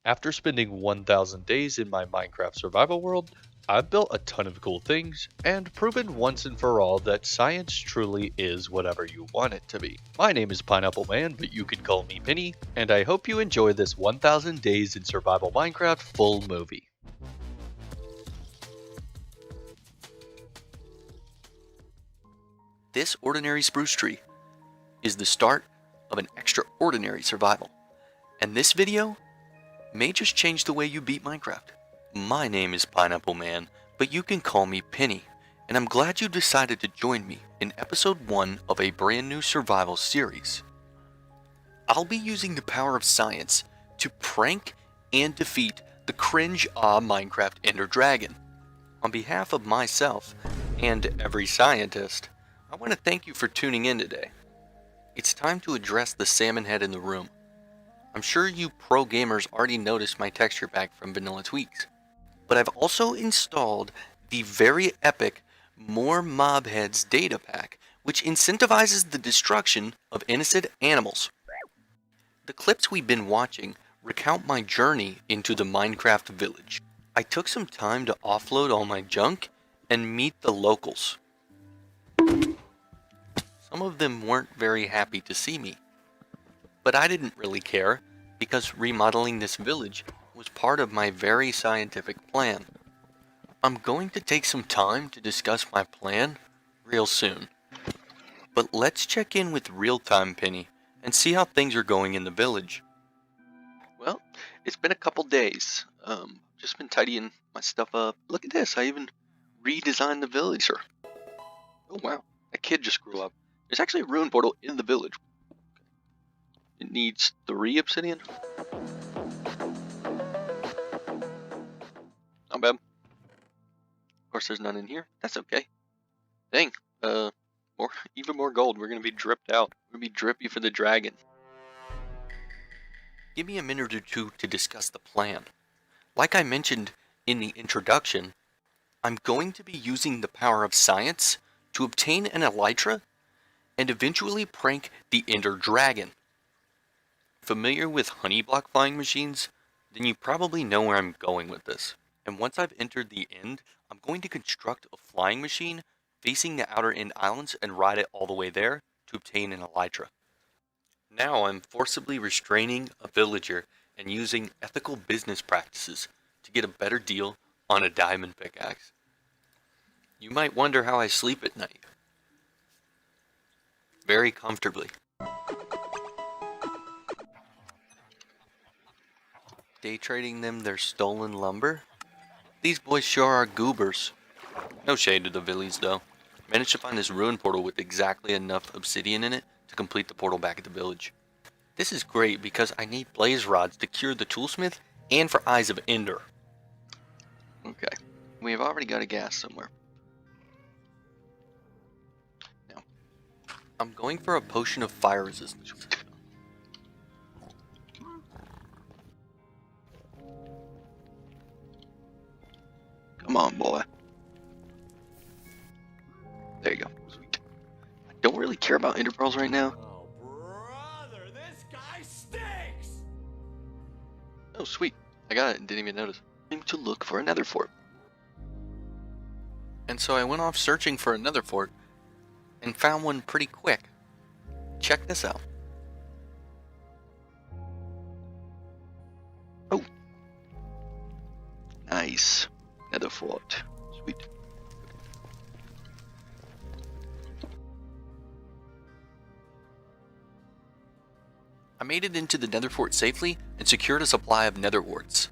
After spending 1000 days in my Minecraft survival world, I've built a ton of cool things and proven once and for all that science truly is whatever you want it to be. My name is Pineapple Man, but you can call me Pinny, and I hope you enjoy this 1000 Days in Survival Minecraft full movie. This ordinary spruce tree is the start of an extraordinary survival, and this video may just change the way you beat Minecraft. My name is Pineapple Man, but you can call me Pinny, and I'm glad you decided to join me in episode 1 of a brand new survival series. I'll be using the power of science to prank and defeat the cringe-ah Minecraft Ender Dragon. On behalf of myself and every scientist, I want to thank you for tuning in today. It's time to address the salmon head in the room. I'm sure you pro gamers already noticed my texture pack from Vanilla Tweaks, but I've also installed the very epic More Mob Heads data pack, which incentivizes the destruction of innocent animals. The clips we've been watching recount my journey into the Minecraft village. I took some time to offload all my junk and meet the locals. Some of them weren't very happy to see me, but I didn't really care because remodeling this village was part of my very scientific plan. I'm going to take some time to discuss my plan real soon, but let's check in with real-time Penny and see how things are going in the village. Well, it's been a couple days. Just been tidying my stuff up. Look at this, I even redesigned the villager. Oh wow, that kid just grew up. There's actually a ruin portal in the village. It needs 3 obsidian. Not bad. Of course, there's none in here. That's okay. Dang. Even more gold. We're gonna be dripped out. We're gonna be drippy for the dragon. Give me a minute or two to discuss the plan. Like I mentioned in the introduction, I'm going to be using the power of science to obtain an elytra and eventually prank the Ender Dragon. Familiar with honey block flying machines? Then you probably know where I'm going with this. And once I've entered the end, I'm going to construct a flying machine facing the outer end islands and ride it all the way there to obtain an elytra. Now I'm forcibly restraining a villager and using ethical business practices to get a better deal on a diamond pickaxe. You might wonder how I sleep at night. Very comfortably. Day trading them their stolen lumber? These boys sure are goobers. No shade to the villies though. Managed to find this ruin portal with exactly enough obsidian in it to complete the portal back at the village. This is great because I need blaze rods to cure the toolsmith and for eyes of Ender. Okay, we have already got a gas somewhere. Now, I'm going for a potion of fire resistance. Come on, boy. There you go. Sweet. I don't really care about ender pearls right now. Oh, brother, this guy stinks! Oh, sweet. I got it and didn't even notice. Time to look for another fort. And so I went off searching for another fort and found one pretty quick. Check this out. Oh. Nice. Another fort. Sweet. I made it into the nether fort safely and secured a supply of nether warts.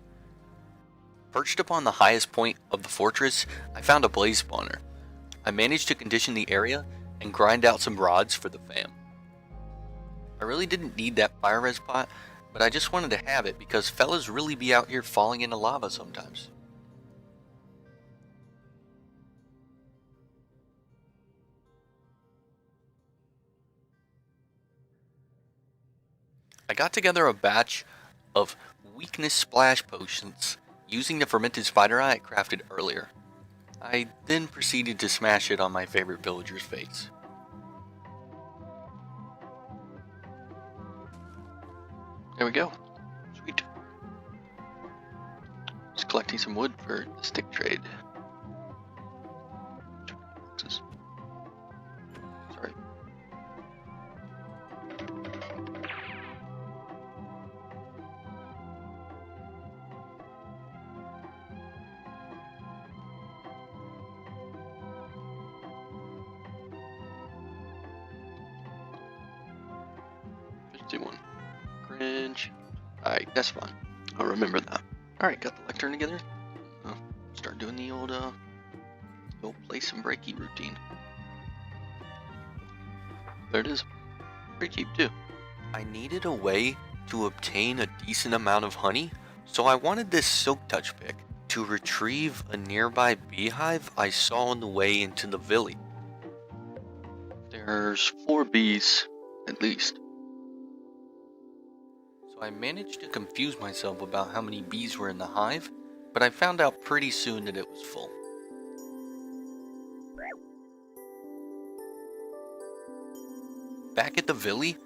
Perched upon the highest point of the fortress, I found a blaze spawner. I managed to condition the area and grind out some rods for the fam. I really didn't need that fire res pot, but I just wanted to have it because fellas really be out here falling into lava sometimes. I got together a batch of weakness splash potions using the fermented spider eye I crafted earlier. I then proceeded to smash it on my favorite villager's face. There we go. Sweet. collecting some wood for the stick trade. Sorry. $51. Cringe. Alright, that's fine. I'll remember that. Alright, got the lectern together. Start doing the old place and breaky routine. There it is. Pretty cheap too. I needed a way to obtain a decent amount of honey, so I wanted this silk touch pick to retrieve a nearby beehive I saw on the way into the village. There's 4 bees, at least. So I managed to confuse myself about how many bees were in the hive, but I found out pretty soon that it was full. Back at the village,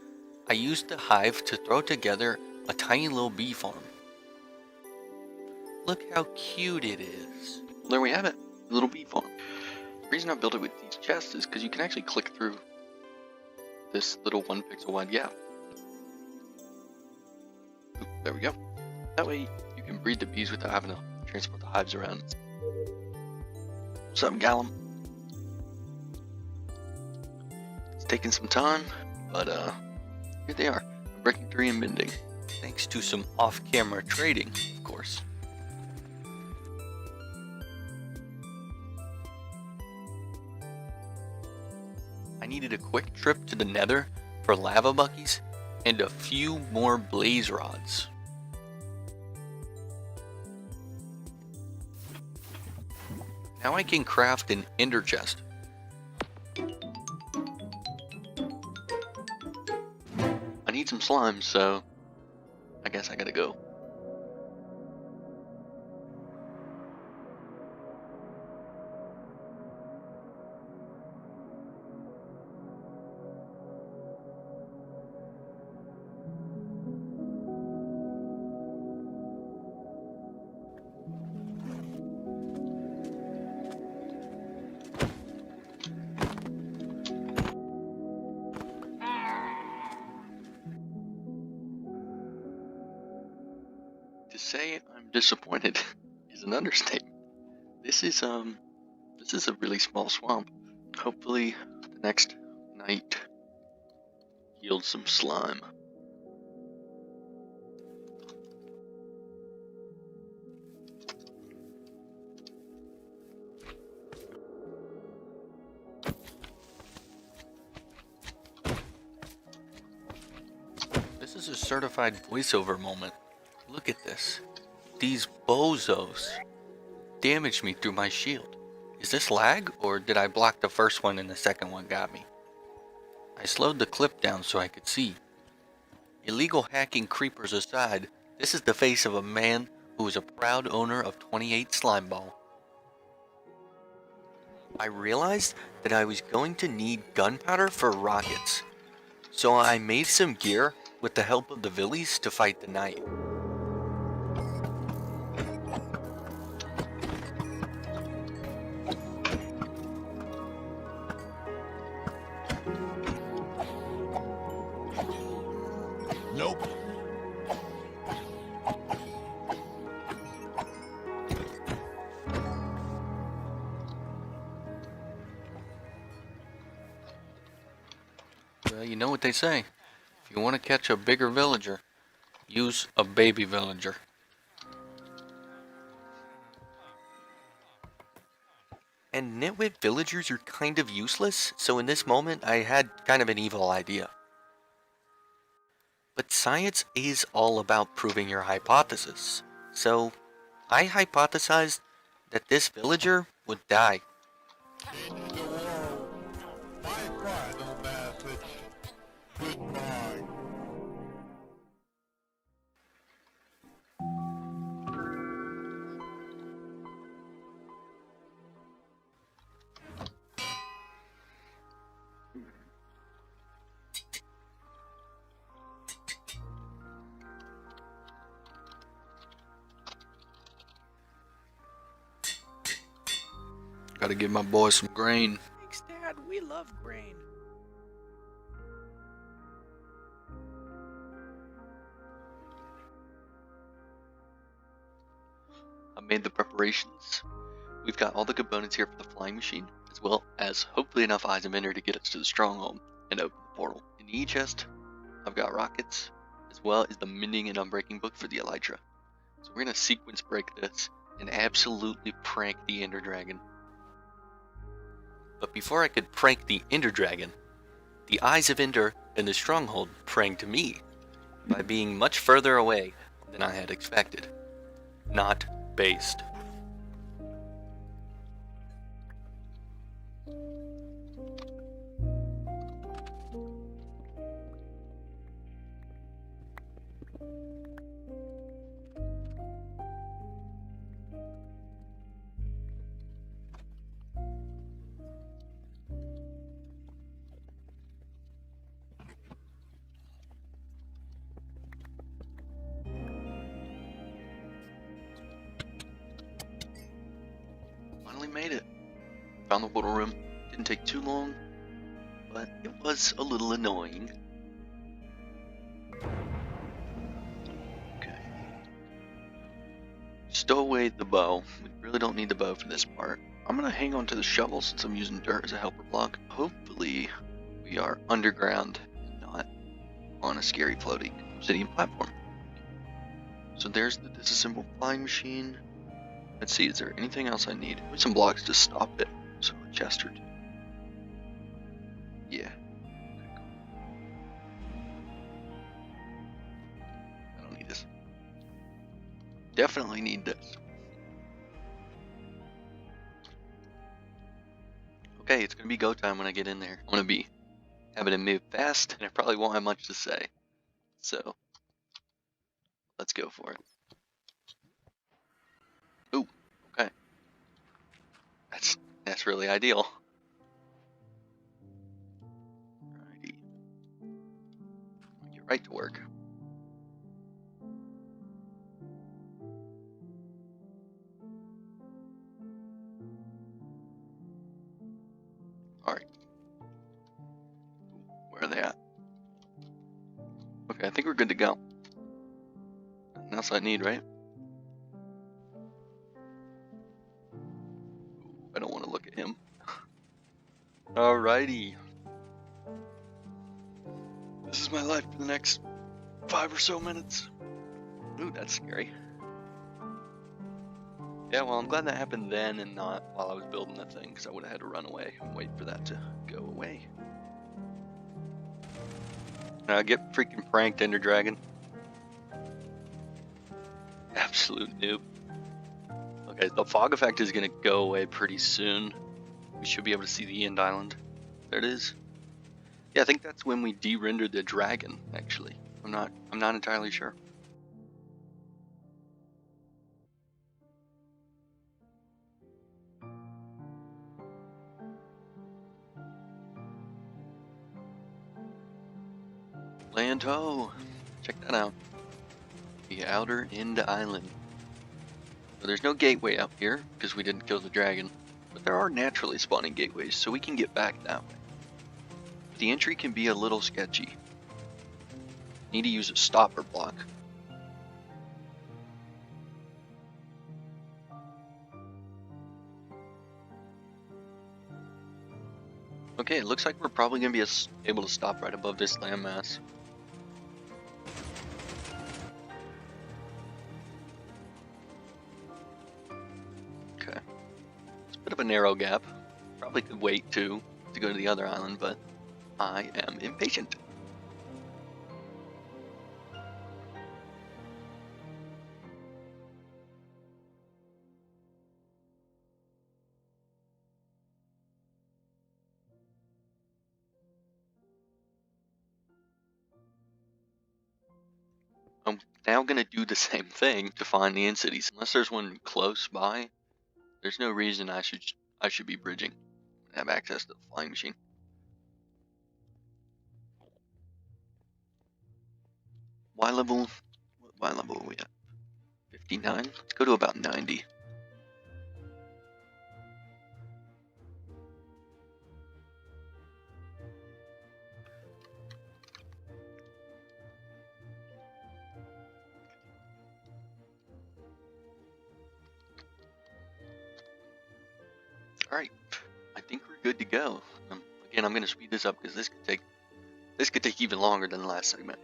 I used the hive to throw together a tiny little bee farm. Look how cute it is. Well, there we have it, a little bee farm. The reason I built it with these chests is because you can actually click through this little 1 pixel wide gap. Oop, there we go. That way you can breed the bees without having to transport the hives around. What's up, Gallum? It's taking some time, but here they are, breaking 3 and mending. Thanks to some off-camera trading, of course. I needed a quick trip to the nether for lava buckies and a few more blaze rods. Now I can craft an ender chest. I need some slime, so I guess I gotta go. To say I'm disappointed is an understatement. This is a really small swamp. Hopefully the next night yields some slime. This is a certified voiceover moment. Look at this. These bozos damaged me through my shield. Is this lag, or did I block the first one and the second one got me? I slowed the clip down so I could see. Illegal hacking creepers aside, this is the face of a man who is a proud owner of 28 slime ball. I realized that I was going to need gunpowder for rockets, so I made some gear with the help of the villies to fight the night. Nope. Well, you know what they say. If you want to catch a bigger villager, use a baby villager. And nitwit villagers are kind of useless, so in this moment I had kind of an evil idea. But science is all about proving your hypothesis. So I hypothesized that this villager would die. Gotta give my boy some grain. Thanks, Dad. We love grain. I made the preparations. We've got all the components here for the flying machine, as well as hopefully enough eyes of ender to get us to the stronghold and open the portal. In the E-chest, I've got rockets, as well as the mending and unbreaking book for the elytra. So we're gonna sequence break this and absolutely prank the ender dragon. But before I could prank the ender dragon, the eyes of ender and the stronghold pranked me by being much further away than I had expected. Not based. Finally made it. Found the portal room. Didn't take too long, but it was a little annoying. Okay. Stow away the bow. We really don't need the bow for this part. I'm gonna hang on to the shovel since I'm using dirt as a helper block. Hopefully, we are underground and not on a scary floating obsidian platform. So there's the disassembled flying machine. Let's see, is there anything else I need? Maybe some blocks to stop it. So a chest or two. Yeah. I don't need this. Definitely need this. Okay, it's gonna be go time when I get in there. I'm gonna be having to move fast, and I probably won't have much to say. So, let's go for it. Ooh, okay. That's really ideal. Alrighty. Get right to work. Alright. Where are they at? Okay, I think we're good to go. Nothing else I need, right? I don't want to look at him. Alrighty. This is my life for the next 5 or so minutes. Ooh, that's scary. Yeah, well, I'm glad that happened then and not while I was building the thing, because I would have had to run away and wait for that to go away. Get freaking pranked, Ender Dragon. Absolute noob. Okay, the fog effect is gonna go away pretty soon. We should be able to see the end island. There it is. Yeah, I think that's when we de-rendered the dragon, actually. I'm not entirely sure. Land ho! Check that out. The outer end island. So there's no gateway up here, because we didn't kill the dragon. But there are naturally spawning gateways, so we can get back that way. But the entry can be a little sketchy. Need to use a stopper block. Okay, it looks like we're probably going to be able to stop right above this landmass. Okay. It's a bit of a narrow gap. Probably could wait too to go to the other island, but I am impatient. I'm now going to do the same thing to find the end cities. Unless there's one close by, there's no reason I should be bridging and have access to the flying machine. What level are we at? 59? Let's go to about 90. Alright, I think we're good to go. Again, I'm going to speed this up because this could take even longer than the last segment.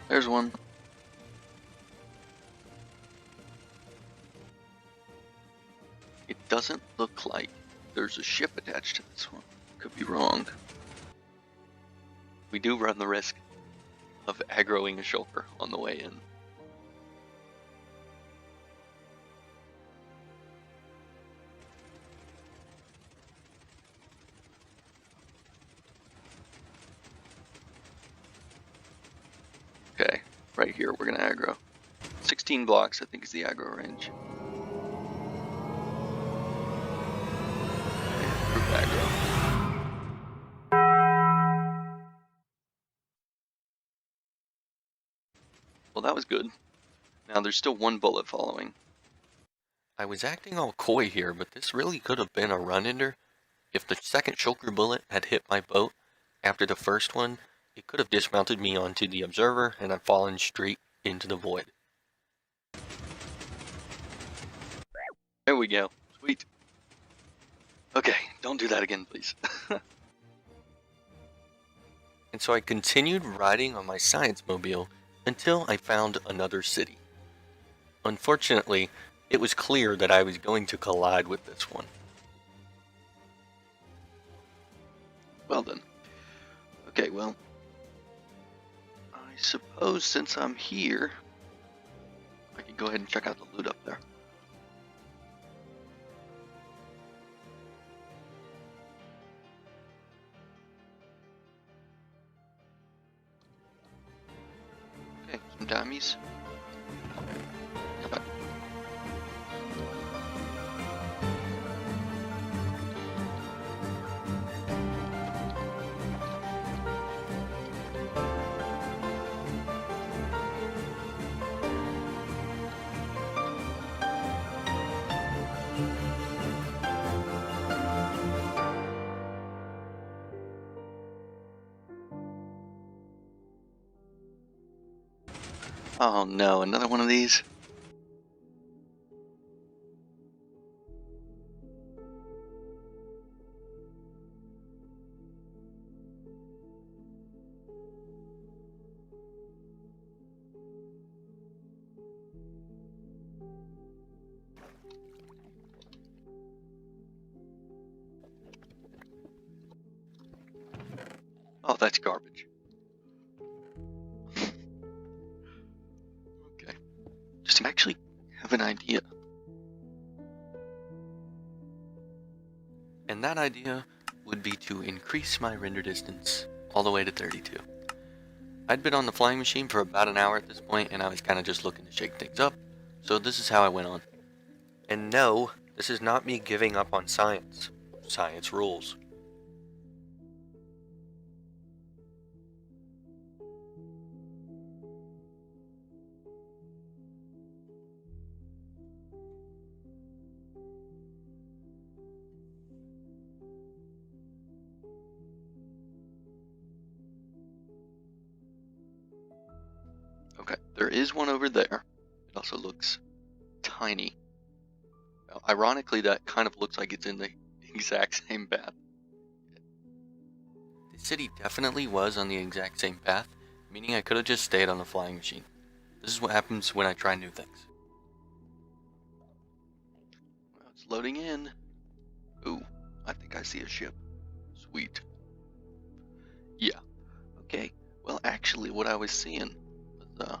There's one. It doesn't look like there's a ship attached to this one. Could be wrong. We do run the risk of aggroing a shulker on the way in. Okay, right here we're gonna aggro. 16 blocks I think is the aggro range. Group aggro. Well, that was good. Now there's still one bullet following. I was acting all coy here, but this really could have been a run-ender. If the second shulker bullet had hit my boat after the first one, it could have dismounted me onto the observer and I'd fallen straight into the void. There we go. Sweet. Okay, don't do that again, please. And so I continued riding on my science mobile until I found another city. Unfortunately, it was clear that I was going to collide with this one. Well then. Okay, well, I suppose since I'm here, I can go ahead and check out the loot up there. Okay, some dummies. Oh no, another one of these? Oh, that's garbage. Okay. Just to actually have an idea. And that idea would be to increase my render distance all the way to 32. I'd been on the flying machine for about an hour at this point, and I was kind of just looking to shake things up, so this is how I went on. And no, this is not me giving up on science. Science rules. Okay, there is one over there. It also looks tiny. Now, ironically, that kind of looks like it's in the exact same path. The city definitely was on the exact same path, meaning I could have just stayed on the flying machine. This is what happens when I try new things. Well, it's loading in. Ooh, I think I see a ship. Sweet. Yeah. Okay. Well, actually, what I was seeing was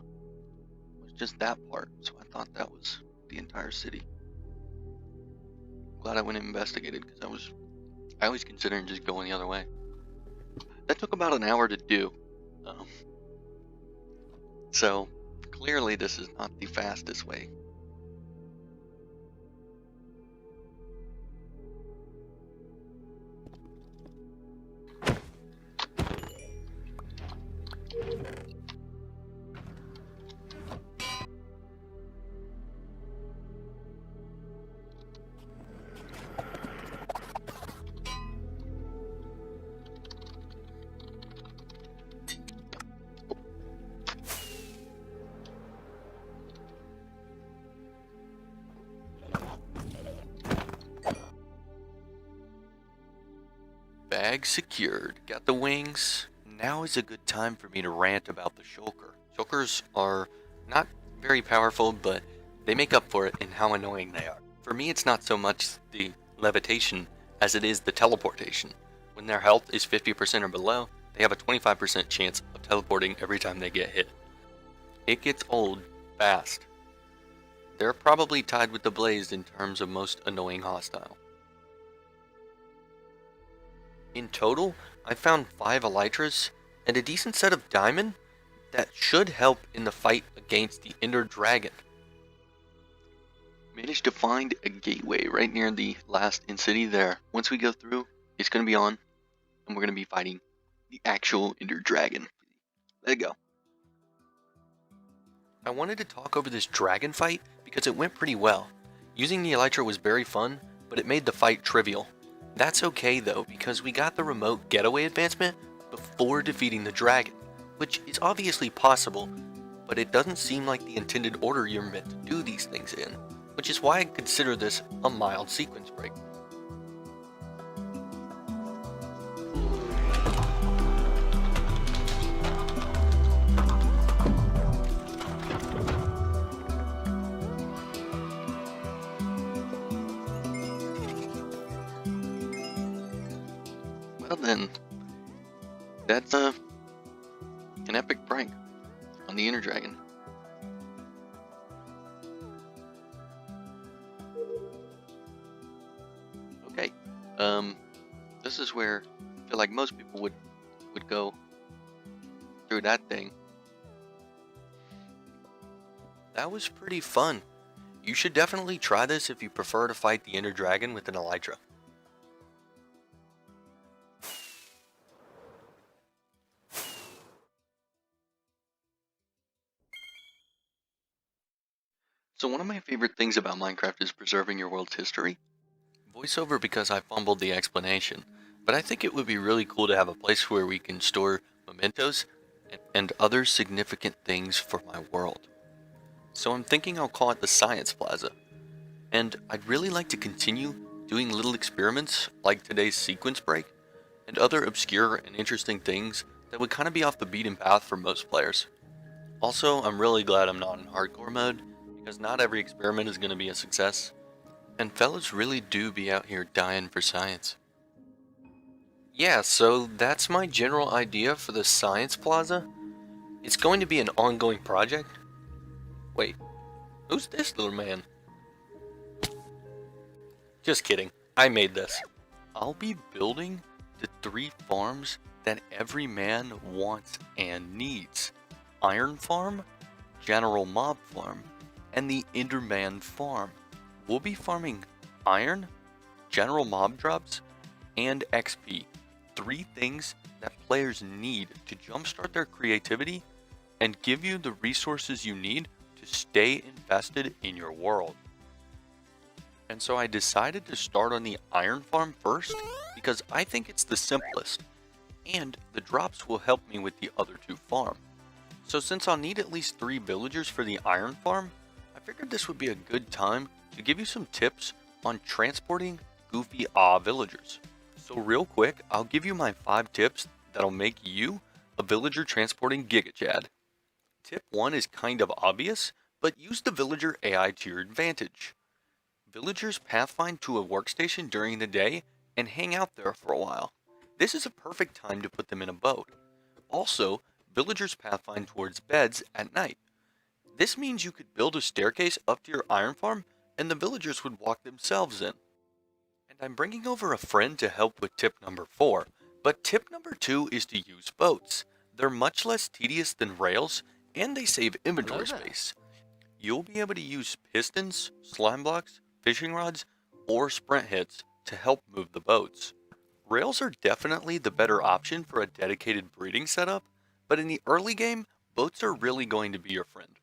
just that part, so I thought that was the entire city. Glad I went and investigated because I was considering just going the other way. That took about an hour to do. So, clearly this is not the fastest way. Bag secured. Got the wings. Now is a good time for me to rant about the shulker. Shulkers are not very powerful, but they make up for it in how annoying they are. For me, it's not so much the levitation as it is the teleportation. When their health is 50% or below, they have a 25% chance of teleporting every time they get hit. It gets old fast. They're probably tied with the Blaze in terms of most annoying hostile. In total, I found 5 elytras and a decent set of diamond that should help in the fight against the Ender Dragon. Managed to find a gateway right near the last in-city there. Once we go through, it's going to be on, and we're going to be fighting the actual Ender Dragon. Let it go. I wanted to talk over this dragon fight because it went pretty well. Using the elytra was very fun, but it made the fight trivial. That's okay though, because we got the remote getaway advancement before defeating the dragon, which is obviously possible, but it doesn't seem like the intended order you're meant to do these things in, which is why I consider this a mild sequence break. Well then, that's an epic prank on the Ender Dragon. Okay, this is where I feel like most people would go through that thing. That was pretty fun. You should definitely try this if you prefer to fight the Ender Dragon with an elytra. So one of my favorite things about Minecraft is preserving your world's history. Voiceover because I fumbled the explanation, but I think it would be really cool to have a place where we can store mementos and other significant things for my world. So I'm thinking I'll call it the Science Plaza. And I'd really like to continue doing little experiments like today's sequence break and other obscure and interesting things that would kind of be off the beaten path for most players. Also, I'm really glad I'm not in hardcore mode, because not every experiment is going to be a success, and fellas really do be out here dying for science. Yeah, so that's my general idea for the Science Plaza. It's going to be an ongoing project. Wait, who's this little man? Just kidding, I made this. I'll be building the 3 farms that every man wants and needs. Iron Farm, General Mob Farm, and the Enderman Farm. We'll be farming iron, general mob drops, and XP. 3 things that players need to jumpstart their creativity and give you the resources you need to stay invested in your world. And so I decided to start on the iron farm first because I think it's the simplest, and the drops will help me with the other 2 farms. So since I'll need at least 3 villagers for the iron farm, I figured this would be a good time to give you some tips on transporting goofy villagers. So real quick, I'll give you my 5 tips that'll make you a villager transporting Giga Chad. Tip 1 is kind of obvious, but use the villager AI to your advantage. Villagers pathfind to a workstation during the day and hang out there for a while. This is a perfect time to put them in a boat. Also, villagers pathfind towards beds at night. This means you could build a staircase up to your iron farm and the villagers would walk themselves in. And I'm bringing over a friend to help with tip number 4, but tip number 2 is to use boats. They're much less tedious than rails and they save inventory Hello there. space. You'll be able to use pistons, slime blocks, fishing rods, or sprint hits to help move the boats. Rails are definitely the better option for a dedicated breeding setup, but in the early game, boats are really going to be your friend.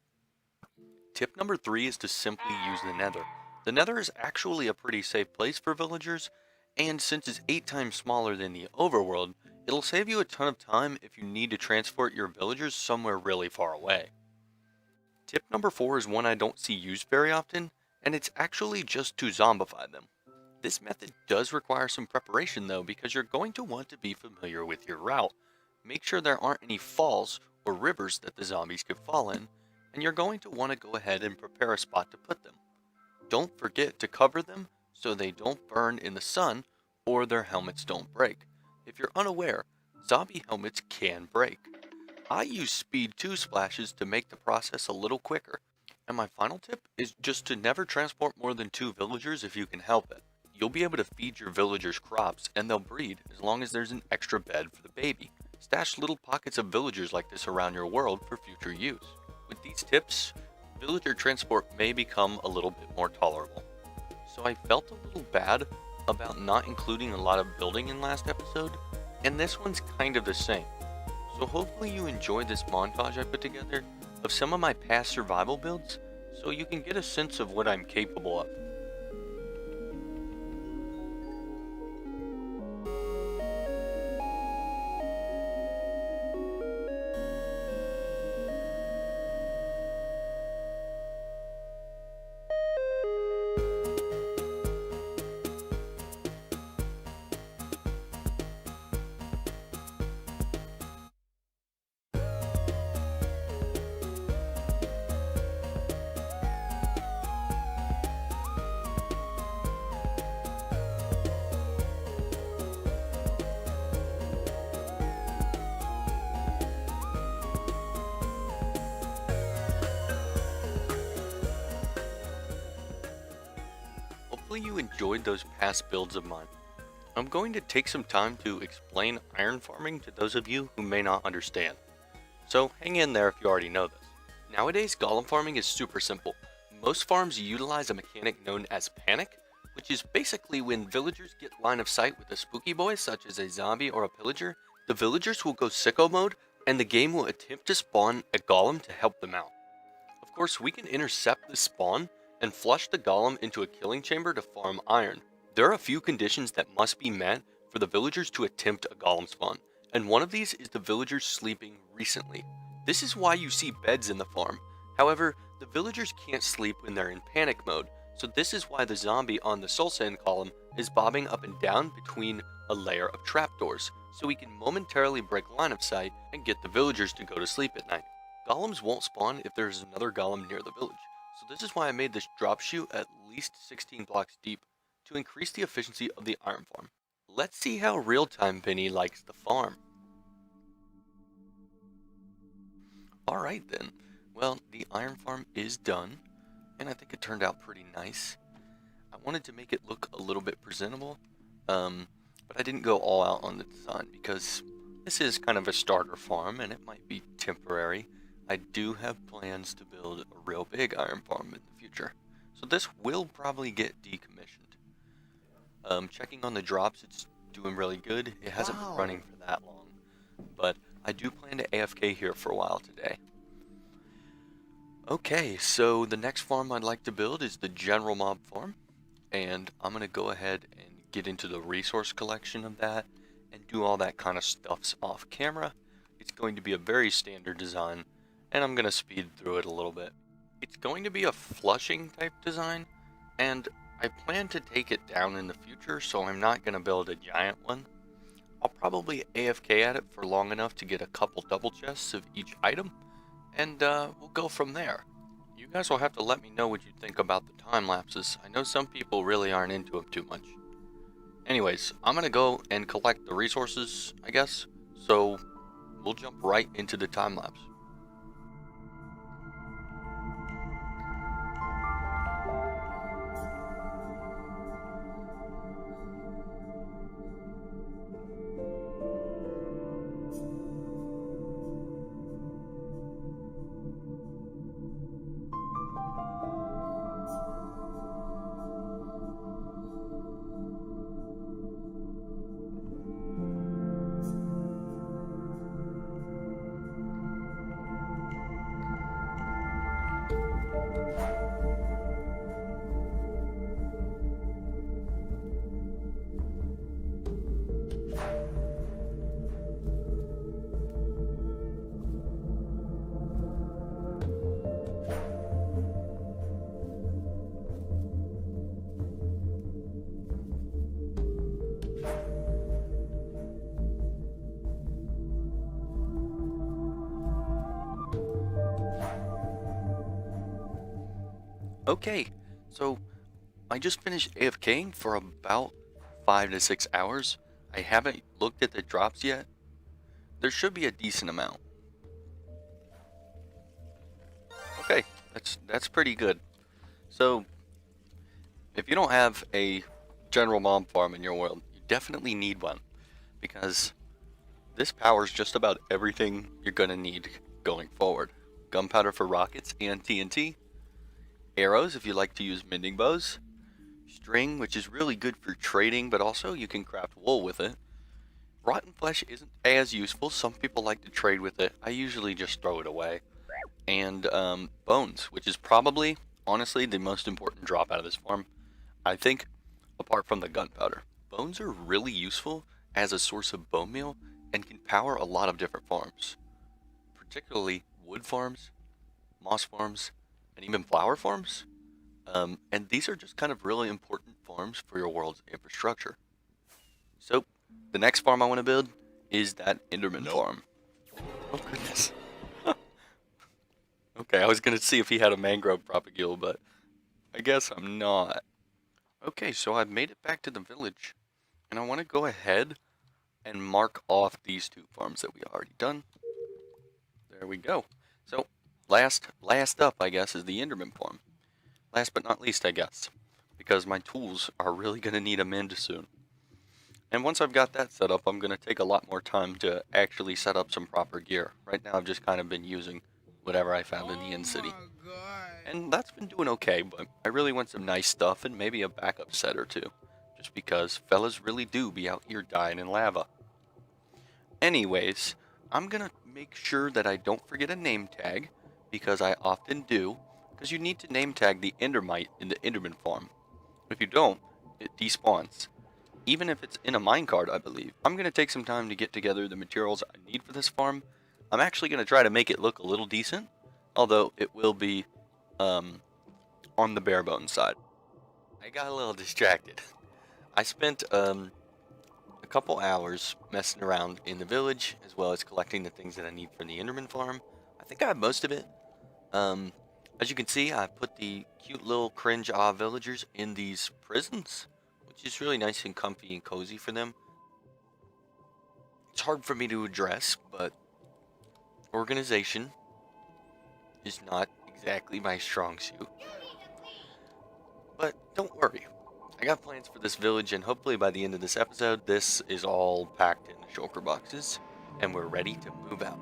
Tip number 3 is to simply use the nether. The nether is actually a pretty safe place for villagers, and since it's 8 times smaller than the overworld, it'll save you a ton of time if you need to transport your villagers somewhere really far away. Tip number 4 is one I don't see used very often, and it's actually just to zombify them. This method does require some preparation though, because you're going to want to be familiar with your route. Make sure there aren't any falls or rivers that the zombies could fall in, and you're going to want to go ahead and prepare a spot to put them. Don't forget to cover them so they don't burn in the sun or their helmets don't break. If you're unaware, zombie helmets can break. I use speed 2 splashes to make the process a little quicker. And my final tip is just to never transport more than 2 villagers if you can help it. You'll be able to feed your villagers crops and they'll breed as long as there's an extra bed for the baby. Stash little pockets of villagers like this around your world for future use. With these tips, villager transport may become a little bit more tolerable. So I felt a little bad about not including a lot of building in last episode, and this one's kind of the same. So hopefully you enjoyed this montage I put together of some of my past survival builds, so you can get a sense of what I'm capable of. Hopefully you enjoyed those past builds of mine. I'm going to take some time to explain iron farming to those of you who may not understand. So hang in there if you already know this. Nowadays, golem farming is super simple. Most farms utilize a mechanic known as panic, which is basically when villagers get line of sight with a spooky boy such as a zombie or a pillager, the villagers will go sicko mode and the game will attempt to spawn a golem to help them out. Of course, we can intercept this spawn and flush the golem into a killing chamber to farm iron. There are a few conditions that must be met for the villagers to attempt a golem spawn, and one of these is the villagers sleeping recently. This is why you see beds in the farm. However, the villagers can't sleep when they're in panic mode, so this is why the zombie on the soul sand column is bobbing up and down between a layer of trapdoors, so he can momentarily break line of sight and get the villagers to go to sleep at night. Golems won't spawn if there's another golem near the village, so this is why I made this drop chute at least 16 blocks deep to increase the efficiency of the iron farm. Let's see how real-time Pinny likes the farm. Alright then, well, the iron farm is done, and I think it turned out pretty nice. I wanted to make it look a little bit presentable, but I didn't go all out on the design because this is kind of a starter farm and it might be temporary. I do have plans to build a real big iron farm in the future, so this will probably get decommissioned. Checking on the drops, it's doing really good. It hasn't been running for that long, but I do plan to AFK here for a while today. Okay, so the next farm I'd like to build is the general mob farm, and I'm going to go ahead and get into the resource collection of that and do all that kind of stuffs off camera. It's going to be a very standard design, and I'm going to speed through it a little bit. It's going to be a flushing type design, and I plan to take it down in the future, so I'm not going to build a giant one. I'll probably AFK at it for long enough to get a couple double chests of each item, and we'll go from there. You guys will have to let me know what you think about the time lapses. I know some people really aren't into them too much. Anyways, I'm going to go and collect the resources, I guess, so we'll jump right into the time lapse. Okay, so I just finished AFKing for about 5 to 6 hours. I haven't looked at the drops yet. There should be a decent amount. Okay, that's pretty good. So, if you don't have a general mom farm in your world, you definitely need one, because this powers just about everything you're gonna need going forward. Gunpowder for rockets and TNT, arrows if you like to use mending bows, string, which is really good for trading, but also you can craft wool with it. Rotten flesh isn't as useful. Some people like to trade with it. I usually just throw it away. And bones, which is probably, honestly, the most important drop out of this farm. I think, apart from the gunpowder, bones are really useful as a source of bone meal and can power a lot of different farms, particularly wood farms, moss farms, and even flower farms. And these are just kind of really important farms for your world's infrastructure. So, the next farm I want to build is that Enderman farm. Oh goodness. Okay, I was gonna see if he had a mangrove propagule, but I guess I'm not. Okay, so I've made it back to the village, and I want to go ahead and mark off these two farms that we already done. There we go. So, last up, I guess, is the Enderman farm. Last but not least, I guess, because my tools are really gonna need a mend soon. And once I've got that set up, I'm going to take a lot more time to actually set up some proper gear. Right now I've just kind of been using whatever I found in the End City. And that's been doing okay, but I really want some nice stuff and maybe a backup set or two. Just because fellas really do be out here dying in lava. Anyways, I'm going to make sure that I don't forget a name tag, because I often do, because you need to name tag the Endermite in the Enderman farm. If you don't, it despawns. Even if it's in a minecart, I believe. I'm going to take some time to get together the materials I need for this farm. I'm actually going to try to make it look a little decent, although it will be on the bare bones side. I got a little distracted. I spent a couple hours messing around in the village, as well as collecting the things that I need for the Enderman farm. I think I have most of it. As you can see, I put the cute little cringe villagers in these prisons, which is really nice and comfy and cozy for them. It's hard for me to address, but organization is not exactly my strong suit. But don't worry, I got plans for this village, and hopefully by the end of this episode, this is all packed in the shulker boxes, and we're ready to move out.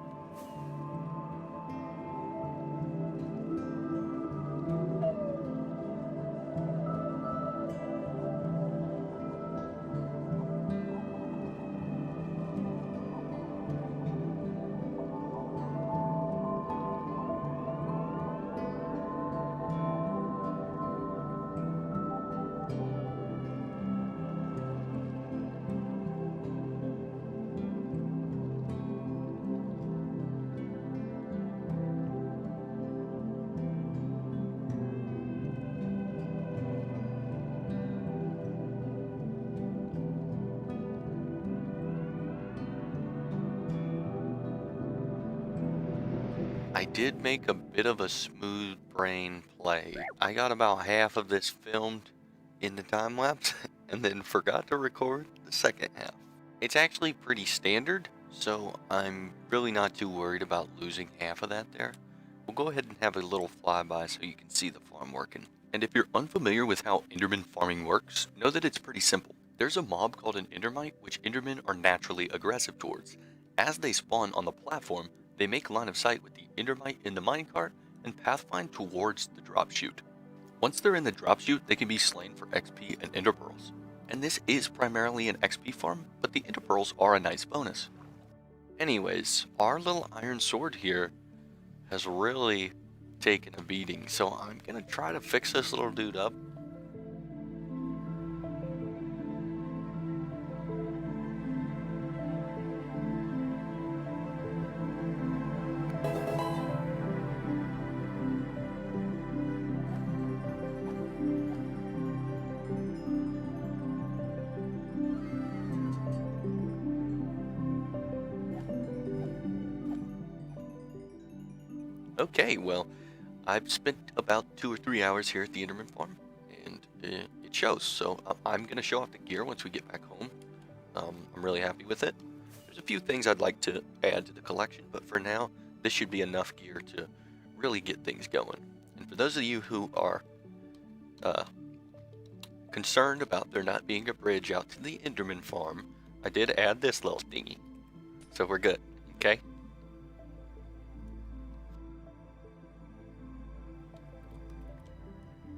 I did make a bit of a smooth brain play. I got about half of this filmed in the time lapse and then forgot to record the second half. It's actually pretty standard, so I'm really not too worried about losing half of that there. We'll go ahead and have a little flyby so you can see the farm working. And if you're unfamiliar with how Enderman farming works, know that it's pretty simple. There's a mob called an Endermite, which Endermen are naturally aggressive towards. As they spawn on the platform, they make line of sight with the Endermite in the minecart and pathfind towards the drop chute. Once they're in the drop chute, they can be slain for XP and Ender Pearls. And this is primarily an XP farm, but the Ender Pearls are a nice bonus. Anyways, our little iron sword here has really taken a beating, so I'm gonna try to fix this little dude up. Okay, well, I've spent about 2 or 3 hours here at the Enderman farm, and it shows. So I'm going to show off the gear once we get back home. I'm really happy with it. There's a few things I'd like to add to the collection, but for now, this should be enough gear to really get things going. And for those of you who are concerned about there not being a bridge out to the Enderman farm, I did add this little thingy. So we're good, okay?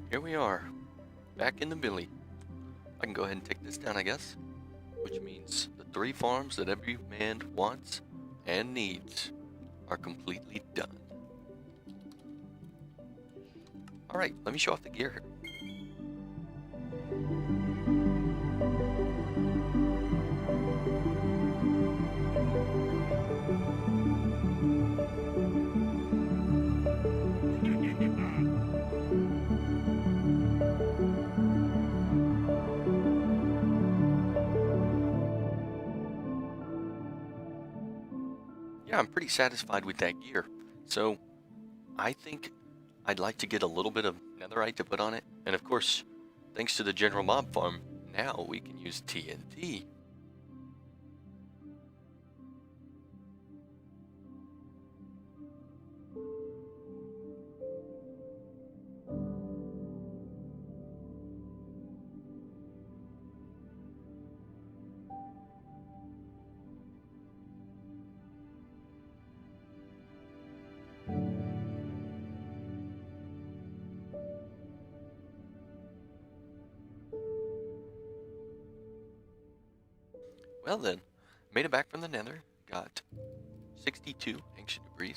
Here we are, back in the Billy. I can go ahead and take this down, I guess. Which means the 3 farms that every man wants and needs are completely done. Alright, let me show off the gear here. Yeah, I'm pretty satisfied with that gear. So, I think I'd like to get a little bit of netherite to put on it. And of course, thanks to the General Mob Farm, now we can use TNT. Well then, made it back from the nether, got 62 ancient debris.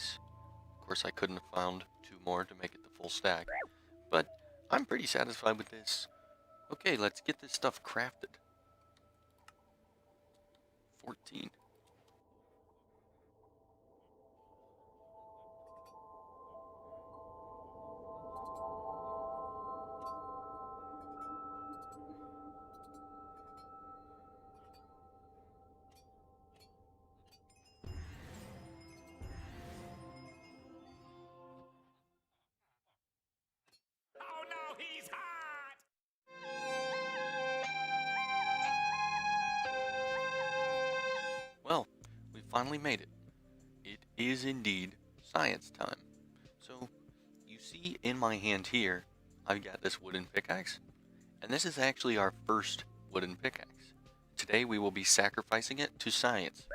Of course I couldn't have found 2 more to make it the full stack, but I'm pretty satisfied with this. Okay, let's get this stuff crafted. 14. Oh no, he's hot! Well, we finally made it. It is indeed science time. So, you see in my hand here, I've got this wooden pickaxe, and this is actually our first wooden pickaxe. Today we will be sacrificing it to science.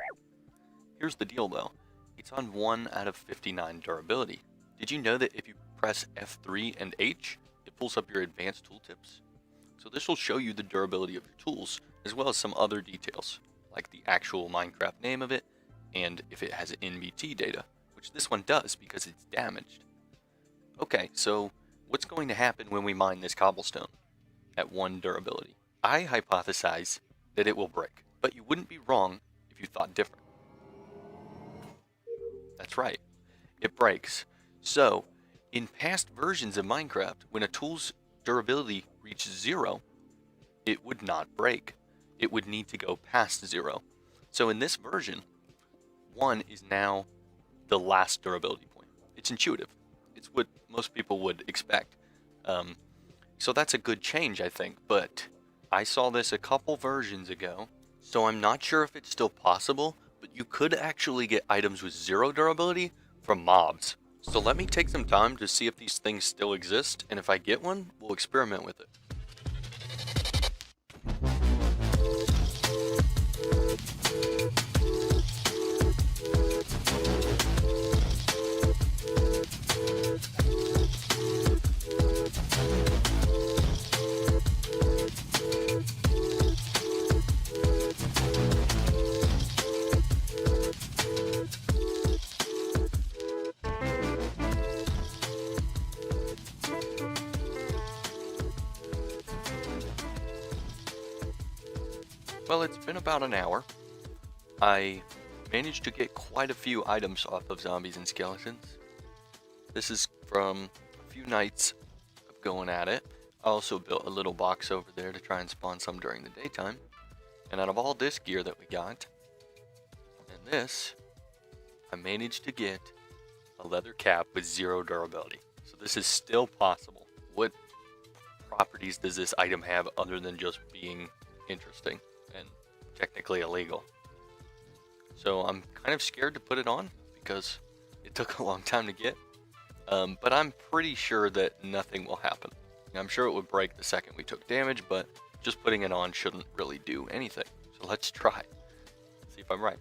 Here's the deal though, it's on 1 out of 59 durability. Did you know that if you press F3 and H, it pulls up your advanced tooltips? So this will show you the durability of your tools, as well as some other details, like the actual Minecraft name of it, and if it has NBT data, which this one does because it's damaged. Okay, so what's going to happen when we mine this cobblestone at 1 durability? I hypothesize that it will break, but you wouldn't be wrong if you thought different. That's right, it breaks. So, in past versions of Minecraft, when a tool's durability reached 0, it would not break. It would need to go past 0. So in this version, 1 is now the last durability point. It's intuitive. It's what most people would expect. So that's a good change, I think, but I saw this a couple versions ago, so I'm not sure if it's still possible, but you could actually get items with 0 durability from mobs. So let me take some time to see if these things still exist, and if I get one, we'll experiment with it. Well, it's been about an hour. I managed to get quite a few items off of zombies and skeletons. This is from a few nights of going at it. I also built a little box over there to try and spawn some during the daytime. And out of all this gear that we got, and this, I managed to get a leather cap with 0 durability. So So this is still possible. What properties does this item have other than just being interesting and technically illegal? So I'm kind of scared to put it on because it took a long time to get. But I'm pretty sure that nothing will happen. I'm sure it would break the second we took damage, but just putting it on shouldn't really do anything. So let's try. See if I'm right.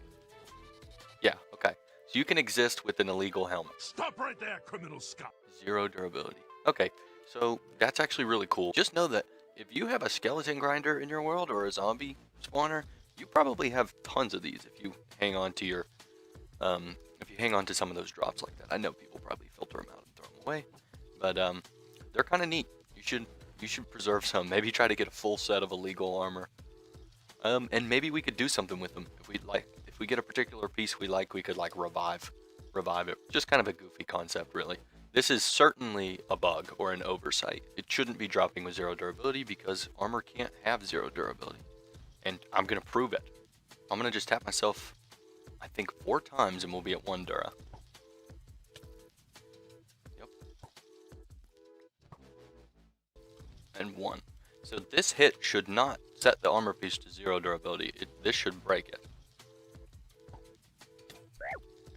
Yeah, okay. So you can exist with an illegal helmet. Stop right there, criminal scum. 0 durability. Okay, so that's actually really cool. Just know that if you have a skeleton grinder in your world or a zombie spawner, you probably have tons of these if you hang on to your some of those drops like that. I know people probably filter them out and throw them away, but they're kind of neat. You should preserve some. Maybe try to get a full set of illegal armor. And maybe we could do something with them if we like. If we get a particular piece we like, we could like revive it. Just kind of a goofy concept, really. This is certainly a bug or an oversight. It shouldn't be dropping with 0 durability because armor can't have 0 durability. And I'm gonna prove it. I'm gonna just tap myself, I think 4 times, and we'll be at 1 dura. Yep. And 1. So this hit should not set the armor piece to 0 durability. This should break it.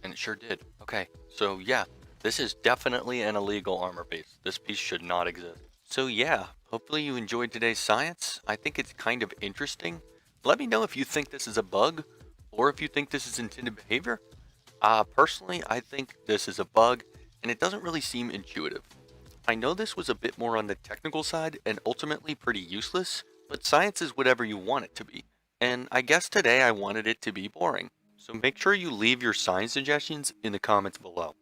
And it sure did. Okay, so yeah, this is definitely an illegal armor piece. This piece should not exist. So yeah, hopefully you enjoyed today's science. I think it's kind of interesting. Let me know if you think this is a bug, or if you think this is intended behavior. Personally, I think this is a bug, and it doesn't really seem intuitive. I know this was a bit more on the technical side, and ultimately pretty useless, but science is whatever you want it to be. And I guess today I wanted it to be boring. So make sure you leave your science suggestions in the comments below.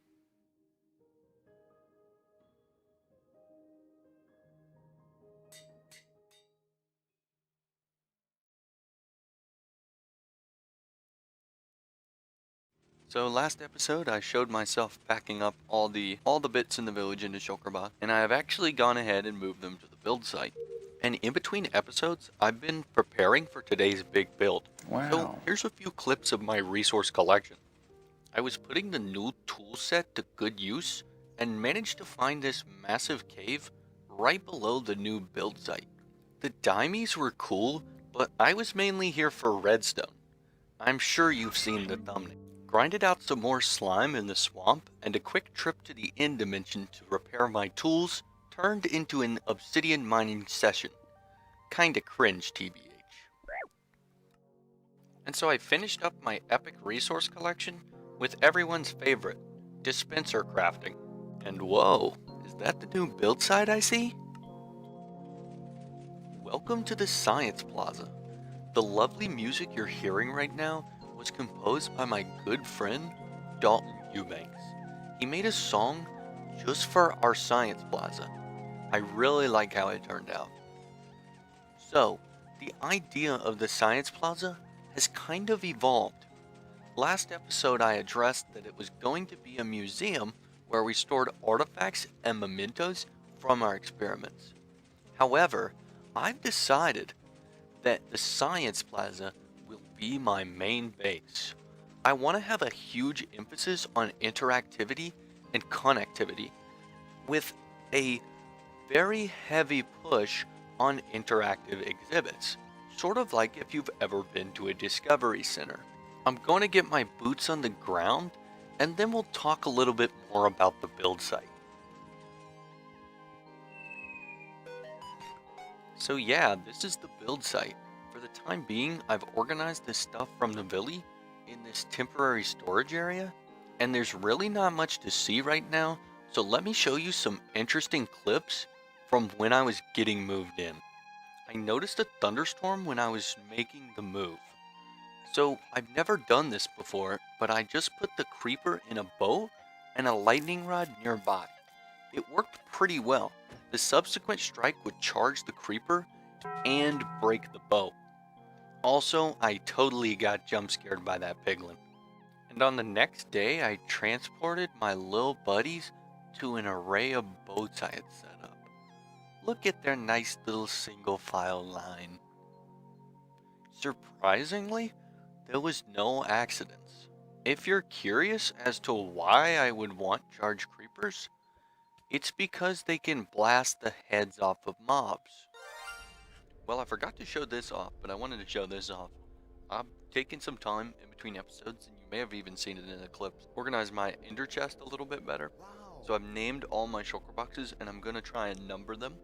So last episode I showed myself packing up all the bits in the village into Shulkerbot, and I have actually gone ahead and moved them to the build site. And in between episodes, I've been preparing for today's big build. Wow. So here's a few clips of my resource collection. I was putting the new tool set to good use and managed to find this massive cave right below the new build site. The dimies were cool, but I was mainly here for redstone. I'm sure you've seen the thumbnail. Grinded out some more slime in the swamp, and a quick trip to the end dimension to repair my tools turned into an obsidian mining session. Kinda cringe, TBH. And so I finished up my epic resource collection with everyone's favorite, dispenser crafting. And whoa, is that the new build site I see? Welcome to the Science Plaza. The lovely music you're hearing right now was composed by my good friend, Dalton Eubanks. He made a song just for our Science Plaza. I really like how it turned out. So, the idea of the Science Plaza has kind of evolved. Last episode I addressed that it was going to be a museum where we stored artifacts and mementos from our experiments. However, I've decided that the Science Plaza will be my main base. I want to have a huge emphasis on interactivity and connectivity, with a very heavy push on interactive exhibits, sort of like if you've ever been to a Discovery Center. I'm going to get my boots on the ground, and then we'll talk a little bit more about the build site. So yeah, this is the build site. For the time being, I've organized this stuff from the village in this temporary storage area, and there's really not much to see right now, so let me show you some interesting clips from when I was getting moved in. I noticed a thunderstorm when I was making the move. So I've never done this before, but I just put the creeper in a bow and a lightning rod nearby. It worked pretty well. The subsequent strike would charge the creeper and break the bow. Also, I totally got jump scared by that piglin. And on the next day, I transported my little buddies to an array of boats I had set up. Look at their nice little single file line. Surprisingly, there was no accidents. If you're curious as to why I would want charged creepers, It's because they can blast the heads off of mobs. Well, I forgot to show this off, but I wanted to show this off. I've taken some time in between episodes, and you may have even seen it in the clips, organize my ender chest a little bit better. So I've named all my shulker boxes, and I'm going to try and number them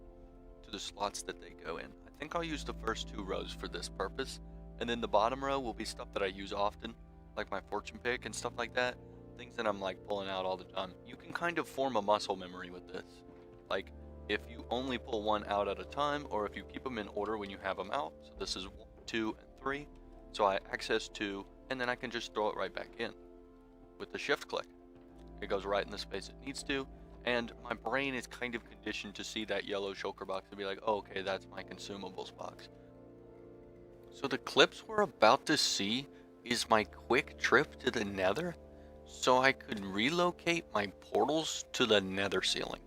to the slots that they go in. I think I'll use the first 2 rows for this purpose, and then the bottom row will be stuff that I use often, like my fortune pick and stuff like that, things that I'm like pulling out all the time. You can kind of form a muscle memory with this. Like, if you only pull one out at a time, or if you keep them in order when you have them out. So this is 1, 2, and 3. So I access 2, and then I can just throw it right back in with the shift click. It goes right in the space it needs to, and my brain is kind of conditioned to see that yellow shulker box and be like, oh, okay, that's my consumables box. So the clips we're about to see is my quick trip to the nether, so I could relocate my portals to the nether ceiling.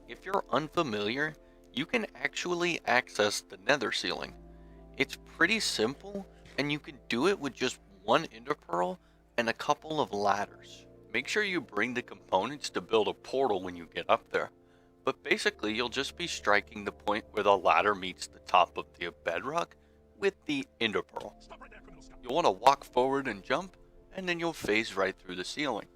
If you're unfamiliar, you can actually access the nether ceiling. It's pretty simple, and you can do it with just 1 ender pearl and a couple of ladders. Make sure you bring the components to build a portal when you get up there, but basically you'll just be striking the point where the ladder meets the top of the bedrock with the ender pearl. You'll want to walk forward and jump, and then you'll phase right through the ceiling.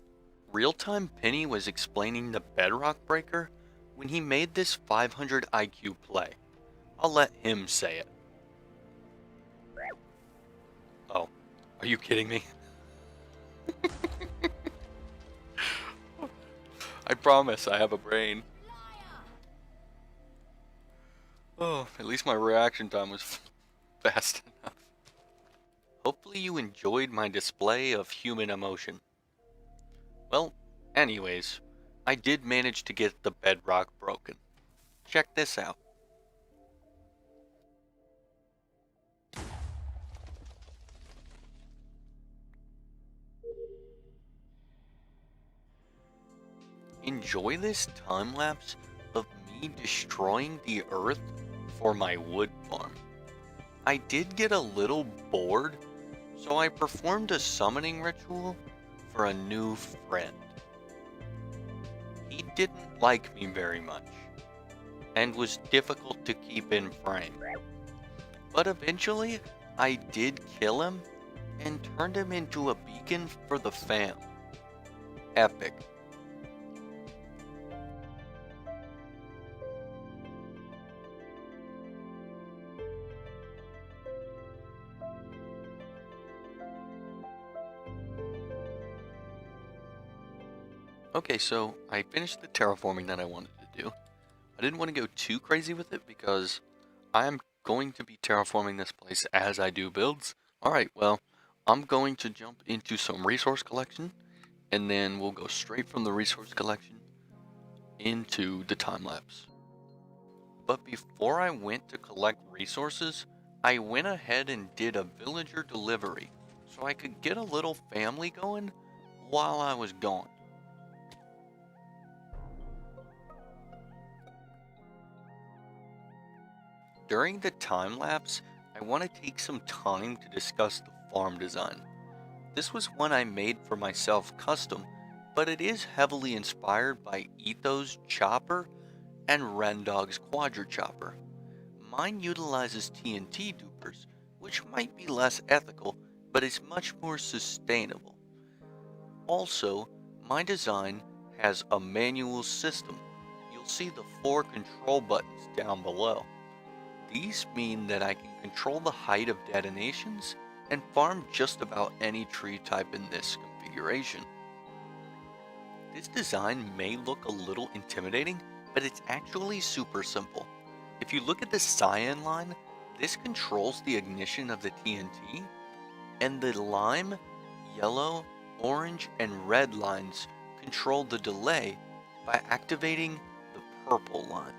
Real-time Pinny was explaining the bedrock breaker when he made this 500 IQ play. I'll let him say it. Oh, are you kidding me? I promise I have a brain. Oh, at least my reaction time was fast enough. Hopefully you enjoyed my display of human emotion. Well, anyways, I did manage to get the bedrock broken. Check this out. Enjoy this time lapse of me destroying the earth for my wood farm. I did get a little bored, so I performed a summoning ritual for a new friend. He didn't like me very much, and was difficult to keep in frame. But eventually, I did kill him, and turned him into a beacon for the fam. Epic. Okay, so I finished the terraforming that I wanted to do. I didn't want to go too crazy with it because I'm going to be terraforming this place as I do builds. Alright, well, I'm going to jump into some resource collection, and then we'll go straight from the resource collection into the time lapse. But before I went to collect resources, I went ahead and did a villager delivery so I could get a little family going while I was gone. During the time lapse, I want to take some time to discuss the farm design. This was one I made for myself custom, but it is heavily inspired by Etho's chopper and Rendog's quadra chopper. Mine utilizes TNT dupers, which might be less ethical, but is much more sustainable. Also, my design has a manual system. You'll see the 4 control buttons down below. These mean that I can control the height of detonations and farm just about any tree type in this configuration. This design may look a little intimidating, but it's actually super simple. If you look at the cyan line, this controls the ignition of the TNT, and the lime, yellow, orange, and red lines control the delay by activating the purple line.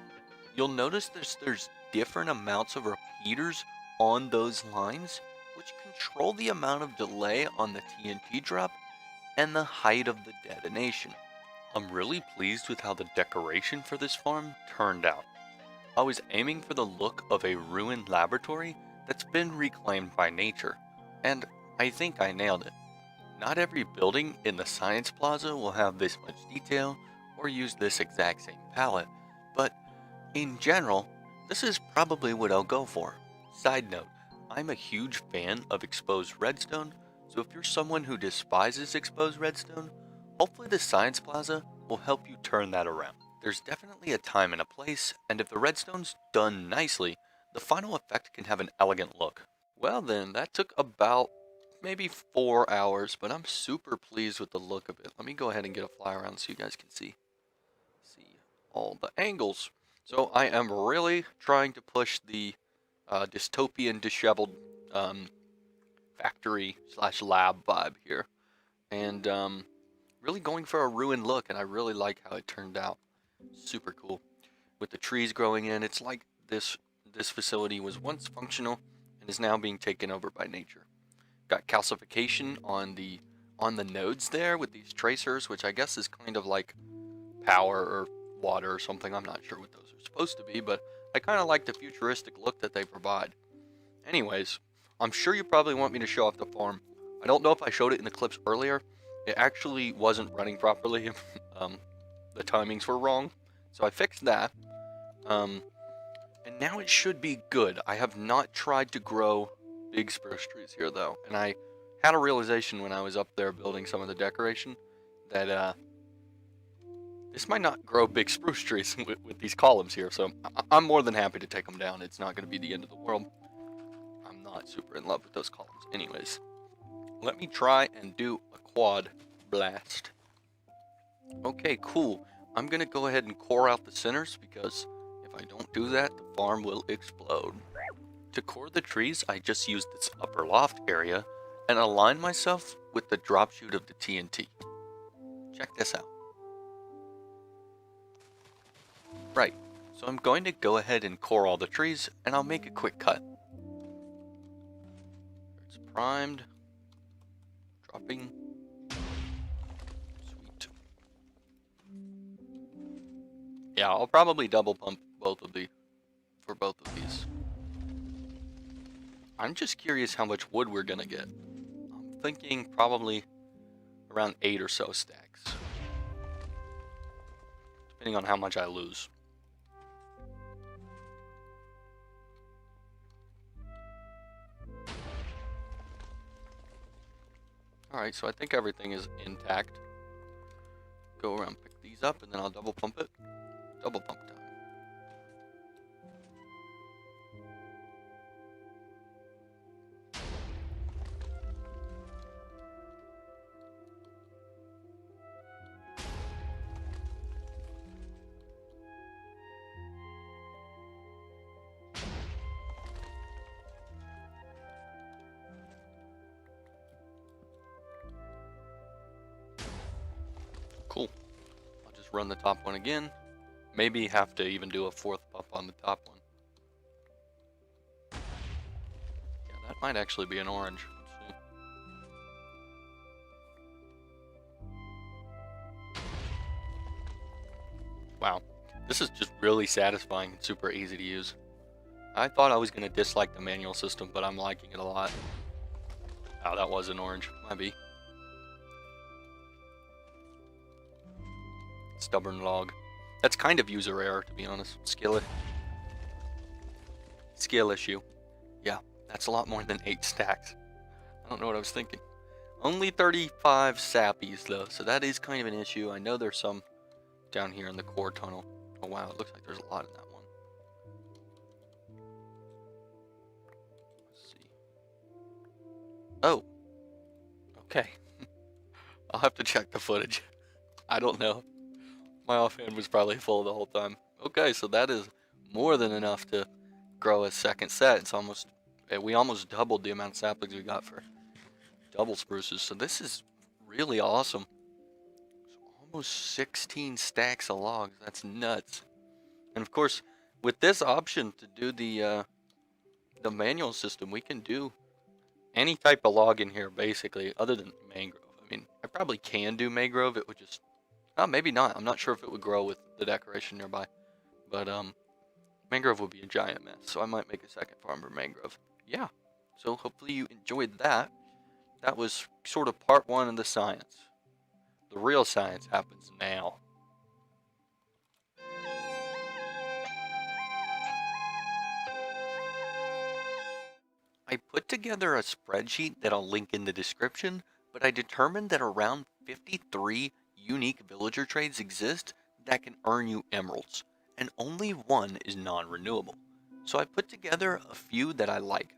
You'll notice there's different amounts of repeaters on those lines, which control the amount of delay on the TNT drop and the height of the detonation. I'm really pleased with how the decoration for this farm turned out. I was aiming for the look of a ruined laboratory that's been reclaimed by nature, and I think I nailed it. Not every building in the Science Plaza will have this much detail or use this exact same palette, but in general, this is probably what I'll go for. Side note, I'm a huge fan of exposed redstone, so if you're someone who despises exposed redstone, hopefully the Science Plaza will help you turn that around. There's definitely a time and a place, and if the redstone's done nicely, the final effect can have an elegant look. Well then, that took about maybe 4 hours, but I'm super pleased with the look of it. Let me go ahead and get a fly around so you guys can see all the angles. So I am really trying to push the dystopian, disheveled factory slash lab vibe here, and really going for a ruined look, and I really like how it turned out. Super cool. With the trees growing in, it's like this facility was once functional and is now being taken over by nature. Got calcification on the nodes there with these tracers, which I guess is kind of like power or water or something. I'm not sure what those are supposed to be, but I kind of like the futuristic look that they provide. Anyways, I'm sure you probably want me to show off the farm. I don't know if I showed it in the clips earlier. It actually wasn't running properly. The timings were wrong, so I fixed that. And now it should be good. I have not tried to grow big spruce trees here though, and I had a realization when I was up there building some of the decoration that this might not grow big spruce trees with these columns here, so I'm more than happy to take them down. It's not going to be the end of the world. I'm not super in love with those columns. Anyways, let me try and do a quad blast. Okay, cool. I'm going to go ahead and core out the centers because if I don't do that, the farm will explode. To core the trees, I just used this upper loft area and align myself with the drop chute of the TNT. Check this out. Right, so I'm going to go ahead and core all the trees, and I'll make a quick cut. It's primed. Dropping. Sweet. Yeah, I'll probably double pump both of these. I'm just curious how much wood we're gonna get. I'm thinking probably around 8 or so stacks, depending on how much I lose. Alright, so I think everything is intact. Go around, pick these up, and then I'll double pump it. Double pump time. Cool. I'll just run the top one again. Maybe have to even do a 4th pump on the top one. Yeah, that might actually be an orange. Let's see. Wow, this is just really satisfying and super easy to use. I thought I was going to dislike the manual system, but I'm liking it a lot. Oh, that was an orange. Might be. Stubborn log. That's kind of user error, to be honest. Skill issue. Yeah, that's a lot more than 8 stacks. I don't know what I was thinking. Only 35 sappies, though, so that is kind of an issue. I know there's some down here in the core tunnel. Oh, wow, it looks like there's a lot in that one. Let's see. Oh. Okay. I'll have to check the footage. I don't know. My offhand was probably full the whole time. Okay, so that is more than enough to grow a second set. It's almost, we almost doubled the amount of saplings we got for double spruces. So this is really awesome. So almost 16 stacks of logs. That's nuts. And of course, with this option to do the manual system, we can do any type of log in here basically, other than mangrove. I mean, I probably can do mangrove. It would just, oh, maybe not. I'm not sure if it would grow with the decoration nearby. But mangrove would be a giant mess, so I might make a second farm for mangrove. Yeah, so hopefully you enjoyed that. That was sort of part 1 of the science. The real science happens now. I put together a spreadsheet that I'll link in the description, but I determined that around 53 unique villager trades exist that can earn you emeralds, and only one is non-renewable. So I put together a few that I like.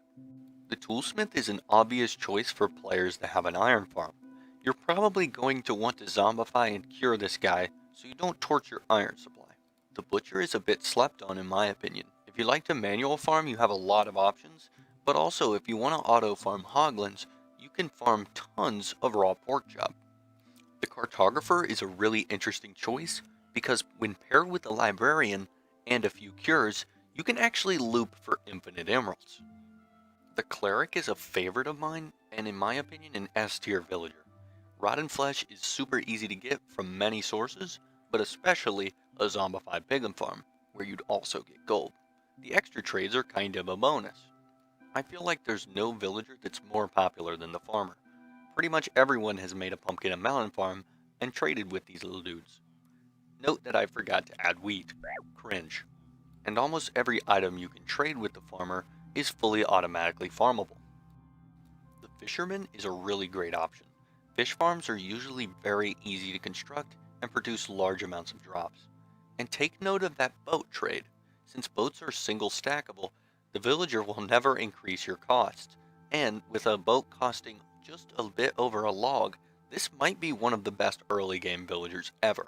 The toolsmith is an obvious choice for players that have an iron farm. You're probably going to want to zombify and cure this guy so you don't torch your iron supply. The butcher is a bit slept on in my opinion. If you like to manual farm, you have a lot of options, but also if you want to auto farm hoglins, you can farm tons of raw pork chop. The cartographer is a really interesting choice because when paired with the librarian and a few cures, you can actually loop for infinite emeralds. The cleric is a favorite of mine, and in my opinion, an S tier villager. Rotten flesh is super easy to get from many sources, but especially a zombified piglin farm, where you'd also get gold. The extra trades are kind of a bonus. I feel like there's no villager that's more popular than the farmer. Pretty much everyone has made a pumpkin and melon farm and traded with these little dudes. Note that I forgot to add wheat. Cringe. And almost every item you can trade with the farmer is fully automatically farmable. The fisherman is a really great option. Fish farms are usually very easy to construct and produce large amounts of drops. And take note of that boat trade. Since boats are single stackable, the villager will never increase your costs. And with a boat costing just a bit over a log, this might be one of the best early game villagers ever.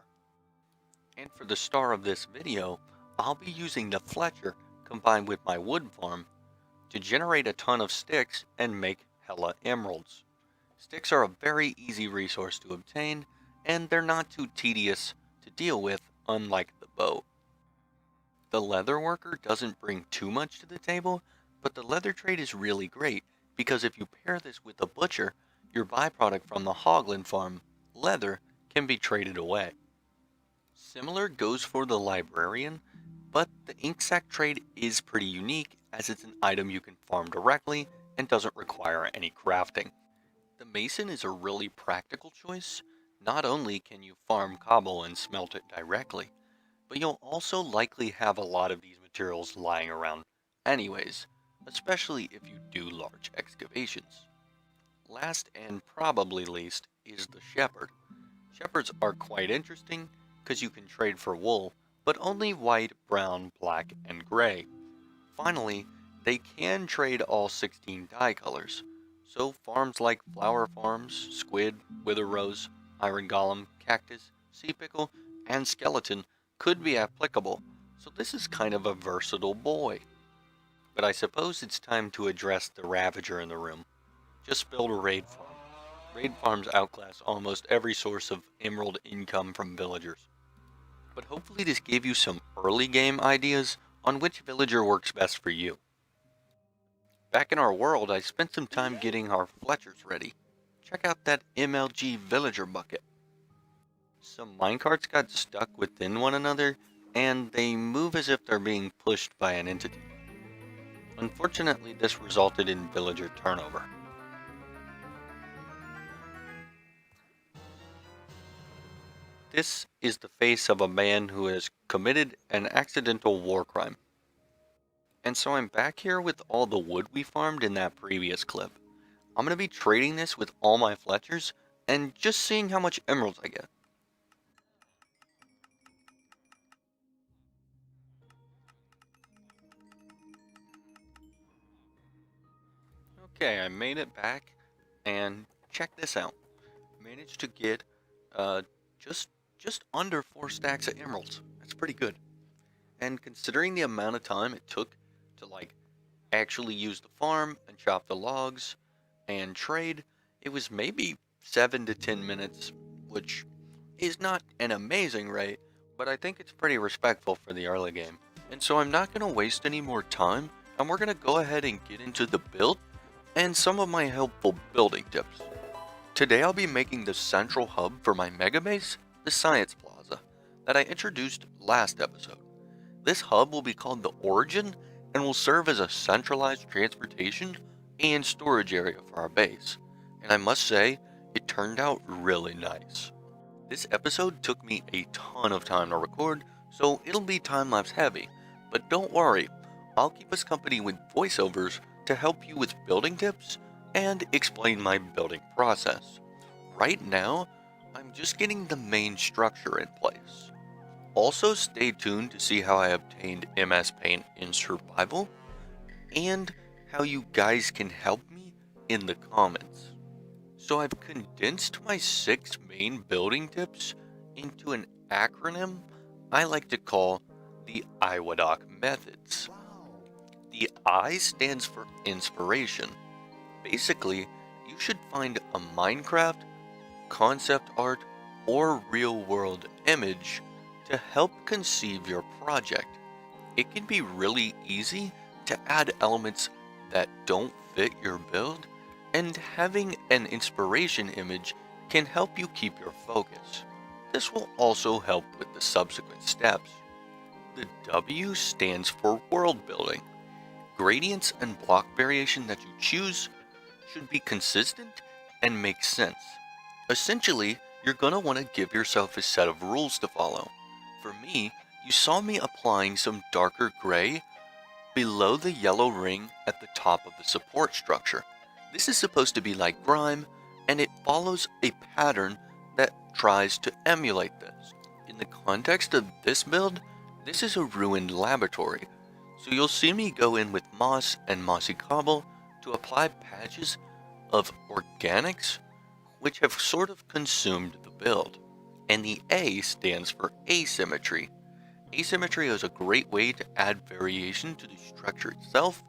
And for the star of this video, I'll be using the Fletcher combined with my wood farm to generate a ton of sticks and make hella emeralds. Sticks are a very easy resource to obtain, and they're not too tedious to deal with, unlike the bow. The leather worker doesn't bring too much to the table, but the leather trade is really great, because if you pair this with the butcher, your byproduct from the hoglin farm, leather, can be traded away. Similar goes for the librarian, but the ink sac trade is pretty unique as it's an item you can farm directly and doesn't require any crafting. The mason is a really practical choice. Not only can you farm cobble and smelt it directly, but you'll also likely have a lot of these materials lying around anyways, especially if you do large excavations. Last and probably least is the shepherd. Shepherds are quite interesting because you can trade for wool, but only white, brown, black, and gray. Finally, they can trade all 16 dye colors, so farms like flower farms, squid, wither rose, iron golem, cactus, sea pickle, and skeleton could be applicable, so this is kind of a versatile boy. But I suppose it's time to address the Ravager in the room. Just build a raid farm. Raid farms outclass almost every source of emerald income from villagers. But hopefully this gave you some early game ideas on which villager works best for you. Back in our world, I spent some time getting our Fletchers ready. Check out that MLG villager bucket. Some minecarts got stuck within one another, and they move as if they're being pushed by an entity. Unfortunately, this resulted in villager turnover. This is the face of a man who has committed an accidental war crime. And so I'm back here with all the wood we farmed in that previous clip. I'm going to be trading this with all my Fletchers and just seeing how much emeralds I get. Okay, I made it back, and check this out. Managed to get just under 4 stacks of emeralds. That's pretty good. And considering the amount of time it took to actually use the farm and chop the logs and trade, it was maybe 7 to 10 minutes, which is not an amazing rate, but I think it's pretty respectful for the early game. And so I'm not going to waste any more time, and we're going to go ahead and get into the build and some of my helpful building tips. Today I'll be making the central hub for my mega base, the Science Plaza, that I introduced last episode. This hub will be called the Origin and will serve as a centralized transportation and storage area for our base, and I must say, it turned out really nice. This episode took me a ton of time to record, so it'll be time-lapse heavy, but don't worry, I'll keep us company with voiceovers to help you with building tips and explain my building process. Right now, I'm just getting the main structure in place. Also, stay tuned to see how I obtained MS Paint in survival and how you guys can help me in the comments. So I've condensed my 6 main building tips into an acronym I like to call the IWADOC methods. The I stands for inspiration. Basically, you should find a Minecraft, concept art, or real-world image to help conceive your project. It can be really easy to add elements that don't fit your build, and having an inspiration image can help you keep your focus. This will also help with the subsequent steps. The W stands for world building. Gradients and block variation that you choose should be consistent and make sense. Essentially, you're going to want to give yourself a set of rules to follow. For me, you saw me applying some darker gray below the yellow ring at the top of the support structure. This is supposed to be like grime, and it follows a pattern that tries to emulate this. In the context of this build, this is a ruined laboratory, so you'll see me go in with moss and mossy cobble to apply patches of organics which have sort of consumed the build. And the A stands for asymmetry. Asymmetry is a great way to add variation to the structure itself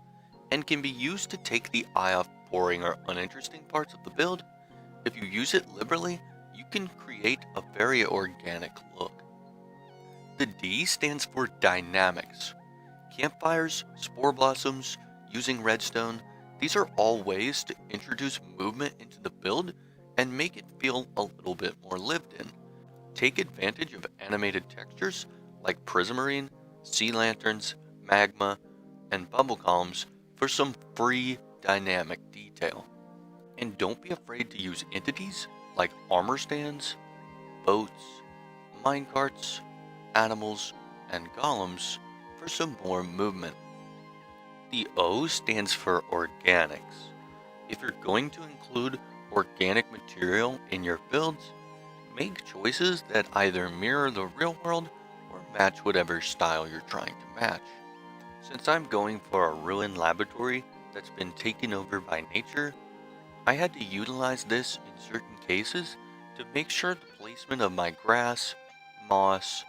and can be used to take the eye off boring or uninteresting parts of the build. If you use it liberally, you can create a very organic look. The D stands for dynamics. Campfires, spore blossoms, using redstone, these are all ways to introduce movement into the build and make it feel a little bit more lived in. Take advantage of animated textures like prismarine, sea lanterns, magma, and bubble columns for some free dynamic detail. And don't be afraid to use entities like armor stands, boats, minecarts, animals, and golems for some more movement. The O stands for organics. If you're going to include organic material in your builds, make choices that either mirror the real world or match whatever style you're trying to match. Since I'm going for a ruined laboratory that's been taken over by nature, I had to utilize this in certain cases to make sure the placement of my grass, moss,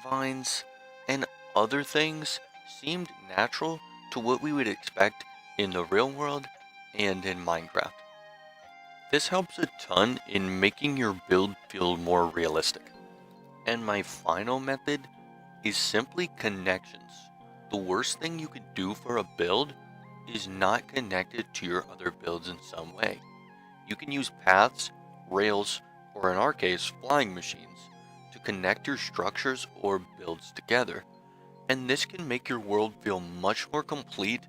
vines, and other things seemed natural to what we would expect in the real world and in Minecraft. This helps a ton in making your build feel more realistic. And my final method is simply connections. The worst thing you could do for a build is not connected to your other builds in some way. You can use paths, rails, or in our case, flying machines to connect your structures or builds together. And this can make your world feel much more complete,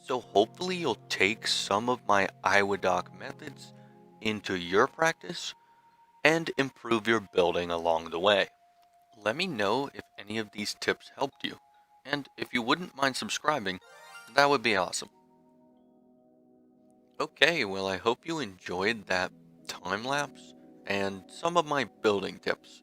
so hopefully you'll take some of my IWADOC methods into your practice and improve your building along the way. Let me know if any of these tips helped you, and if you wouldn't mind subscribing, that would be awesome. Okay, well I hope you enjoyed that time lapse and some of my building tips.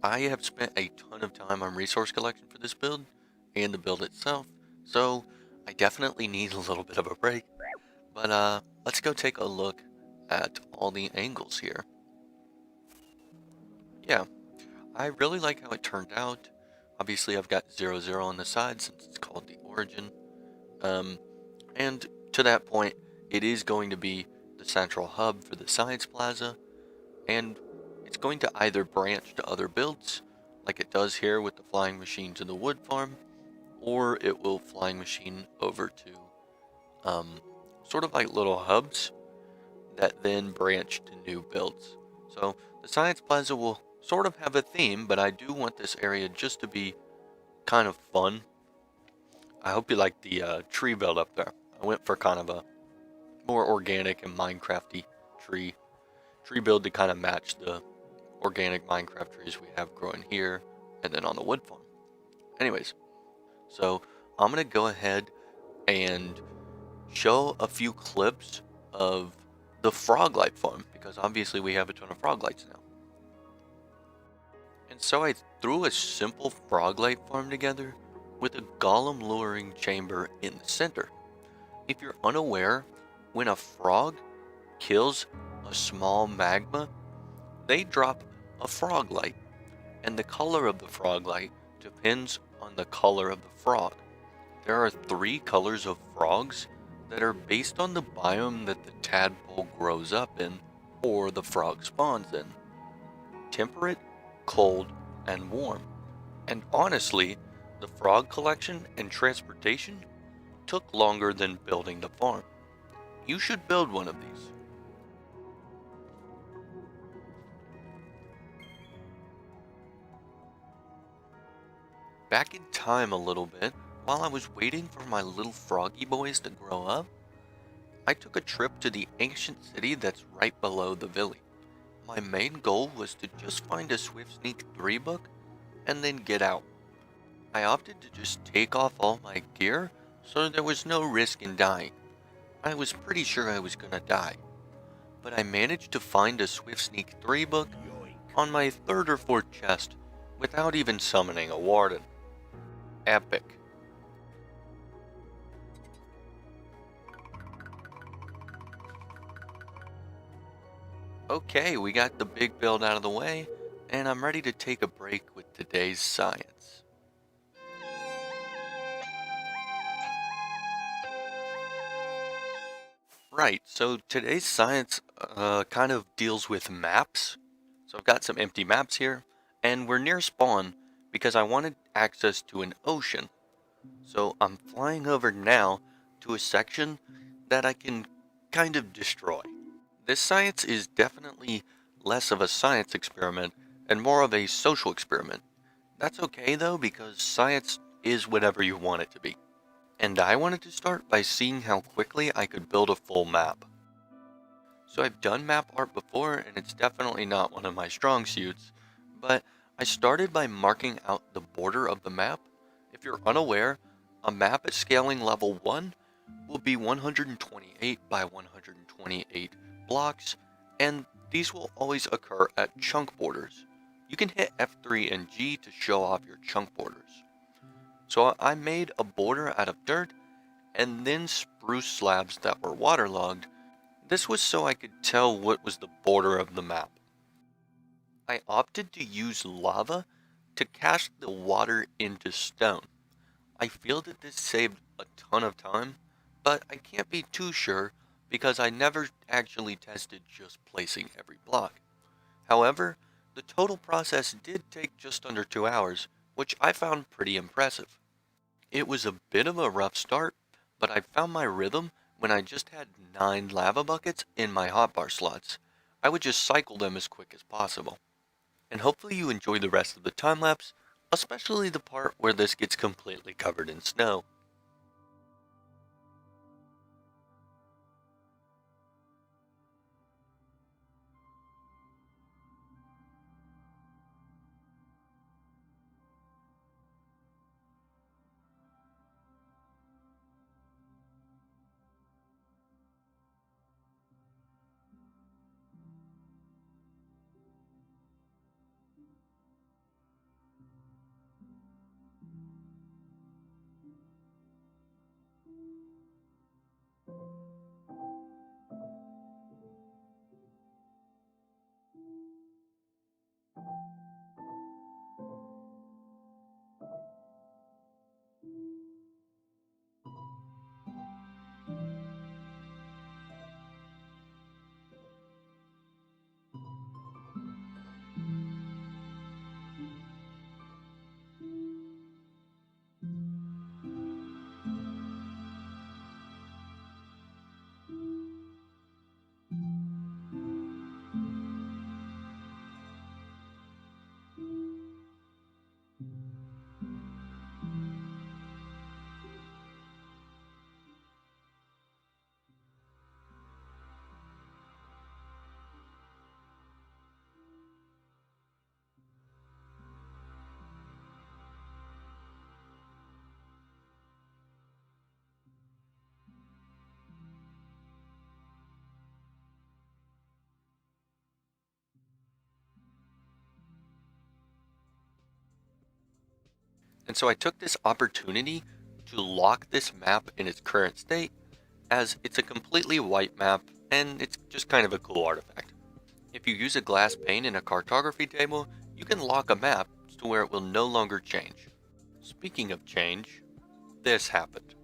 I have spent a ton of time on resource collection for this build and the build itself, so I definitely need a little bit of a break. But let's go take a look at all the angles here. Yeah, I really like how it turned out. Obviously I've got 0, 0 on the side since it's called the origin. And to that point, it is going to be the central hub for the science plaza, and it's going to either branch to other builds, like it does here with the flying machine to the wood farm, or it will flying machine over to sort of like little hubs that then branch to new builds. So the science plaza will sort of have a theme, but I do want this area just to be kind of fun. I hope you like the tree build up there. I went for kind of a more organic and Minecrafty tree build to kind of match the organic Minecraft trees we have growing here and then on the wood farm. Anyways, so I'm gonna go ahead and show a few clips of the frog light farm, because obviously we have a ton of frog lights now. And so I threw a simple frog light farm together with a golem luring chamber in the center. If you're unaware, when a frog kills a small magma, they drop a frog light, and the color of the frog light depends on the color of the frog. There are 3 colors of frogs that are based on the biome that the tadpole grows up in or the frog spawns in: temperate, cold, and warm. And honestly, the frog collection and transportation took longer than building the farm. You should build one of these. Back in time a little bit, while I was waiting for my little froggy boys to grow up, I took a trip to the ancient city that's right below the village. My main goal was to just find a Swift Sneak 3 book and then get out. I opted to just take off all my gear so there was no risk in dying. I was pretty sure I was gonna die, but I managed to find a Swift Sneak 3 book on my 3rd or 4th chest without even summoning a warden. Epic. Okay, we got the big build out of the way, and I'm ready to take a break with today's science. Right, so today's science kind of deals with maps. So I've got some empty maps here, and we're near spawn because I wanted access to an ocean. So I'm flying over now to a section that I can kind of destroy. This science is definitely less of a science experiment and more of a social experiment. That's okay though, because science is whatever you want it to be. And I wanted to start by seeing how quickly I could build a full map. So I've done map art before, and it's definitely not one of my strong suits, but I started by marking out the border of the map. If you're unaware, a map at scaling level 1 will be 128 by 128 blocks, and these will always occur at chunk borders. You can hit F3 and G to show off your chunk borders. So I made a border out of dirt and then spruce slabs that were waterlogged. This was so I could tell what was the border of the map. I opted to use lava to cast the water into stone. I feel that this saved a ton of time, but I can't be too sure because I never actually tested just placing every block. However, the total process did take just under 2 hours, which I found pretty impressive. It was a bit of a rough start, but I found my rhythm when I just had 9 lava buckets in my hotbar slots. I would just cycle them as quick as possible. And hopefully you enjoy the rest of the time lapse, especially the part where this gets completely covered in snow. And so I took this opportunity to lock this map in its current state, as it's a completely white map and it's just kind of a cool artifact. If you use a glass pane in a cartography table, you can lock a map to where it will no longer change. Speaking of change, this happened.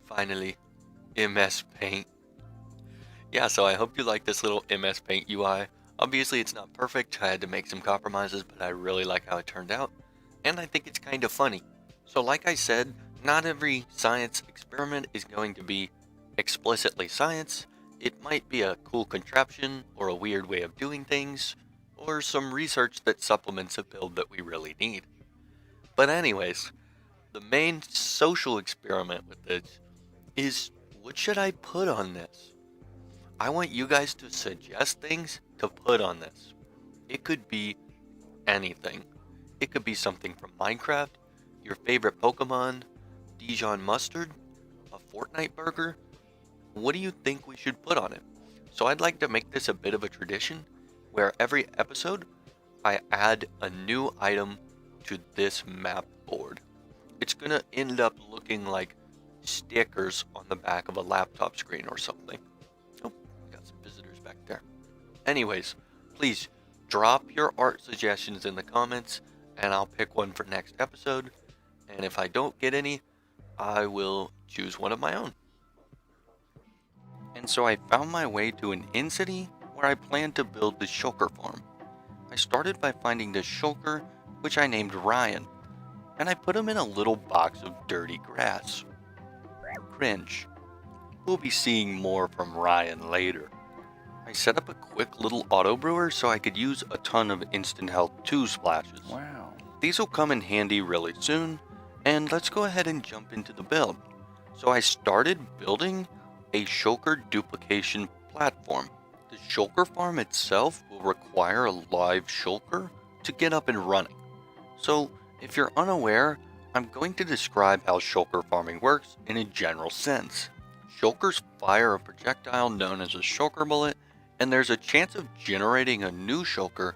Finally, MS Paint. Yeah, so I hope you like this little MS Paint UI. Obviously it's not perfect, I had to make some compromises, but I really like how it turned out, and I think it's kind of funny. So like I said, not every science experiment is going to be explicitly science. It might be a cool contraption, or a weird way of doing things, or some research that supplements a build that we really need. But anyways, the main social experiment with this is, what should I put on this? I want you guys to suggest things to put on this. It could be anything. It could be something from Minecraft, your favorite Pokemon, Dijon mustard, a Fortnite burger. What do you think we should put on it? So I'd like to make this a bit of a tradition where every episode I add a new item to this map board. It's gonna end up looking like stickers on the back of a laptop screen or something. Oh, got some visitors back there. Anyways, please drop your art suggestions in the comments and I'll pick one for next episode. And if I don't get any, I will choose one of my own. And so I found my way to an in-city where I planned to build the shulker farm. I started by finding the shulker, which I named Ryan, and I put him in a little box of dirty grass. Cringe. We'll be seeing more from Ryan later. I set up a quick little auto brewer so I could use a ton of instant health 2 splashes. Wow. These will come in handy really soon, and let's go ahead and jump into the build. So I started building a shulker duplication platform. The shulker farm itself will require a live shulker to get up and running. So if you're unaware, I'm going to describe how shulker farming works in a general sense. Shulkers fire a projectile known as a shulker bullet, and there's a chance of generating a new shulker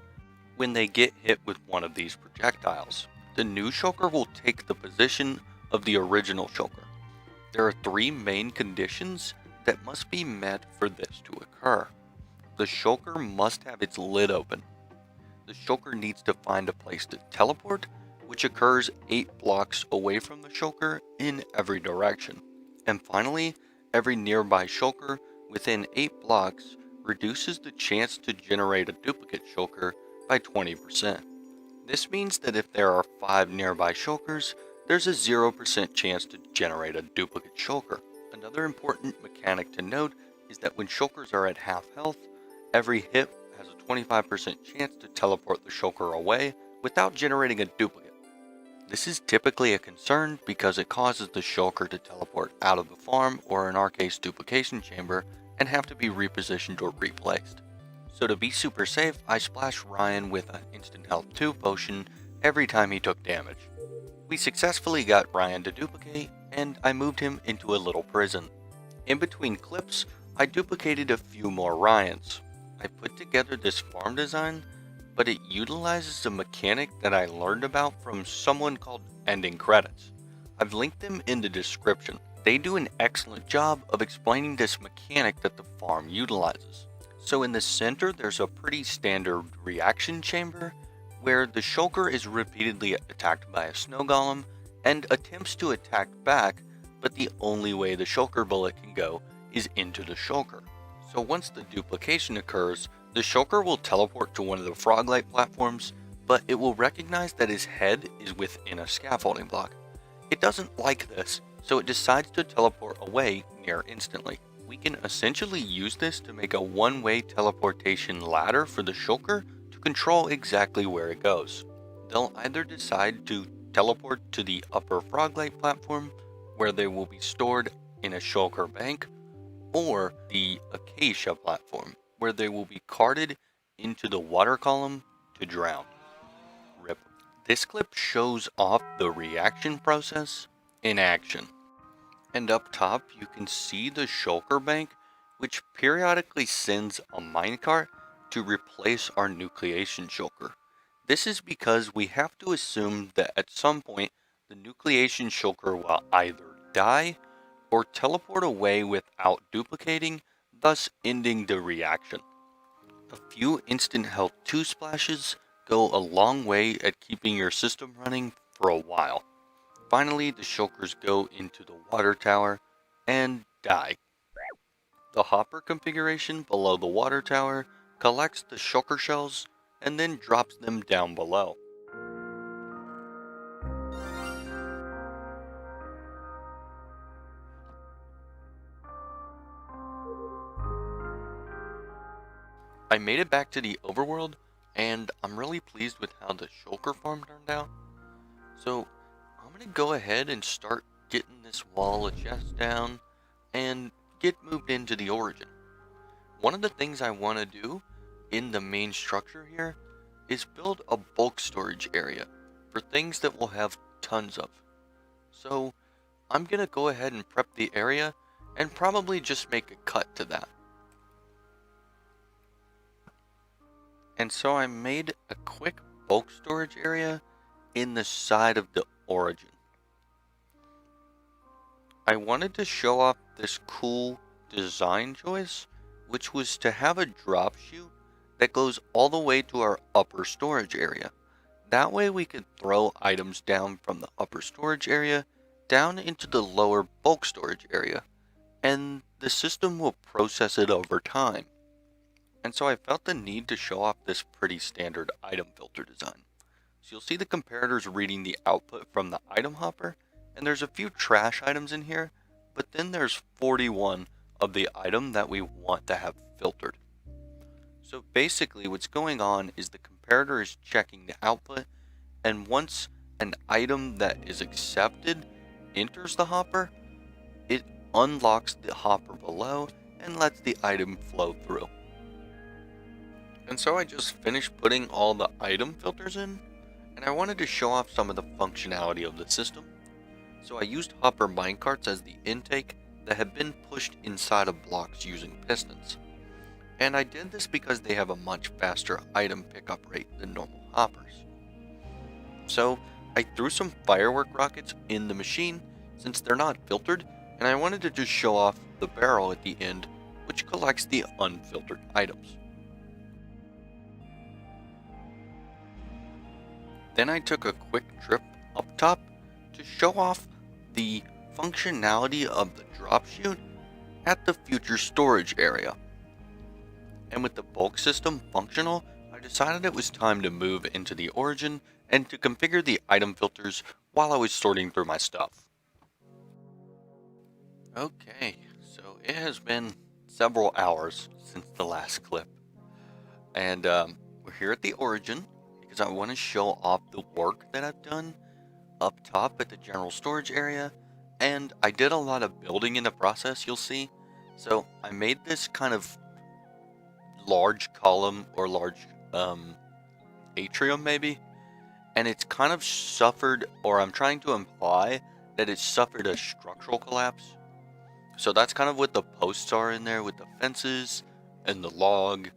when they get hit with one of these projectiles. The new shulker will take the position of the original shulker. There are 3 main conditions that must be met for this to occur. The shulker must have its lid open. The shulker needs to find a place to teleport, which occurs 8 blocks away from the shulker in every direction. And finally, every nearby shulker within 8 blocks reduces the chance to generate a duplicate shulker by 20%. This means that if there are 5 nearby shulkers, there's a 0% chance to generate a duplicate shulker. Another important mechanic to note is that when shulkers are at half health, every hit has a 25% chance to teleport the shulker away without generating a duplicate. This is typically a concern because it causes the shulker to teleport out of the farm, or in our case duplication chamber, and have to be repositioned or replaced. So to be super safe, I splashed Ryan with an instant health 2 potion every time he took damage. We successfully got Ryan to duplicate, and I moved him into a little prison. In between clips, I duplicated a few more Ryans. I put together this farm design, but it utilizes a mechanic that I learned about from someone called Ending Credits. I've linked them in the description. They do an excellent job of explaining this mechanic that the farm utilizes. So in the center, there's a pretty standard reaction chamber where the shulker is repeatedly attacked by a snow golem and attempts to attack back, but the only way the shulker bullet can go is into the shulker. So once the duplication occurs, the shulker will teleport to one of the froglight platforms, but it will recognize that his head is within a scaffolding block. It doesn't like this, so it decides to teleport away near instantly. We can essentially use this to make a one-way teleportation ladder for the shulker to control exactly where it goes. They'll either decide to teleport to the upper froglight platform, where they will be stored in a shulker bank, or the acacia platform, where they will be carted into the water column to drown. RIP. This clip shows off the reaction process in action. And up top you can see the shulker bank, which periodically sends a minecart to replace our nucleation shulker. This is because we have to assume that at some point the nucleation shulker will either die or teleport away without duplicating, thus ending the reaction. A few instant health 2 splashes go a long way at keeping your system running for a while. Finally, the shulkers go into the water tower and die. The hopper configuration below the water tower collects the shulker shells and then drops them down below. I made it back to the overworld, and I'm really pleased with how the shulker farm turned out. So I'm gonna go ahead and start getting this wall of chests down and get moved into the origin. One of the things I want to do in the main structure here is build a bulk storage area for things that we'll have tons of. So I'm gonna go ahead and prep the area and probably just make a cut to that. And so I made a quick bulk storage area in the side of the origin. I wanted to show off this cool design choice, which was to have a drop chute that goes all the way to our upper storage area. That way we could throw items down from the upper storage area down into the lower bulk storage area, and the system will process it over time. And so I felt the need to show off this pretty standard item filter design. So you'll see the comparators reading the output from the item hopper, and there's a few trash items in here, but then there's 41 of the item that we want to have filtered. So basically what's going on is the comparator is checking the output, and once an item that is accepted enters the hopper, it unlocks the hopper below and lets the item flow through. And so I just finished putting all the item filters in, and I wanted to show off some of the functionality of the system. So I used hopper minecarts as the intake that have been pushed inside of blocks using pistons. And I did this because they have a much faster item pickup rate than normal hoppers. So I threw some firework rockets in the machine since they're not filtered, and I wanted to just show off the barrel at the end, which collects the unfiltered items. Then I took a quick trip up top to show off the functionality of the drop chute at the future storage area. And with the bulk system functional, I decided it was time to move into the origin and to configure the item filters while I was sorting through my stuff. Okay, so it has been several hours since the last clip, and we're here at the origin because I want to show off the work that I've done up top at the general storage area, and I did a lot of building in the process, you'll see. So I made this kind of large column or large atrium maybe, and it's kind of suffered, or I'm trying to imply that it's suffered a structural collapse. So that's kind of what the posts are in there with the fences and the log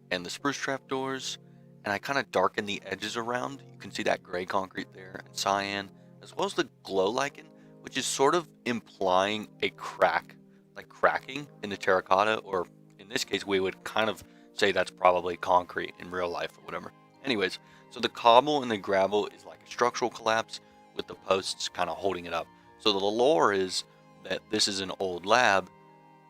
and the spruce trap doors. And I kind of darken the edges around. You can see that gray concrete there and cyan, as well as the glow lichen, which is sort of implying a crack, like cracking in the terracotta, or in this case, we would kind of say that's probably concrete in real life or whatever. Anyways, so the cobble and the gravel is like a structural collapse with the posts kind of holding it up. So the lore is that this is an old lab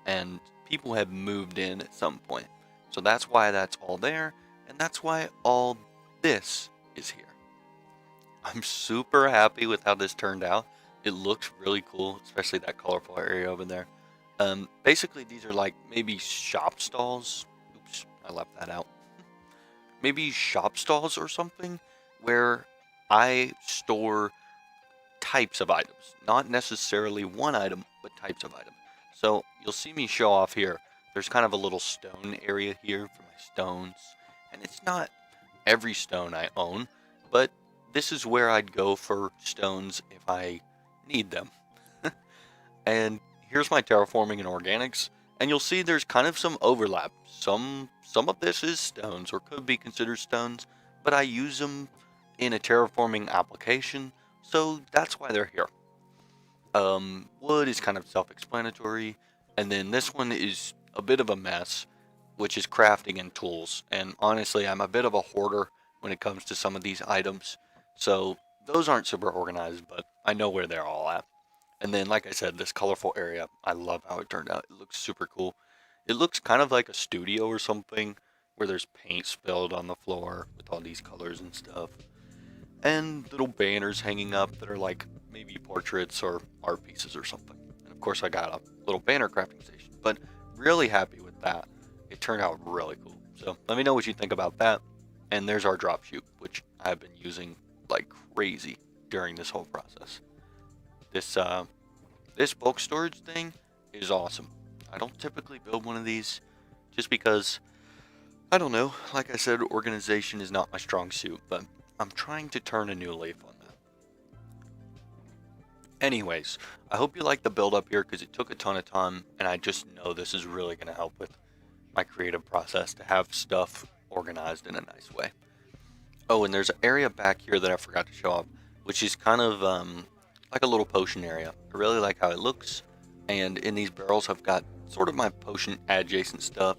and people have moved in at some point. So that's why that's all there. And that's why all this is here. I'm super happy with how this turned out. It looks really cool, especially that colorful area over there. Basically, these are like maybe shop stalls. Oops, I left that out. Maybe shop stalls or something where I store types of items. Not necessarily one item, but types of items. So you'll see me show off here. There's kind of a little stone area here for my stones. And it's not every stone I own, but this is where I'd go for stones if I need them. And here's my terraforming and organics, and you'll see there's kind of some overlap. Some of this is stones, or could be considered stones, but I use them in a terraforming application, so that's why they're here. Wood is kind of self-explanatory, and then this one is a bit of a mess, which is crafting and tools. And honestly, I'm a bit of a hoarder when it comes to some of these items, so those aren't super organized, but I know where they're all at. And then, like I said, this colorful area, I love how it turned out. It looks super cool. It looks kind of like a studio or something, where there's paint spilled on the floor with all these colors and stuff. And little banners hanging up that are like maybe portraits or art pieces or something. And of course I got a little banner crafting station, but really happy with that. It turned out really cool. So let me know what you think about that. And there's our drop chute, which I've been using like crazy during this whole process. This bulk storage thing is awesome. I don't typically build one of these just because, I don't know, like I said, organization is not my strong suit, but I'm trying to turn a new leaf on that. Anyways, I hope you like the build up here because it took a ton of time, and I just know this is really going to help with my creative process to have stuff organized in a nice way. Oh, and there's an area back here that I forgot to show up, which is kind of like a little potion area. I really like how it looks, and in these barrels I've got sort of my potion adjacent stuff.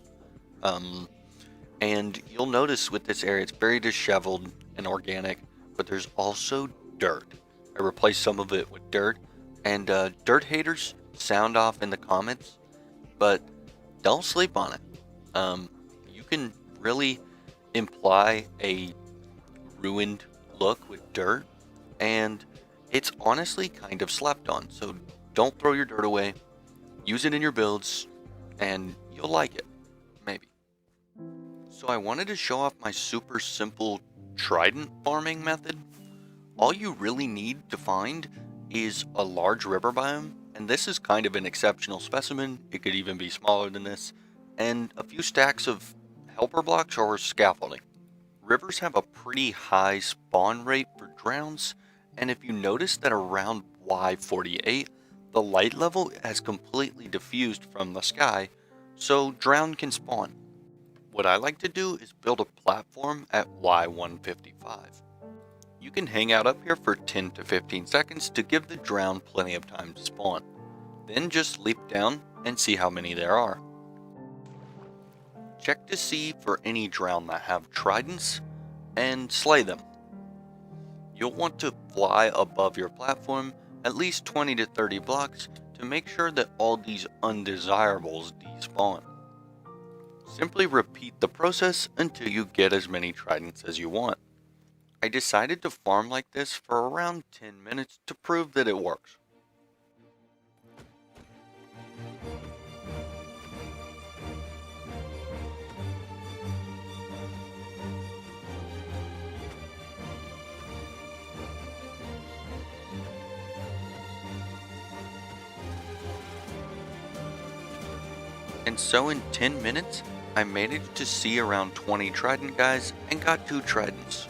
And you'll notice with this area it's very disheveled and organic, but there's also dirt. I replaced some of it with dirt, and dirt haters, sound off in the comments, but don't sleep on it. You can really imply a ruined look with dirt, and it's honestly kind of slept on, so don't throw your dirt away. Use it in your builds, and you'll like it, maybe. So I wanted to show off my super simple trident farming method. All you really need to find is a large river biome, and this is kind of an exceptional specimen. It could even be smaller than this, and a few stacks of helper blocks or scaffolding. Rivers have a pretty high spawn rate for drowns, and if you notice that around Y48, the light level has completely diffused from the sky, so drown can spawn. What I like to do is build a platform at Y155. You can hang out up here for 10 to 15 seconds to give the drown plenty of time to spawn. Then just leap down and see how many there are. Check to see for any drown that have tridents and slay them. You'll want to fly above your platform at least 20 to 30 blocks to make sure that all these undesirables despawn. Simply repeat the process until you get as many tridents as you want. I decided to farm like this for around 10 minutes to prove that it works. And so in 10 minutes, I managed to see around 20 trident guys and got 2 tridents.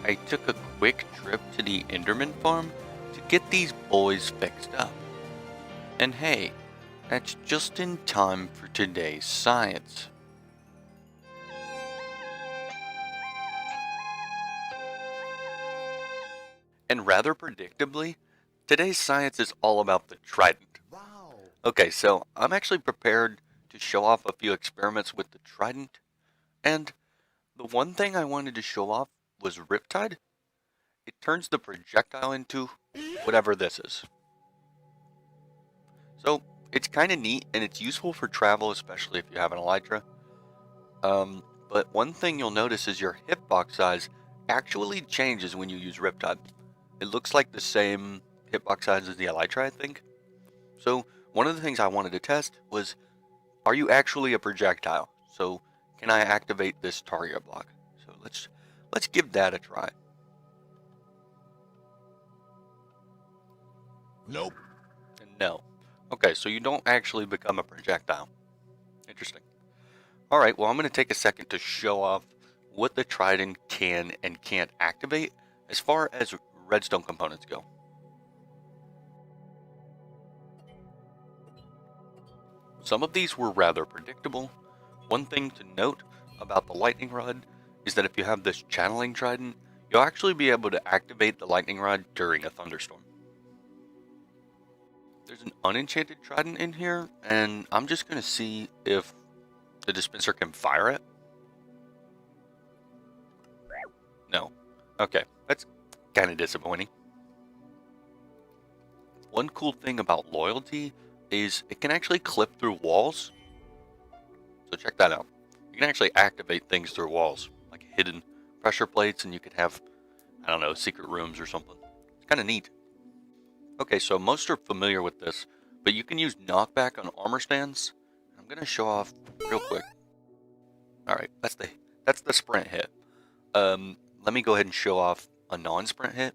I took a quick trip to the Enderman farm to get these boys fixed up. And hey, that's just in time for today's science. And rather predictably, today's science is all about the trident. Wow. Okay, so I'm actually prepared to show off a few experiments with the trident, and the one thing I wanted to show off was Riptide. It turns the projectile into whatever this is. So it's kind of neat and it's useful for travel, especially if you have an elytra. But one thing you'll notice is your hitbox size actually changes when you use Riptide. It looks like the same hitbox size as the elytra, I think. So one of the things I wanted to test was, are you actually a projectile? So can I activate this target block? So let's give that a try. Nope. And no. Okay, so you don't actually become a projectile. Interesting. Alright, well I'm going to take a second to show off what the trident can and can't activate as far as redstone components go. Some of these were rather predictable. One thing to note about the lightning rod is that if you have this channeling trident, you'll actually be able to activate the lightning rod during a thunderstorm. There's an unenchanted trident in here, and I'm just going to see if the dispenser can fire it. No. Okay, that's kind of disappointing. One cool thing about loyalty is it can actually clip through walls. So check that out. You can actually activate things through walls, like hidden pressure plates, and you could have, I don't know, secret rooms or something. It's kind of neat. Okay, so most are familiar with this, but you can use knockback on armor stands. I'm gonna show off real quick. All right, that's the sprint hit. Let me go ahead and show off a non-sprint hit.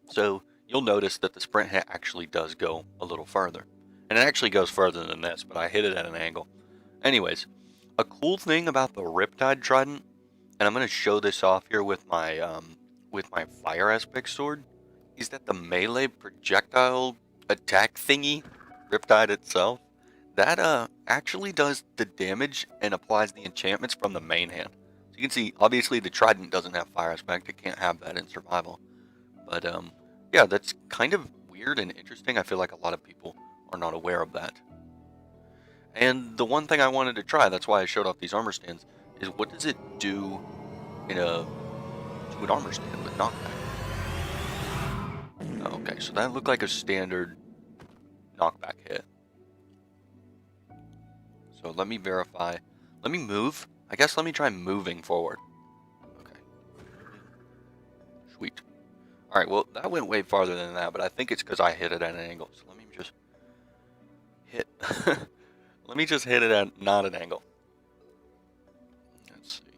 So you'll notice that the sprint hit actually does go a little further, and it actually goes further than this, but I hit it at an angle. Anyways, a cool thing about the Riptide Trident, and I'm gonna show this off here with my fire aspect sword, is that the melee projectile attack thingy, Riptide itself, that actually does the damage and applies the enchantments from the main hand. So you can see, obviously the Trident doesn't have fire aspect, it can't have that in survival. But yeah, that's kind of weird and interesting. I feel like a lot of people are not aware of that. And the one thing I wanted to try, that's why I showed off these armor stands, is what does it do to an armor stand with knockback? Okay, so that looked like a standard knockback hit. So let me verify. Let me move. I guess let me try moving forward. Okay. Sweet. Alright, well, that went way farther than that, but I think it's because I hit it at an angle. So let me just hit. Let me just hit it at not an angle. Let's see.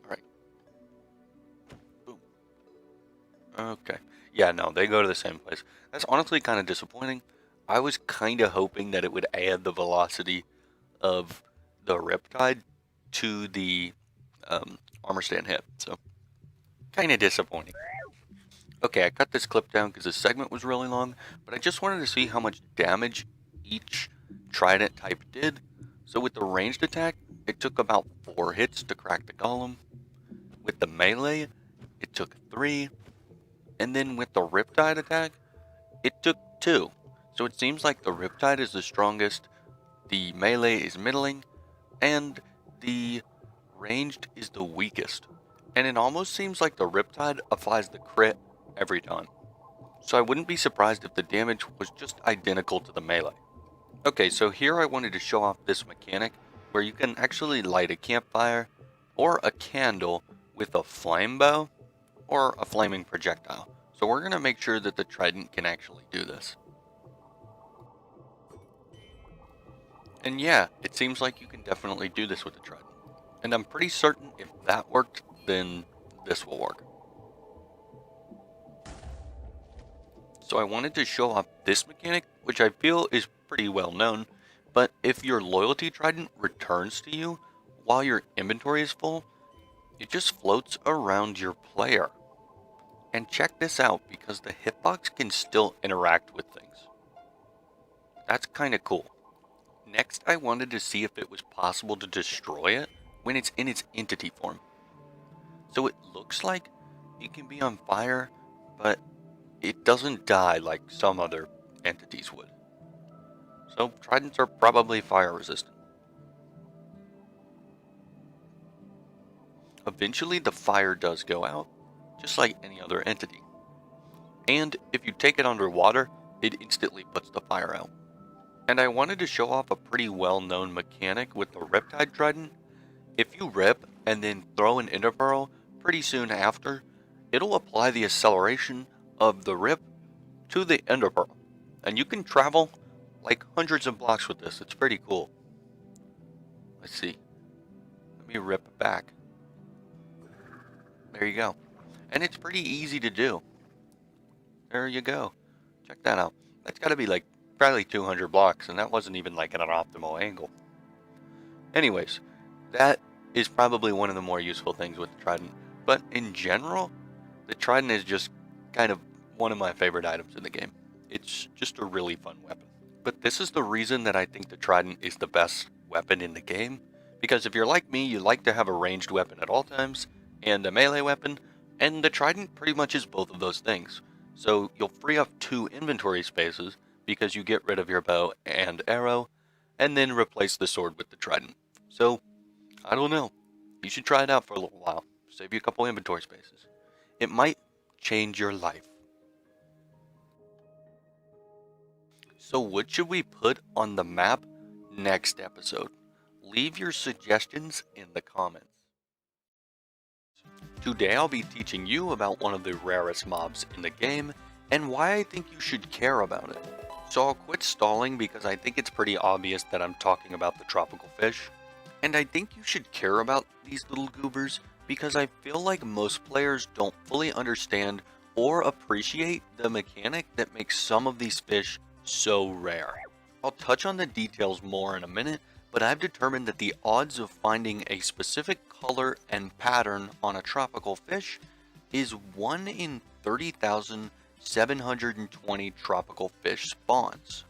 Alright. Boom. Okay. Yeah, no, they go to the same place. That's honestly kind of disappointing. I was kind of hoping that it would add the velocity of the Riptide to the armor stand hit. So, kind of disappointing. Okay, I cut this clip down because the segment was really long, but I just wanted to see how much damage each trident type did. So with the ranged attack, it took about 4 hits to crack the golem. With the melee, it took 3. And then with the Riptide attack, it took 2. So it seems like the Riptide is the strongest, the melee is middling, and the ranged is the weakest. And it almost seems like the Riptide applies the crit every time. So I wouldn't be surprised if the damage was just identical to the melee. Okay, so here I wanted to show off this mechanic where you can actually light a campfire or a candle with a flame bow or a flaming projectile. So we're going to make sure that the trident can actually do this. And yeah, it seems like you can definitely do this with the trident. And I'm pretty certain if that worked, then this will work. So I wanted to show off this mechanic, which I feel is pretty well known, but if your loyalty trident returns to you while your inventory is full, it just floats around your player. And check this out, because the hitbox can still interact with things. That's kind of cool. Next, I wanted to see if it was possible to destroy it when it's in its entity form. So it looks like it can be on fire, but it doesn't die like some other entities would. So tridents are probably fire resistant. Eventually the fire does go out, just like any other entity. And if you take it underwater, it instantly puts the fire out. And I wanted to show off a pretty well-known mechanic with the Riptide Trident. If you rip and then throw an Ender Pearl pretty soon after, it'll apply the acceleration of the rip to the Ender Pearl. And you can travel like hundreds of blocks with this. It's pretty cool. Let's see. Let me rip back. There you go. And it's pretty easy to do. There you go. Check that out. That's got to be like probably 200 blocks, and that wasn't even like at an optimal angle. Anyways, that is probably one of the more useful things with the trident. But in general, the trident is just kind of one of my favorite items in the game. It's just a really fun weapon. But this is the reason that I think the trident is the best weapon in the game. Because if you're like me, you like to have a ranged weapon at all times, and a melee weapon, and the trident pretty much is both of those things. So you'll free up 2 inventory spaces because you get rid of your bow and arrow, and then replace the sword with the trident. So, I don't know. You should try it out for a little while. Save you a couple inventory spaces. It might change your life. So what should we put on the map next episode? Leave your suggestions in the comments. Today I'll be teaching you about one of the rarest mobs in the game and why I think you should care about it. So I'll quit stalling because I think it's pretty obvious that I'm talking about the tropical fish. And I think you should care about these little goobers because I feel like most players don't fully understand or appreciate the mechanic that makes some of these fish so rare. I'll touch on the details more in a minute, but I've determined that the odds of finding a specific color and pattern on a tropical fish is 1 in 30,720 tropical fish spawns.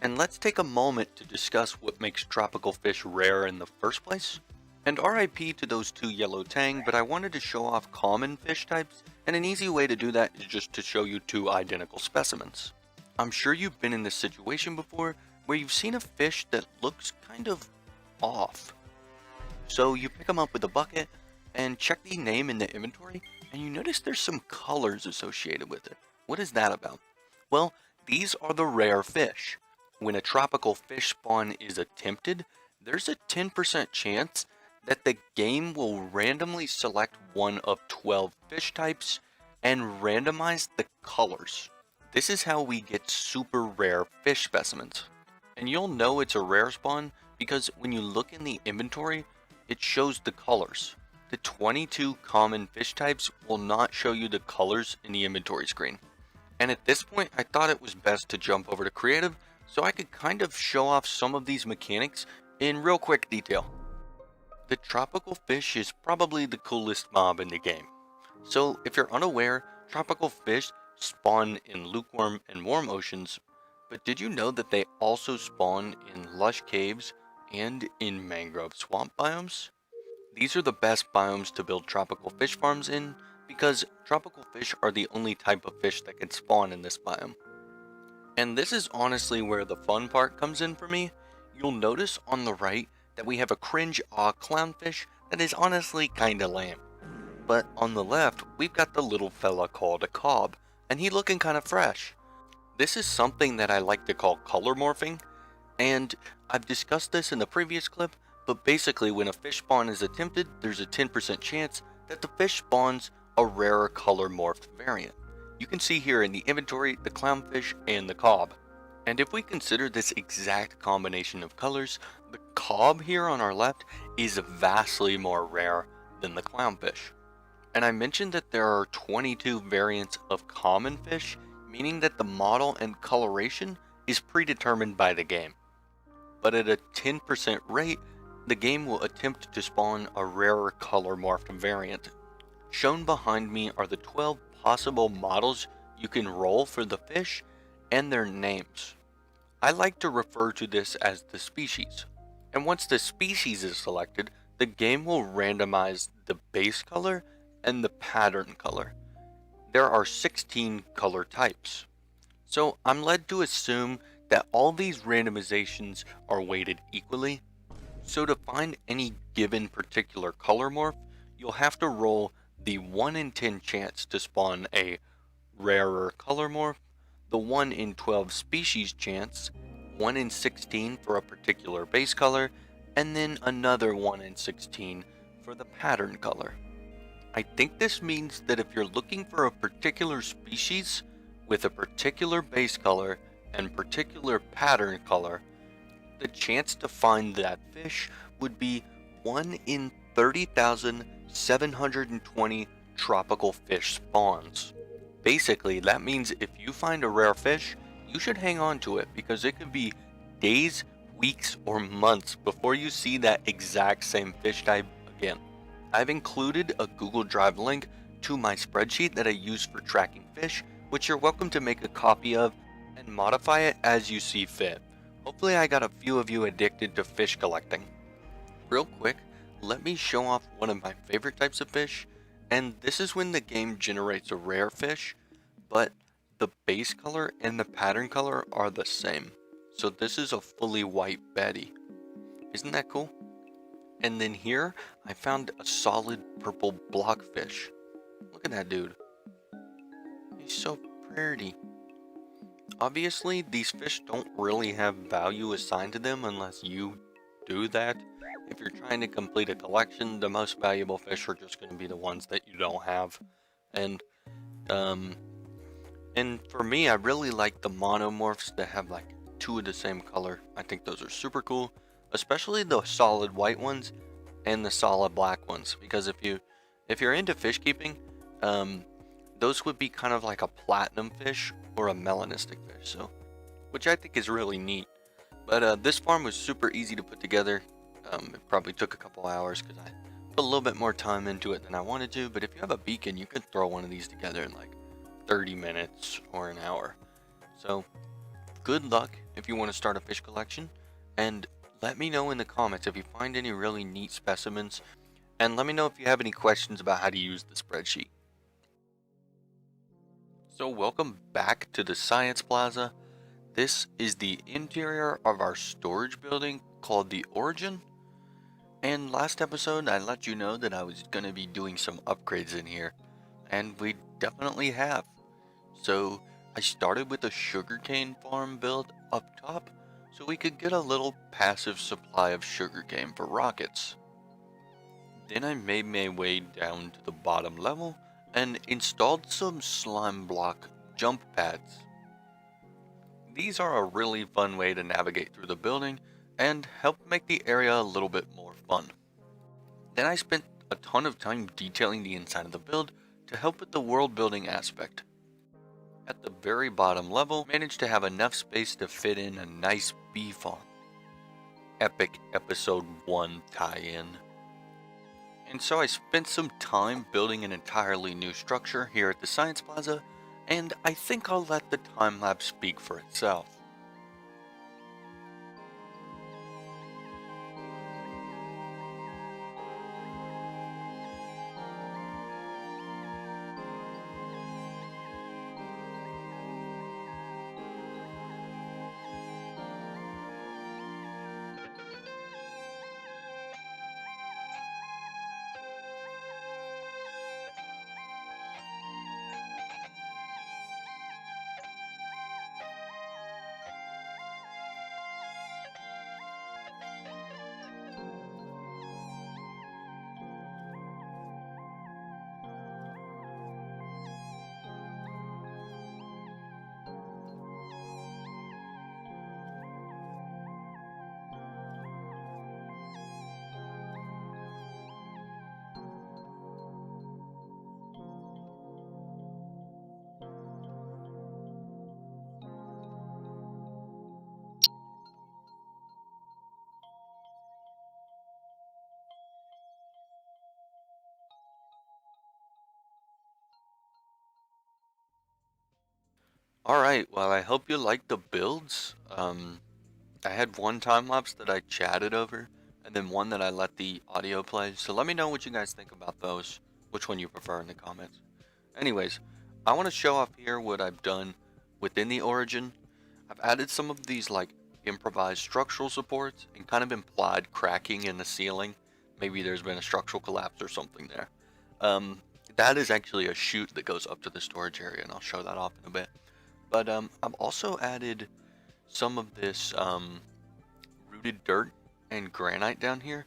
And let's take a moment to discuss what makes tropical fish rare in the first place. And RIP to those 2 yellow tang, but I wanted to show off common fish types, and an easy way to do that is just to show you 2 identical specimens. I'm sure you've been in this situation before where you've seen a fish that looks kind of off. So you pick them up with a bucket and check the name in the inventory, and you notice there's some colors associated with it. What is that about? Well, these are the rare fish. When a tropical fish spawn is attempted, there's a 10% chance that the game will randomly select one of 12 fish types and randomize the colors. This is how we get super rare fish specimens. And you'll know it's a rare spawn because when you look in the inventory, it shows the colors. The 22 common fish types will not show you the colors in the inventory screen. And at this point, I thought it was best to jump over to creative so I could kind of show off some of these mechanics in real quick detail. The tropical fish is probably the coolest mob in the game. So if you're unaware, tropical fish spawn in lukewarm and warm oceans, but did you know that they also spawn in lush caves and in mangrove swamp biomes? These are the best biomes to build tropical fish farms in because tropical fish are the only type of fish that can spawn in this biome. And this is honestly where the fun part comes in for me. You'll notice on the right that we have a cringe clownfish that is honestly kinda lame. But on the left, we've got the little fella called a cob, and he looking kinda fresh. This is something that I like to call color morphing, and I've discussed this in the previous clip, but basically when a fish spawn is attempted, there's a 10% chance that the fish spawns a rarer color morphed variant. You can see here in the inventory the clownfish and the cob. And if we consider this exact combination of colors, the cob here on our left is vastly more rare than the clownfish. And I mentioned that there are 22 variants of common fish, meaning that the model and coloration is predetermined by the game. But at a 10% rate, the game will attempt to spawn a rarer color morphed variant. Shown behind me are the 12 possible models you can roll for the fish and their names. I like to refer to this as the species. And once the species is selected, the game will randomize the base color and the pattern color. There are 16 color types. So I'm led to assume that all these randomizations are weighted equally. So to find any given particular color morph, you'll have to roll the 1 in 10 chance to spawn a rarer color morph, the 1 in 12 species chance, 1 in 16 for a particular base color, and then another 1 in 16 for the pattern color. I think this means that if you're looking for a particular species with a particular base color and particular pattern color, the chance to find that fish would be 1 in 30,720 tropical fish spawns. Basically, that means if you find a rare fish, you should hang on to it because it could be days, weeks, or months before you see that exact same fish type again. I've included a Google Drive link to my spreadsheet that I use for tracking fish, which you're welcome to make a copy of and modify it as you see fit. Hopefully I got a few of you addicted to fish collecting. Real quick, let me show off one of my favorite types of fish, And this is when the game generates a rare fish, but the base color and the pattern color are the same. So this is a fully white Betty. Isn't that cool? And then here, I found a solid purple blockfish. Look at that dude. He's so pretty. Obviously, these fish don't really have value assigned to them unless you do that. If you're trying to complete a collection, the most valuable fish are just going to be the ones that you don't have. And, um, and for me, I really like the monomorphs that have like two of the same color. I think those are super cool, especially the solid white ones and the solid black ones. Because if you're into fish keeping, those would be kind of like a platinum fish or a melanistic fish, so which I think is really neat. But this farm was super easy to put together. It probably took a couple hours because I put a little bit more time into it than I wanted to. But if you have a beacon, you could throw one of these together in like 30 minutes or an hour. So good luck if you want to start a fish collection, and let me know in the comments if you find any really neat specimens, and let me know if you have any questions about how to use the spreadsheet. So welcome back to the Science Plaza. This is the interior of our storage building called the Origin. And last episode I let you know that I was going to be doing some upgrades in here, and we definitely have. So I started with a sugarcane farm build up top so we could get a little passive supply of sugarcane for rockets. Then I made my way down to the bottom level and installed some slime block jump pads. These are a really fun way to navigate through the building and help make the area a little bit more fun. Then I spent a ton of time detailing the inside of the build to help with the world building aspect. At the very bottom level, managed to have enough space to fit in a nice bee farm. Epic episode 1 tie-in. And so I spent some time building an entirely new structure here at the Science Plaza, and I think I'll let the time lapse speak for itself. Alright, well I hope you liked the builds. I had one time lapse that I chatted over, and then one that I let the audio play, so let me know what you guys think about those, which one you prefer in the comments. Anyways, I want to show off here what I've done within the Origin. I've added some of these like improvised structural supports and kind of implied cracking in the ceiling. Maybe there's been a structural collapse or something there. That is actually a chute that goes up to the storage area, and I'll show that off in a bit. But I've also added some of this rooted dirt and granite down here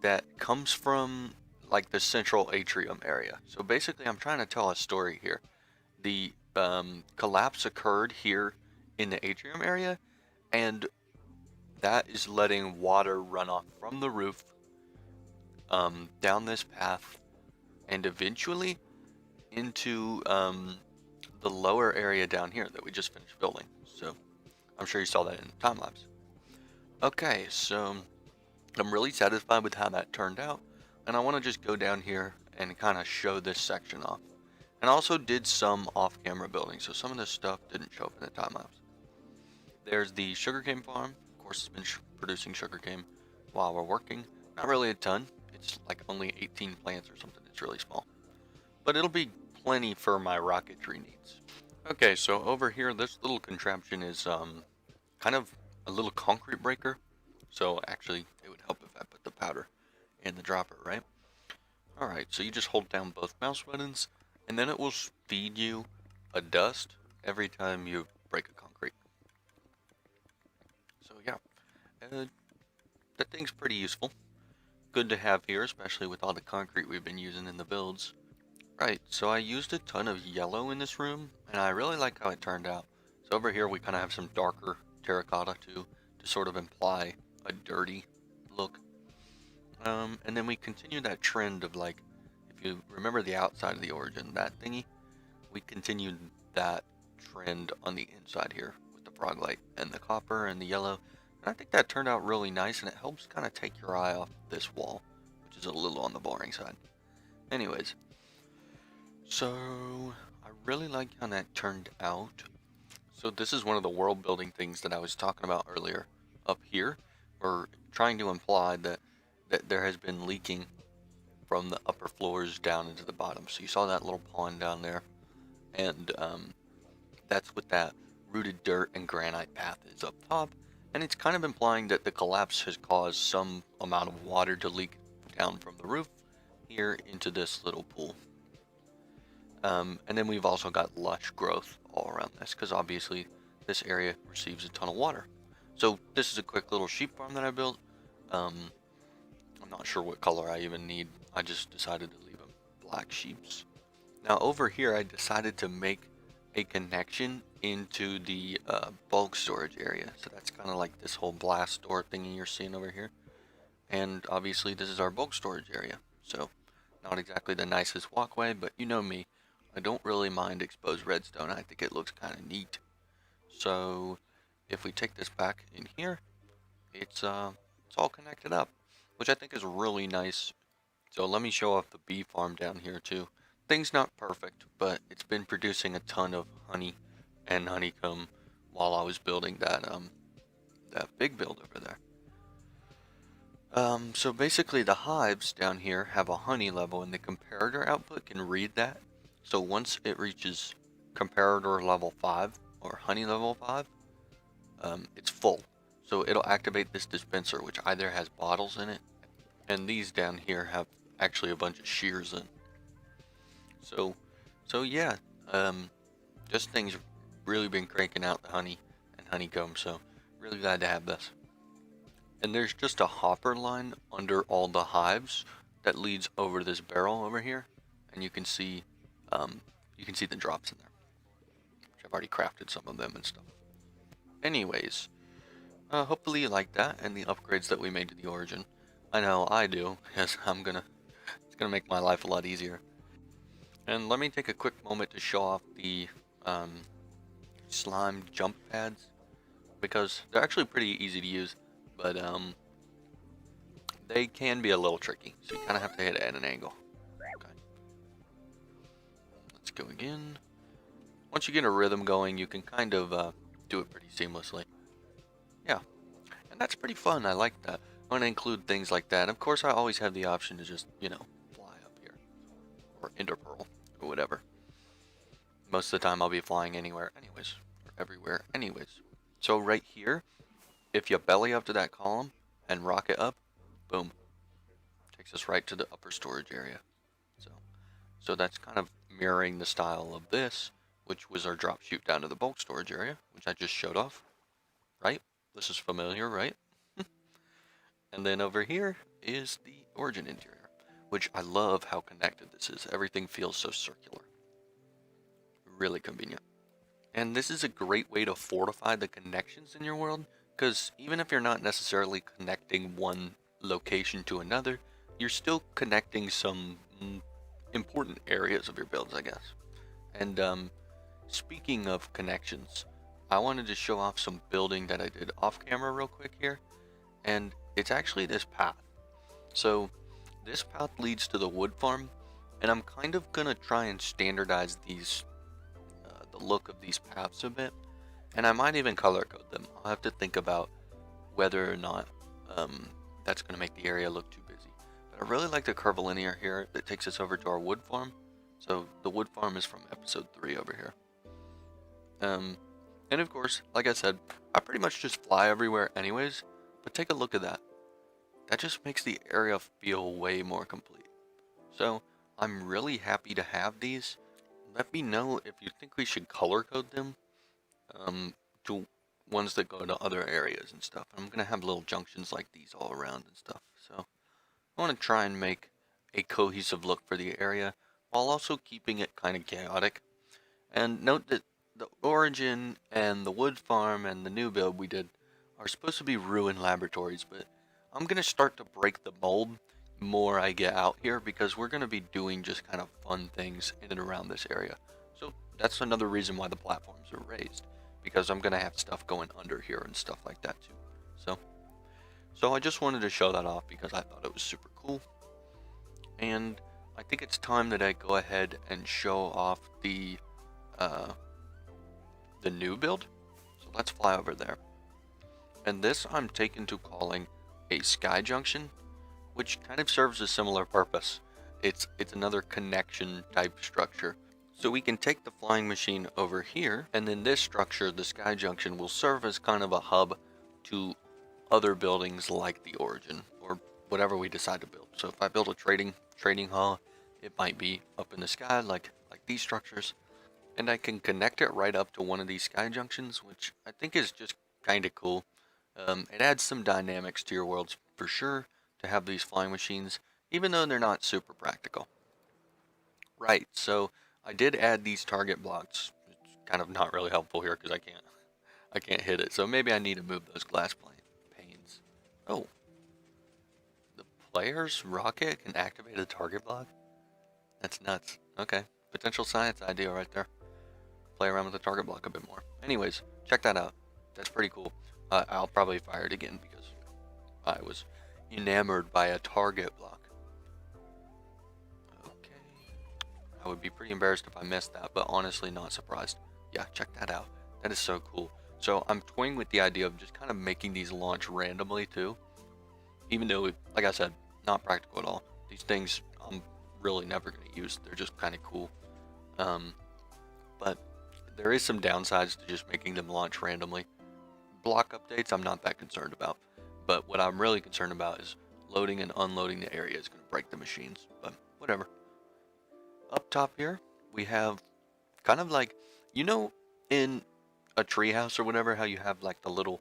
that comes from like the central atrium area. So basically I'm trying to tell a story here. The collapse occurred here in the atrium area, and that is letting water run off from the roof down this path and eventually into the lower area down here that we just finished building. So I'm sure you saw that in the time lapse. Okay, so I'm really satisfied with how that turned out, and I want to just go down here and kind of show this section off. And I also did some off-camera building, so some of this stuff didn't show up in the time lapse. There's the sugarcane farm. Of course, it's been producing sugarcane while we're working. Not really a ton. It's like only 18 plants or something. It's really small. But it'll be plenty for my rocketry needs. Okay, so over here, this little contraption is kind of a little concrete breaker. So actually, it would help if I put the powder in the dropper, right? Alright, so you just hold down both mouse buttons, and then it will feed you a dust every time you break a concrete. So yeah, that thing's pretty useful. Good to have here, especially with all the concrete we've been using in the builds. Right, so I used a ton of yellow in this room, and I really like how it turned out. So over here we kind of have some darker terracotta too, to sort of imply a dirty look. And then we continue that trend of, like, if you remember the outside of the origin, that thingy, we continued that trend on the inside here with the frog light and the copper and the yellow. And I think that turned out really nice, and it helps kind of take your eye off this wall, which is a little on the boring side. Anyways, so I really like how that turned out. So this is one of the world building things that I was talking about earlier. Up here, we're trying to imply that there has been leaking from the upper floors down into the bottom. So you saw that little pond down there, and that's what that rooted dirt and granite path is up top. And it's kind of implying that the collapse has caused some amount of water to leak down from the roof here into this little pool. And then we've also got lush growth all around this, because obviously this area receives a ton of water. So this is a quick little sheep farm that I built. I'm not sure what color I even need. I just decided to leave them black sheeps. Now over here I decided to make a connection into the bulk storage area. So that's kind of like this whole blast door thingy you're seeing over here. And obviously this is our bulk storage area. So not exactly the nicest walkway, but you know me. I don't really mind exposed redstone. I think it looks kind of neat. So if we take this back in here, it's all connected up, which I think is really nice. So let me show off the bee farm down here too. Things not perfect, but it's been producing a ton of honey and honeycomb while I was building that big build over there. So basically the hives down here have a honey level, and the comparator output can read that. So once it reaches comparator level 5 or honey level 5, it's full. So it'll activate this dispenser, which either has bottles in it, and these down here have actually a bunch of shears in. So yeah, this thing's really been cranking out the honey and honeycomb, so really glad to have this. And there's just a hopper line under all the hives that leads over this barrel over here, and you can see the drops in there, which I've already crafted some of them and stuff. Anyways, hopefully you like that and the upgrades that we made to the origin. I know I do, because it's gonna make my life a lot easier. And let me take a quick moment to show off the slime jump pads, because they're actually pretty easy to use, but they can be a little tricky, so you kind of have to hit it at an angle. Okay. Let's go again. Once you get a rhythm going, you can kind of do it pretty seamlessly. Yeah, and that's pretty fun. I like that. I want to include things like that. Of course, I always have the option to just, fly up here, or ender pearl, or whatever. Most of the time I'll be flying anywhere anyways, or everywhere anyways. So right here, if you belly up to that column and rocket up, boom, takes us right to the upper storage area. So that's kind of mirroring the style of this, which was our drop chute down to the bulk storage area, which I just showed off, right? This is familiar, right? And then over here is the origin interior, which I love how connected this is. Everything feels so circular. Really convenient. And this is a great way to fortify the connections in your world, because even if you're not necessarily connecting one location to another, you're still connecting some important areas of your builds, I guess. And speaking of connections, I wanted to show off some building that I did off camera real quick here, and it's actually this path. So this path leads to the wood farm, and I'm kind of gonna try and standardize these the look of these paths a bit, and I might even color code them. I'll have to think about whether or not that's gonna make the area look too busy, but But I really like the curvilinear here that takes us over to our wood farm. So the wood farm is from episode 3 over here. And of course, like I said, I pretty much just fly everywhere anyways, but take a look at that. That just makes the area feel way more complete. So I'm really happy to have these. Let me know if you think we should color code them to ones that go to other areas and stuff. I'm gonna have little junctions like these all around and stuff. So I want to try and make a cohesive look for the area while also keeping it kind of chaotic. And note that the origin and the wood farm and the new build we did are supposed to be ruined laboratories, but I'm going to start to break the mold more I get out here because we're going to be doing just kind of fun things in and around this area. So that's another reason why the platforms are raised, because I'm going to have stuff going under here and stuff like that too. So I just wanted to show that off because I thought it was super cool. And I think it's time that I go ahead and show off the new build. So let's fly over there. And this I'm taken to calling a sky junction, which kind of serves a similar purpose. It's another connection type structure. So we can take the flying machine over here, and then this structure, the sky junction, will serve as kind of a hub to other buildings like the origin or whatever we decide to build. So if I build a trading hall, it might be up in the sky like these structures. And I can connect it right up to one of these sky junctions, which I think is just kind of cool. It adds some dynamics to your worlds for sure to have these flying machines, even though they're not super practical. Right, so I did add these target blocks. It's kind of not really helpful here because I can't hit it. So maybe I need to move those glass panes. Oh, the player's rocket can activate a target block? That's nuts. Okay, potential science idea right there. Play around with the target block a bit more. Anyways, check that out. That's pretty cool. I'll probably fire it again because I was enamored by a target block. Okay. I would be pretty embarrassed if I missed that, but honestly not surprised. Yeah, check that out. That is so cool. So I'm toying with the idea of just kind of making these launch randomly too. Even though, like I said, not practical at all. These things I'm really never going to use. They're just kind of cool. But there is some downsides to just making them launch randomly. Block updates I'm not that concerned about, but what I'm really concerned about is loading and unloading the area is going to break the machines, but whatever. Up top here we have kind of like, you know, in a treehouse or whatever, how you have like the little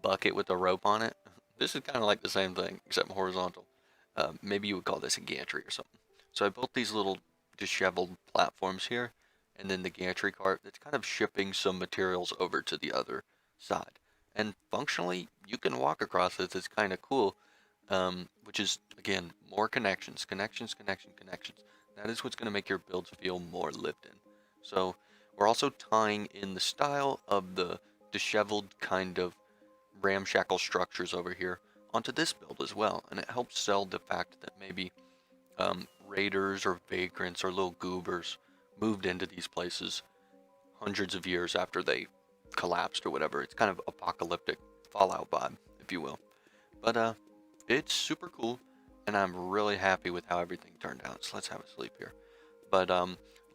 bucket with a rope on it. This is kind of like the same thing except horizontal. Maybe you would call this a gantry or something. So I built these little disheveled platforms here, and then the gantry cart that's kind of shipping some materials over to the other side. And functionally, you can walk across this. It's kind of cool, which is, again, more connections. That is what's going to make your builds feel more lived in. So we're also tying in the style of the disheveled kind of ramshackle structures over here onto this build as well. And it helps sell the fact that maybe raiders or vagrants or little goobers moved into these places hundreds of years after they collapsed or whatever. It's kind of apocalyptic Fallout vibe, if you will. But it's super cool, and I'm really happy with how everything turned out. So let's have a sleep here. But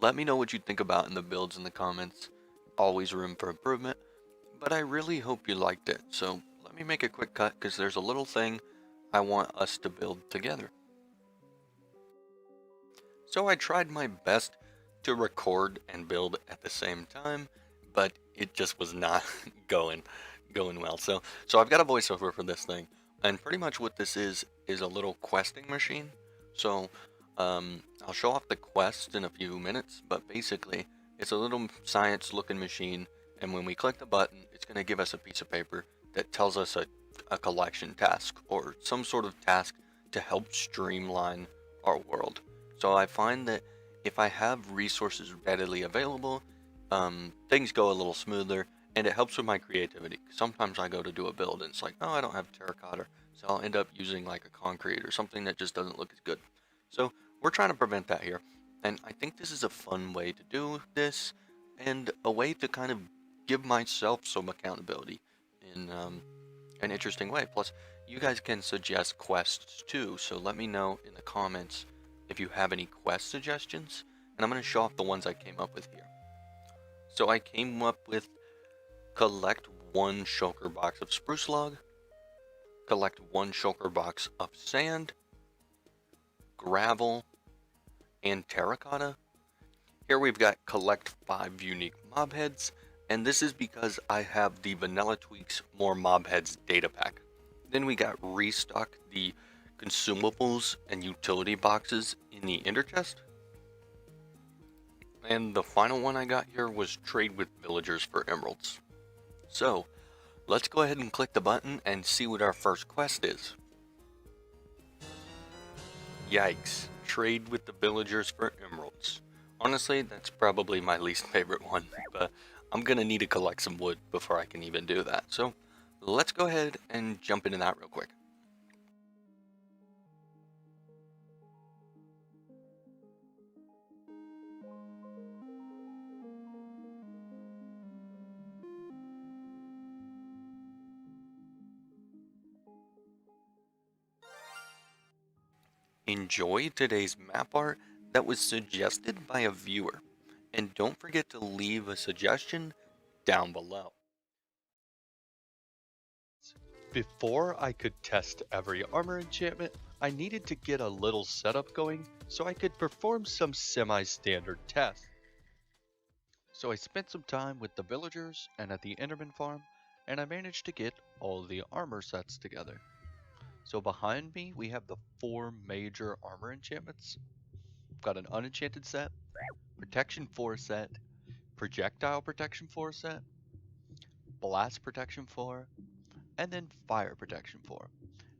let me know what you think about in the builds in the comments. Always room for improvement. But I really hope you liked it. So let me make a quick cut because there's a little thing I want us to build together. So I tried my best to record and build at the same time, but it just was not going well. So I've got a voiceover for this thing, and pretty much what this is a little questing machine. So I'll show off the quest in a few minutes, but basically it's a little science looking machine, and when we click the button, it's going to give us a piece of paper that tells us a collection task or some sort of task to help streamline our world. So I find that if I have resources readily available, things go a little smoother, and it helps with my creativity. Sometimes I go to do a build and it's like, oh, I don't have terracotta, so I'll end up using like a concrete or something that just doesn't look as good. So we're trying to prevent that here, and I think this is a fun way to do this, and a way to kind of give myself some accountability in an interesting way. Plus, you guys can suggest quests too, so let me know in the comments if you have any quest suggestions, and I'm going to show off the ones I came up with here. So I came up with collect 1 shulker box of spruce log, collect 1 shulker box of sand, gravel, and terracotta. Here we've got collect 5 unique mob heads, and this is because I have the Vanilla Tweaks More Mob Heads data pack. Then we got restock the consumables and utility boxes in the ender chest. And the final one I got here was trade with villagers for emeralds. So, let's go ahead and click the button and see what our first quest is. Yikes, trade with the villagers for emeralds. Honestly, that's probably my least favorite one, but I'm gonna need to collect some wood before I can even do that. So, let's go ahead and jump into that real quick. Enjoy today's map art that was suggested by a viewer, and don't forget to leave a suggestion down below. Before I could test every armor enchantment, I needed to get a little setup going so I could perform some semi-standard tests. So I spent some time with the villagers and at the Enderman farm, and I managed to get all the armor sets together. So behind me we have the 4 major armor enchantments. We've got an unenchanted set, protection 4 set, projectile protection 4 set, blast protection 4, and then fire protection 4.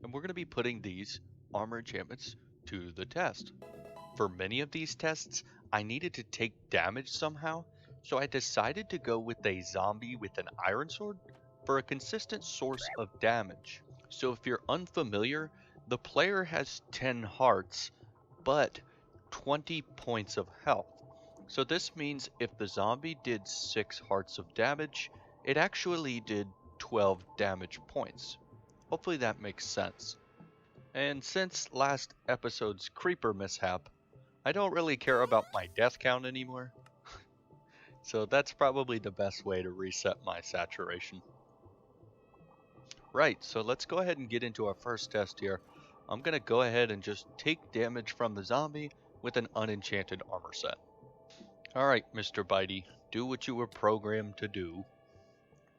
And we're going to be putting these armor enchantments to the test. For many of these tests, I needed to take damage somehow, so I decided to go with a zombie with an iron sword for a consistent source of damage. So if you're unfamiliar, the player has 10 hearts, but 20 points of health. So this means if the zombie did 6 hearts of damage, it actually did 12 damage points. Hopefully that makes sense. And since last episode's creeper mishap, I don't really care about my death count anymore. So that's probably the best way to reset my saturation. Right, so let's go ahead and get into our first test here. I'm gonna go ahead and just take damage from the zombie with an unenchanted armor set. Alright, Mr. Bitey, do what you were programmed to do.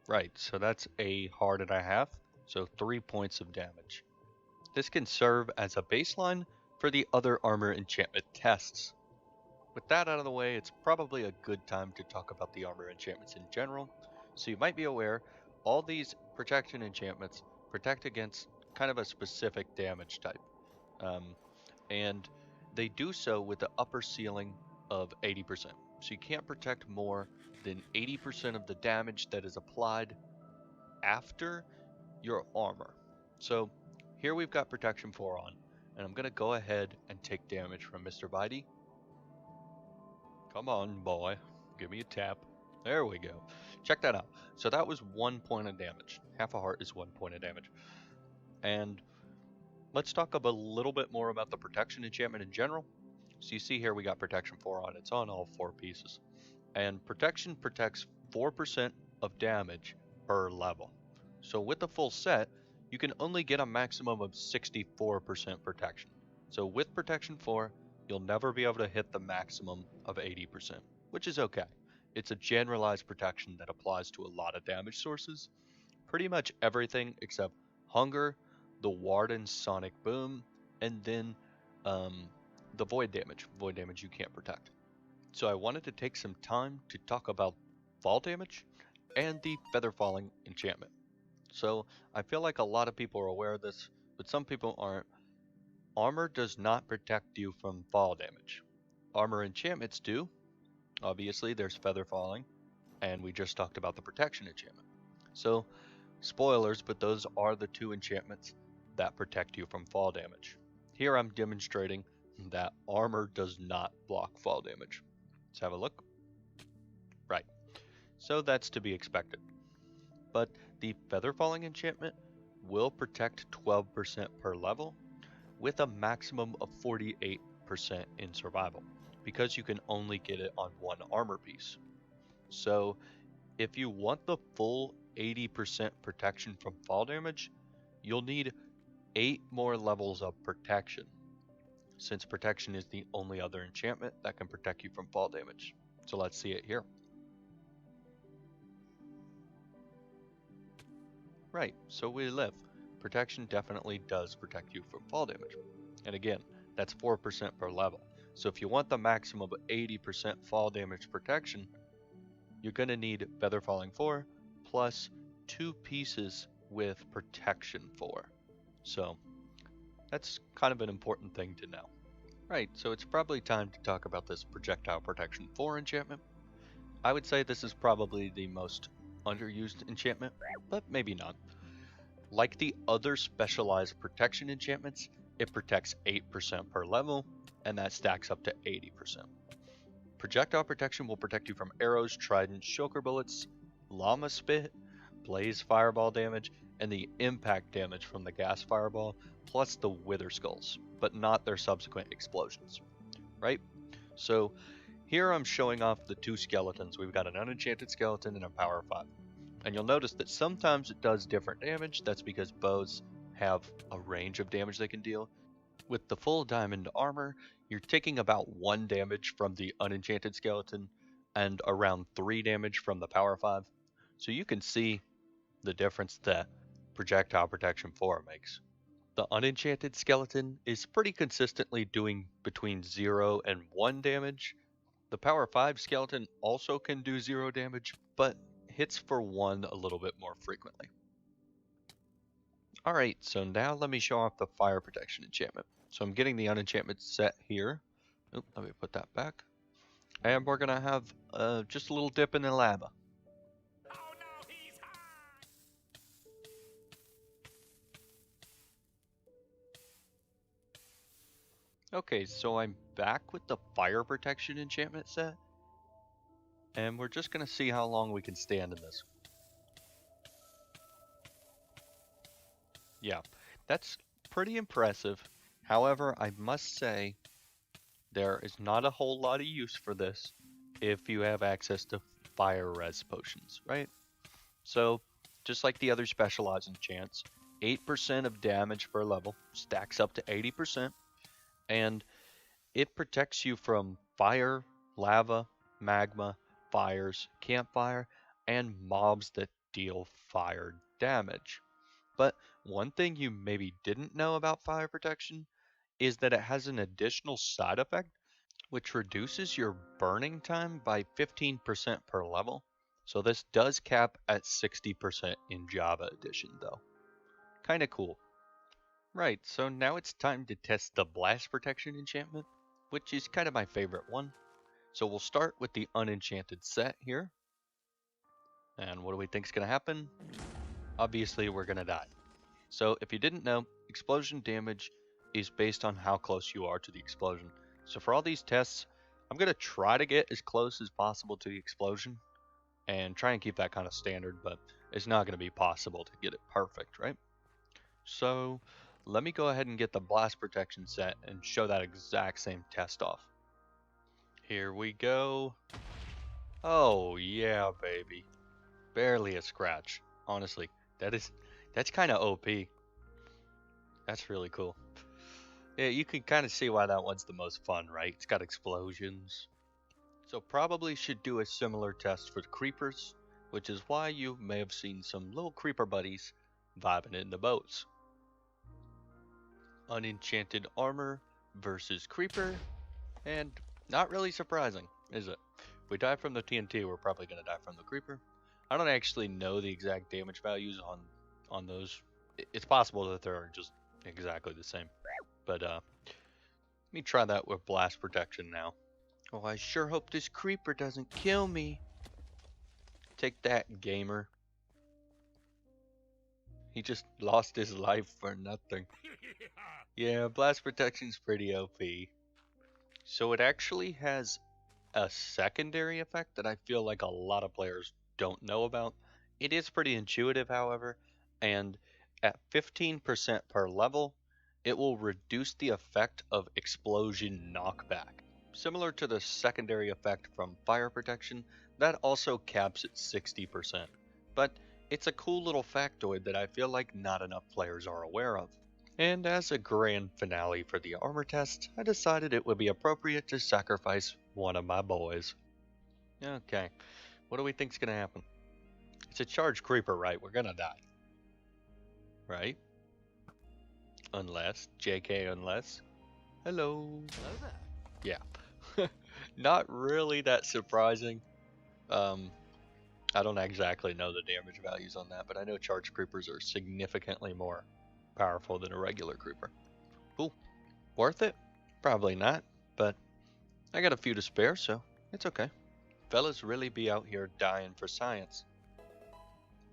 Right, so that's a heart and a half, so 3 points of damage. This can serve as a baseline for the other armor enchantment tests. With that out of the way, it's probably a good time to talk about the armor enchantments in general. So you might be aware, all these protection enchantments protect against kind of a specific damage type. And they do so with the upper ceiling of 80%. So you can't protect more than 80% of the damage that is applied after your armor. So here we've got protection 4 on, and I'm going to go ahead and take damage from Mr. Bitey. Come on, boy. Give me a tap. There we go. Check that out. So that was 1 point of damage. Half a heart is 1 point of damage. And let's talk a little bit more about the protection enchantment in general. So you see here we got protection 4 on. It's on all 4 pieces. And protection protects 4% of damage per level. So with the full set, you can only get a maximum of 64% protection. So with protection 4, you'll never be able to hit the maximum of 80%, which is okay. It's a generalized protection that applies to a lot of damage sources. Pretty much everything except hunger, the Warden Sonic Boom, and then the void damage. Void damage you can't protect. So I wanted to take some time to talk about fall damage and the feather falling enchantment. So I feel like a lot of people are aware of this, but some people aren't. Armor does not protect you from fall damage. Armor enchantments do. Obviously there's feather falling, and we just talked about the protection enchantment. So spoilers, but those are the 2 enchantments that protect you from fall damage. Here I'm demonstrating that armor does not block fall damage. Let's have a look. Right. So that's to be expected. But the feather falling enchantment will protect 12% per level, with a maximum of 48% in survival, because you can only get it on one armor piece. So if you want the full 80% protection from fall damage, you'll need 8 more levels of protection, since protection is the only other enchantment that can protect you from fall damage. So let's see it here. Right, so we live. Protection definitely does protect you from fall damage. And again, that's 4% per level. So if you want the maximum of 80% fall damage protection, you're going to need Feather Falling 4 plus 2 pieces with Protection 4. So that's kind of an important thing to know. Right, so it's probably time to talk about this Projectile Protection 4 enchantment. I would say this is probably the most underused enchantment, but maybe not. Like the other specialized protection enchantments, it protects 8% per level, and that stacks up to 80%. Projectile protection will protect you from arrows, trident, shulker bullets, llama spit, blaze fireball damage, and the impact damage from the gas fireball, plus the wither skulls, but not their subsequent explosions. Right? So here I'm showing off the 2 skeletons. We've got an unenchanted skeleton and a power 5. And you'll notice that sometimes it does different damage. That's because bows have a range of damage they can deal. With the full diamond armor, you're taking about 1 damage from the unenchanted skeleton and around 3 damage from the power 5. So you can see the difference that Projectile Protection 4 makes. The unenchanted skeleton is pretty consistently doing between 0 and 1 damage. The power 5 skeleton also can do 0 damage, but hits for 1 a little bit more frequently. Alright, so now let me show off the fire protection enchantment. So I'm getting the unenchantment set here. Oop, let me put that back. And we're gonna have just a little dip in the lava. Oh no, he's hot! Okay, so I'm back with the fire protection enchantment set. And we're just gonna see how long we can stand in this. Yeah, that's pretty impressive. However, I must say there is not a whole lot of use for this if you have access to fire res potions, right? So, just like the other specialized enchants, 8% of damage per level stacks up to 80%, and it protects you from fire, lava, magma, fires, campfire, and mobs that deal fire damage. But one thing you maybe didn't know about fire protection is that it has an additional side effect which reduces your burning time by 15% per level. So this does cap at 60% in Java Edition though. Kinda cool. Right, so now it's time to test the blast protection enchantment, which is kind of my favorite one. So we'll start with the unenchanted set here. And what do we think is going to happen? Obviously we're going to die. So if you didn't know, explosion damage is based on how close you are to the explosion. So for all these tests, I'm going to try to get as close as possible to the explosion and try and keep that kind of standard, but it's not going to be possible to get it perfect, right? So let me go ahead and get the blast protection set and show that exact same test off. Here we go. Oh yeah, baby. Barely a scratch. Honestly, that's kind of OP. That's really cool. Yeah, you can kind of see why that one's the most fun, right? It's got explosions. So probably should do a similar test for the creepers, which is why you may have seen some little creeper buddies vibing in the boats. Unenchanted armor versus creeper, and not really surprising, is it? If we die from the TNT, we're probably going to die from the creeper. I don't actually know the exact damage values on those. It's possible that they're just exactly the same. But let me try that with blast protection now. Oh, I sure hope this creeper doesn't kill me. Take that, gamer. He just lost his life for nothing. Yeah, blast protection's pretty OP. So it actually has a secondary effect that I feel like a lot of players don't know about. It is pretty intuitive, however, and At 15% per level, it will reduce the effect of explosion knockback. Similar to the secondary effect from fire protection, that also caps at 60%. But it's a cool little factoid that I feel like not enough players are aware of. And as a grand finale for the armor test, I decided it would be appropriate to sacrifice one of my boys. Okay, what do we think's gonna happen? It's a charged creeper, right? We're gonna die. Right? Unless, JK unless. Hello. Hello there. Yeah. Not really that surprising. I don't exactly know the damage values on that, but I know charged creepers are significantly more powerful than a regular creeper. Cool. Worth it? Probably not, but I got a few to spare, so it's okay. Fellas really be out here dying for science.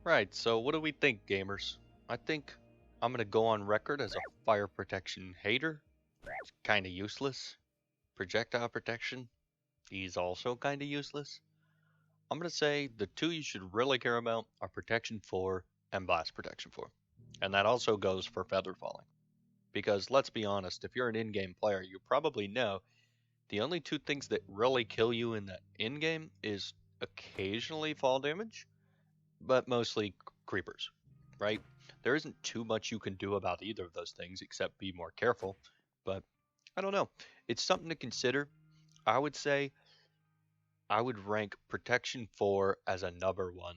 Right, so what do we think, gamers? I think I'm gonna go on record as a fire protection hater. It's kinda useless. Projectile protection, he's also kinda useless. I'm gonna say the two you should really care about are protection 4 and blast protection 4. And that also goes for feather falling. Because let's be honest, if you're an in-game player, you probably know the only two things that really kill you in the in-game is occasionally fall damage, but mostly creepers, right? There isn't too much you can do about either of those things except be more careful, but I don't know. It's something to consider. I would say I would rank protection 4 as a number 1,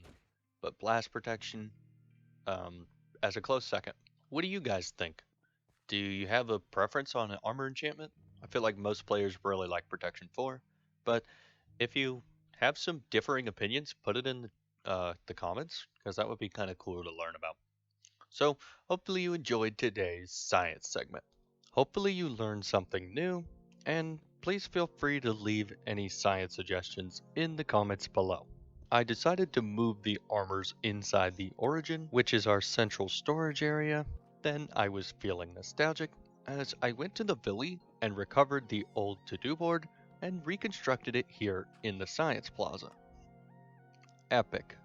but blast protection as a close second. What do you guys think? Do you have a preference on an armor enchantment? I feel like most players really like protection 4, but if you have some differing opinions, put it in the comments, because that would be kind of cool to learn about. So hopefully you enjoyed today's science segment. Hopefully you learned something new, and please feel free to leave any science suggestions in the comments below. I decided to move the armors inside the origin, which is our central storage area. Then I was feeling nostalgic as I went to the Villi and recovered the old to-do board and reconstructed it here in the Science Plaza. Epic.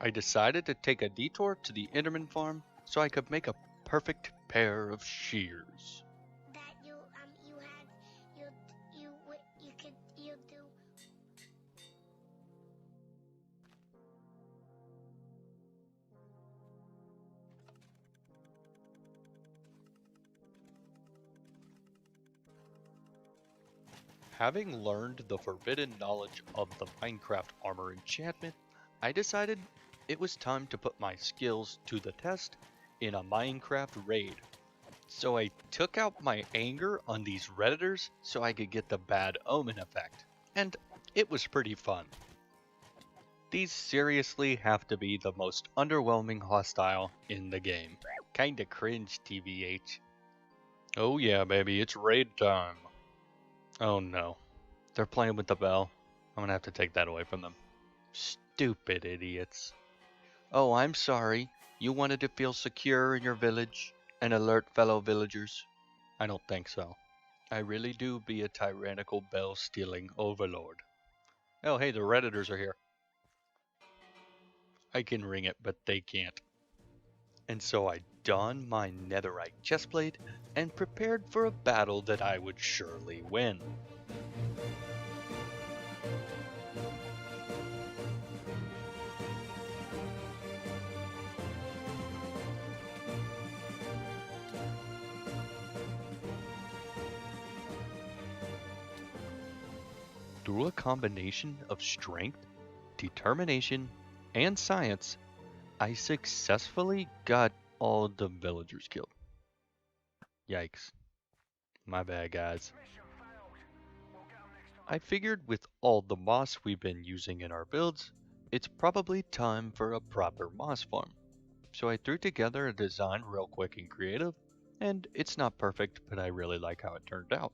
I decided to take a detour to the Enderman farm so I could make a perfect pair of shears. That you had you do. Having learned the forbidden knowledge of the Minecraft armor enchantment, I decided it was time to put my skills to the test in a Minecraft raid. So I took out my anger on these Redditors so I could get the bad omen effect, and it was pretty fun. These seriously have to be the most underwhelming hostile in the game. Kinda cringe, TBH. Oh yeah, baby, it's raid time. Oh no, they're playing with the bell. I'm gonna have to take that away from them. Stupid idiots. Oh, I'm sorry. You wanted to feel secure in your village and alert fellow villagers? I don't think so. I really do be a tyrannical bell-stealing overlord. Oh, hey, the Redditors are here. I can ring it, but they can't. And so I donned my netherite chestplate and prepared for a battle that I would surely win. Through a combination of strength, determination, and science, I successfully got all the villagers killed. Yikes. My bad, guys. I figured with all the moss we've been using in our builds, it's probably time for a proper moss farm. So I threw together a design real quick and creative, and it's not perfect, but I really like how it turned out.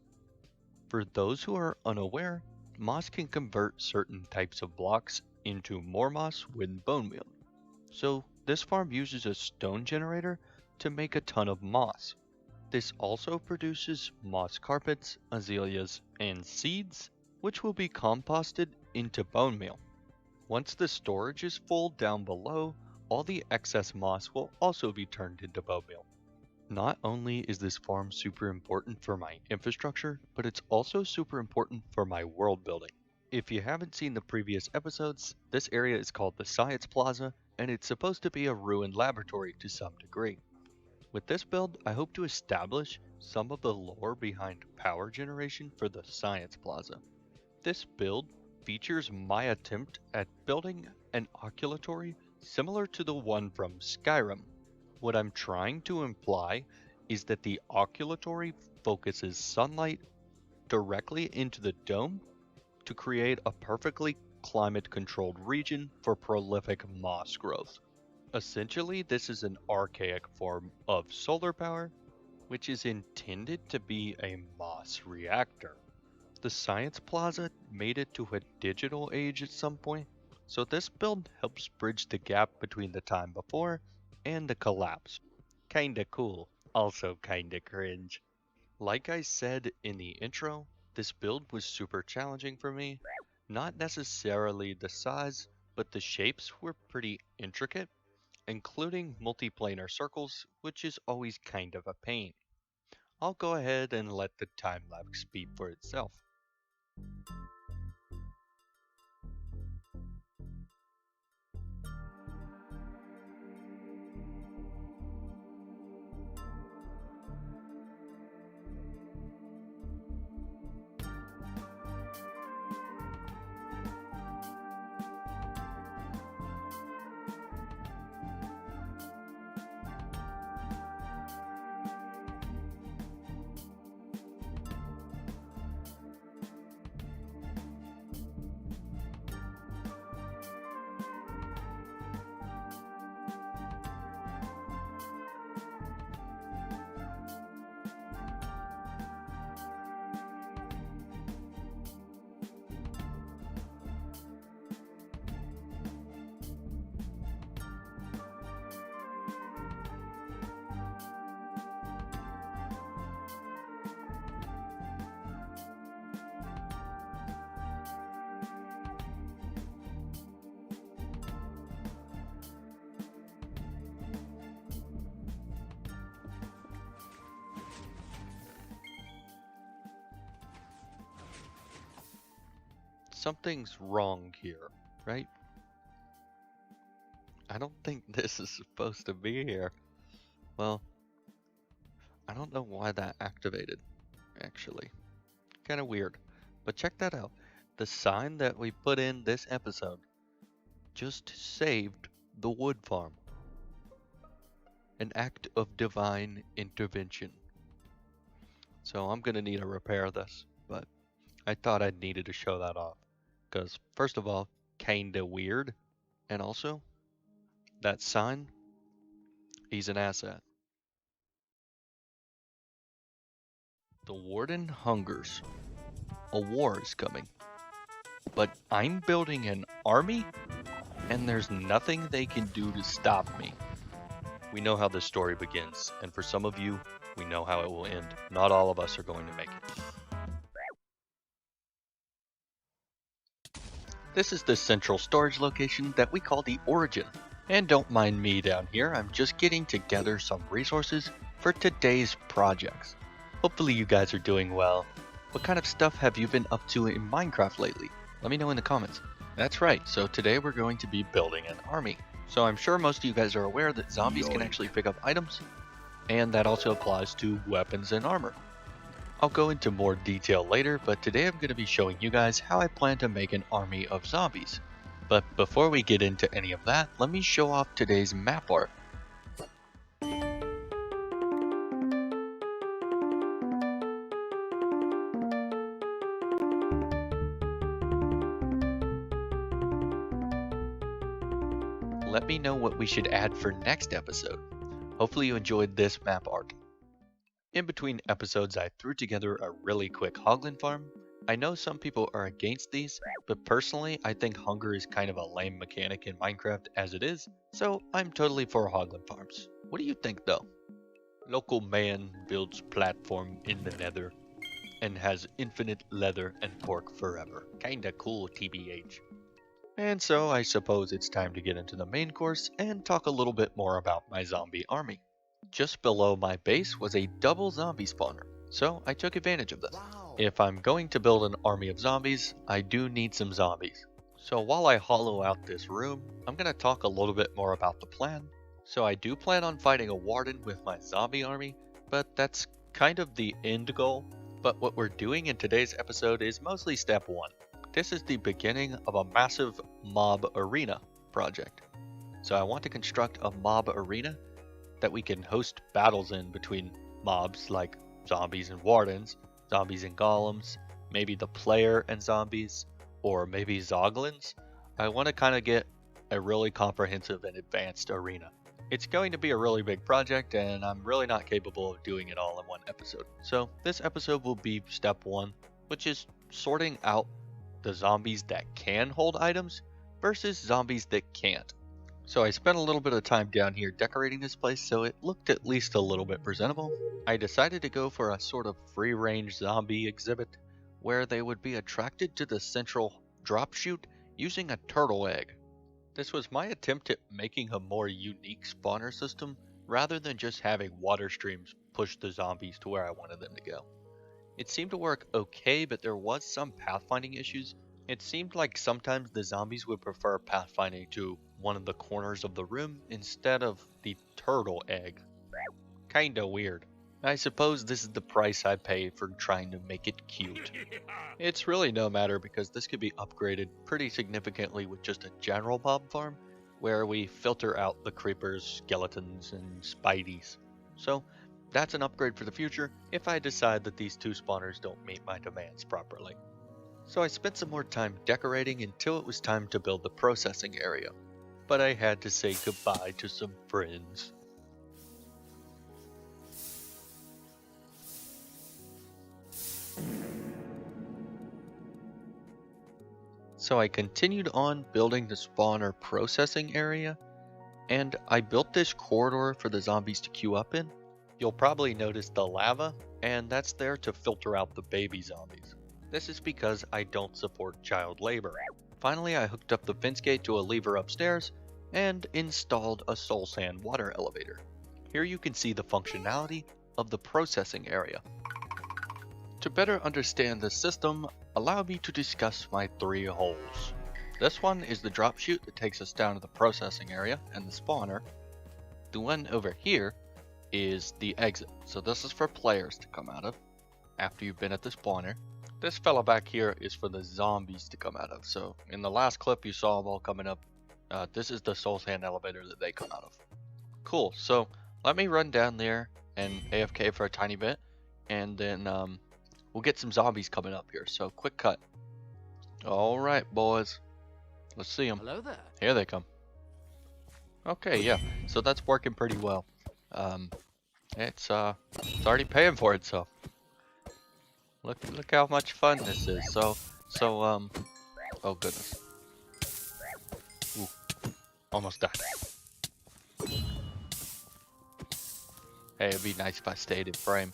For those who are unaware, moss can convert certain types of blocks into more moss when bone meal. So this farm uses a stone generator to make a ton of moss. This also produces moss carpets, azaleas, and seeds, which will be composted into bone meal. Once the storage is full down below, All the excess moss will also be turned into bone meal. Not only is this farm super important for my infrastructure, but it's also super important for my world building. If you haven't seen the previous episodes, this area is called the Science Plaza, and it's supposed to be a ruined laboratory to some degree. With this build, I hope to establish some of the lore behind power generation for the Science Plaza. This build features my attempt at building an oculatory similar to the one from Skyrim. What I'm trying to imply is that the oculatory focuses sunlight directly into the dome to create a perfectly climate-controlled region for prolific moss growth. Essentially, this is an archaic form of solar power, which is intended to be a moss reactor. The Science Plaza made it to a digital age at some point, so this build helps bridge the gap between the time before and the collapse. Kinda cool, also kinda cringe. Like I said in the intro, this build was super challenging for me. Not necessarily the size, but the shapes were pretty intricate, including multiplanar circles, which is always kind of a pain. I'll go ahead and let the time lapse speak for itself. Something's wrong here, right? I don't think this is supposed to be here. Well, I don't know why that activated, actually. Kinda weird. But check that out. The sign that we put in this episode just saved the wood farm. An act of divine intervention. So I'm gonna need to repair this, but I thought I needed to show that off. Because, first of all, kinda weird, and also, that sign, he's an asset. The warden hungers. A war is coming. But I'm building an army, and there's nothing they can do to stop me. We know how this story begins, and for some of you, we know how it will end. Not all of us are going to make it. This is the central storage location that we call the Origin. And don't mind me down here, I'm just getting together some resources for today's projects. Hopefully you guys are doing well. What kind of stuff have you been up to in Minecraft lately? Let me know in the comments. That's right, so today we're going to be building an army. So I'm sure most of you guys are aware that zombies can actually pick up items, and that also applies to weapons and armor. I'll go into more detail later, but today I'm going to be showing you guys how I plan to make an army of zombies. But before we get into any of that, let me show off today's map art. Let me know what we should add for next episode. Hopefully you enjoyed this map art. In between episodes, I threw together a really quick hoglin farm. I know some people are against these, but personally I think hunger is kind of a lame mechanic in Minecraft as it is, so I'm totally for hoglin farms. What do you think though? Local man builds platform in the nether and has infinite leather and pork forever. Kinda cool, TBH. And so I suppose it's time to get into the main course and talk a little bit more about my zombie army. Just below my base was a double zombie spawner, so I took advantage of this. If I'm going to build an army of zombies, I do need some zombies. So while I hollow out this room, I'm going to talk a little bit more about the plan. So I do plan on fighting a warden with my zombie army, but that's kind of the end goal. But what we're doing in today's episode is mostly step 1. This is the beginning of a massive mob arena project. So I want to construct a mob arena that we can host battles in between mobs like zombies and wardens, zombies and golems, maybe the player and zombies, or maybe zoglins. I want to kind of get a really comprehensive and advanced arena. It's going to be a really big project, and I'm really not capable of doing it all in one episode. So this episode will be step 1, which is sorting out the zombies that can hold items versus zombies that can't. So I spent a little bit of time down here decorating this place so it looked at least a little bit presentable. I decided to go for a sort of free-range zombie exhibit where they would be attracted to the central drop chute using a turtle egg. This was my attempt at making a more unique spawner system rather than just having water streams push the zombies to where I wanted them to go. It seemed to work okay, but there was some pathfinding issues. It seemed like sometimes the zombies would prefer pathfinding to one of the corners of the room instead of the turtle egg. Kinda weird. I suppose this is the price I pay for trying to make it cute. It's really no matter because this could be upgraded pretty significantly with just a general mob farm where we filter out the creepers, skeletons, and spideys. So that's an upgrade for the future if I decide that these 2 spawners don't meet my demands properly. So I spent some more time decorating until it was time to build the processing area. But I had to say goodbye to some friends. So I continued on building the spawner processing area, and I built this corridor for the zombies to queue up in. You'll probably notice the lava, and that's there to filter out the baby zombies. This is because I don't support child labor. Finally, I hooked up the fence gate to a lever upstairs and installed a soul sand water elevator. Here you can see the functionality of the processing area. To better understand the system, allow me to discuss my 3 holes. This one is the drop chute that takes us down to the processing area and the spawner. The one over here is the exit. So this is for players to come out of after you've been at the spawner. This fella back here is for the zombies to come out of. So in the last clip you saw them all coming up. This is the soul sand elevator that they come out of. Cool, so let me run down there and AFK for a tiny bit, and then we'll get some zombies coming up here. So quick cut. Alright boys, let's see them. Hello there. Here they come. Okay, yeah, so that's working pretty well. It's already paying for it, so look how much fun this is. So oh goodness. Ooh, almost died. Hey, it'd be nice if I stayed in frame.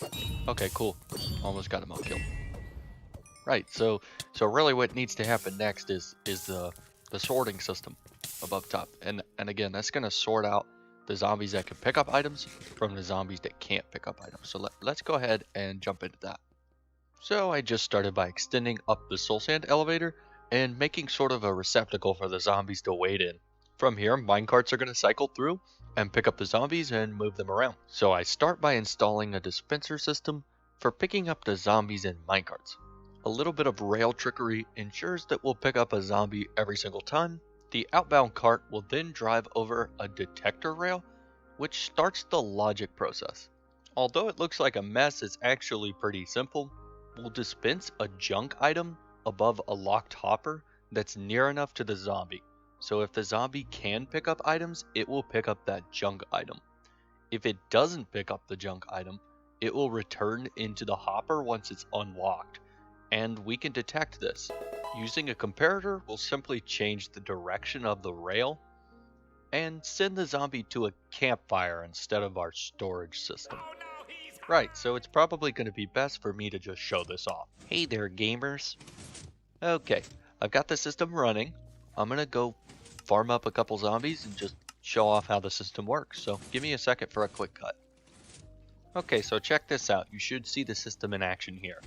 Okay, cool. Almost got him all killed. Right, so really what needs to happen next is the sorting system above top. And again, that's gonna sort out the zombies that can pick up items from the zombies that can't pick up items. So let's go ahead and jump into that. So I just started by extending up the soul sand elevator and making sort of a receptacle for the zombies to wait in. From here, minecarts are going to cycle through and pick up the zombies and move them around. So I start by installing a dispenser system for picking up the zombies in minecarts. A little bit of rail trickery ensures that we'll pick up a zombie every single time. The outbound cart will then drive over a detector rail, which starts the logic process. Although it looks like a mess, it's actually pretty simple. We'll dispense a junk item above a locked hopper that's near enough to the zombie. So if the zombie can pick up items, it will pick up that junk item. If it doesn't pick up the junk item, it will return into the hopper once it's unlocked. And we can detect this. Using a comparator, we'll simply change the direction of the rail and send the zombie to a campfire instead of our storage system. Oh no, he's Right, so it's probably going to be best for me to just show this off. Hey there, gamers. Okay, I've got the system running. I'm gonna go farm up a couple zombies and just show off how the system works. So give me a second for a quick cut. Okay, so check this out. You should see the system in action here.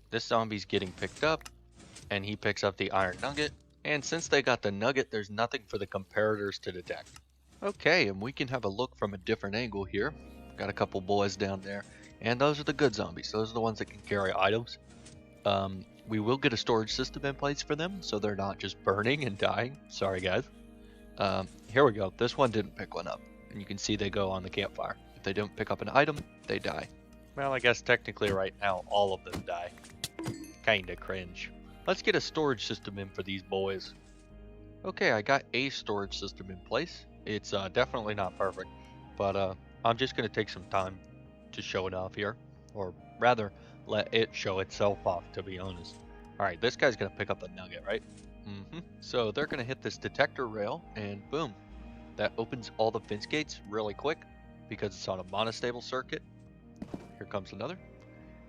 This zombie's getting picked up, and he picks up the iron nugget. And since they got the nugget, there's nothing for the comparators to detect. Okay, and we can have a look from a different angle here. Got a couple boys down there, and those are the good zombies. Those are the ones that can carry items. We will get a storage system in place for them, so they're not just burning and dying. Sorry, guys. Here we go. This one didn't pick one up, and you can see they go on the campfire. If they don't pick up an item, they die. Well, I guess technically right now all of them die. Kinda cringe. Let's get a storage system in for these boys. Okay, I got a storage system in place. It's definitely not perfect, but I'm just gonna take some time to show it off here, or rather, let it show itself off, to be honest. Alright, this guy's gonna pick up a nugget, right? So they're gonna hit this detector rail, and boom. That opens all the fence gates really quick, because it's on a monostable circuit. Here comes another.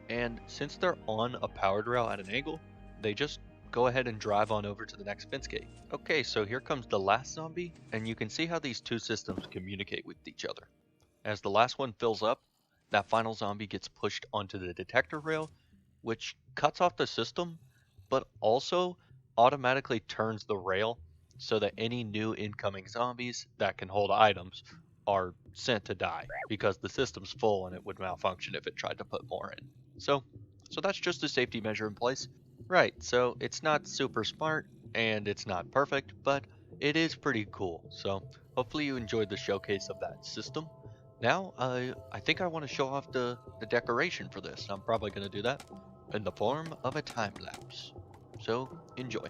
And since they're on a powered rail at an angle, they just go ahead and drive on over to the next fence gate. Okay, so here comes the last zombie, and you can see how these two systems communicate with each other. As the last one fills up, that final zombie gets pushed onto the detector rail, which cuts off the system, but also automatically turns the rail so that any new incoming zombies that can hold items are sent to die, because the system's full and it would malfunction if it tried to put more in. So that's just a safety measure in place. Right, so it's not super smart and it's not perfect, but it is pretty cool. So hopefully you enjoyed the showcase of that system. Now, I think I want to show off the decoration for this. I'm probably going to do that in the form of a time lapse. So enjoy.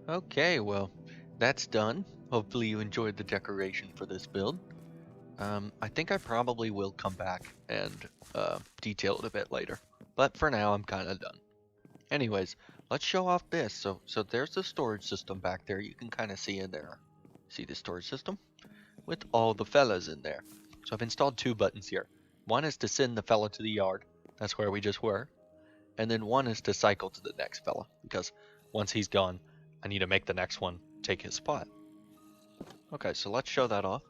Okay, well, that's done. Hopefully you enjoyed the decoration for this build. I think I probably will come back and detail it a bit later. But for now, I'm kind of done. Anyways, let's show off this. So there's the storage system back there. You can kind of see in there. See the storage system? With all the fellas in there. So I've installed two buttons here. One is to send the fella to the yard. That's where we just were. And then one is to cycle to the next fella. Because once he's gone, I need to make the next one take his spot. Okay, so let's show that off.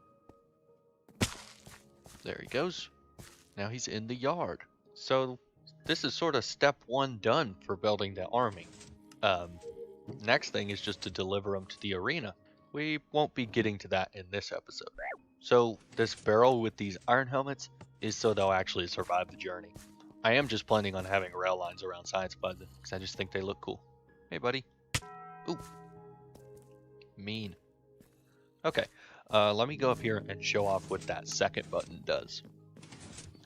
There he goes. Now he's in the yard. So this is sort of step one done for building the army. Next thing is just to deliver them to the arena. We won't be getting to that in this episode. So this barrel with these iron helmets is so they'll actually survive the journey. I am just planning on having rail lines around Science Bud because I just think they look cool. Hey, buddy. Ooh. Mean. Okay, let me go up here and show off what that second button does.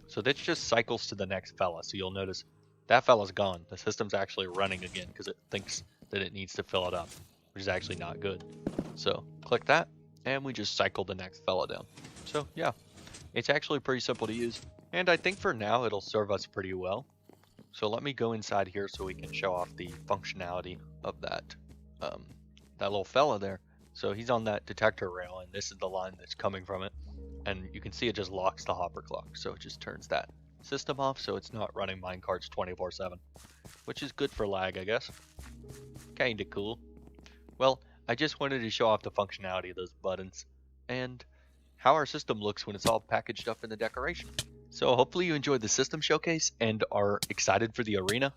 So this just cycles to the next fella. So you'll notice that fella's gone. The system's actually running again because it thinks that it needs to fill it up, which is actually not good. So click that, and we just cycle the next fella down. So yeah, It's actually pretty simple to use, and I think for now it'll serve us pretty well. So let me go inside here so we can show off the functionality of um, that little fella there. So he's on that detector rail, and this is the line that's coming from it. And you can see it just locks the hopper clock, so it just turns that system off so it's not running minecarts 24/7, which is good for lag, I guess. Kinda cool. Well, I just wanted to show off the functionality of those buttons and how our system looks when it's all packaged up in the decoration. So hopefully you enjoyed the system showcase and are excited for the arena.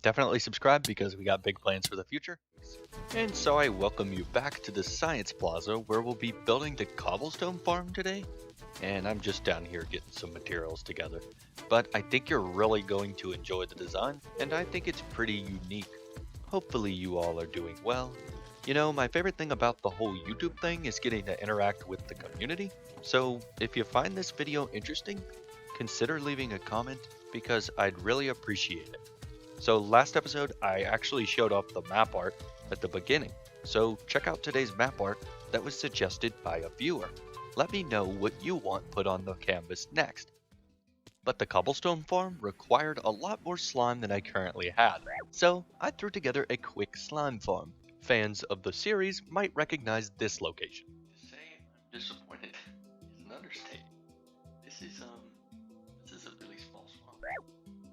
Definitely subscribe because we got big plans for the future. And so I welcome you back to the Science Plaza where we'll be building the cobblestone farm today. And I'm just down here getting some materials together. But I think you're really going to enjoy the design, and I think it's pretty unique. Hopefully you all are doing well. You know, my favorite thing about the whole YouTube thing is getting to interact with the community. So if you find this video interesting, consider leaving a comment because I'd really appreciate it. So last episode, I actually showed off the map art at the beginning. So check out today's map art that was suggested by a viewer. Let me know what you want put on the canvas next. But the cobblestone farm required a lot more slime than I currently had, so I threw together a quick slime farm. Fans of the series might recognize this location. To say I'm disappointed is an understatement. This is a really small swamp.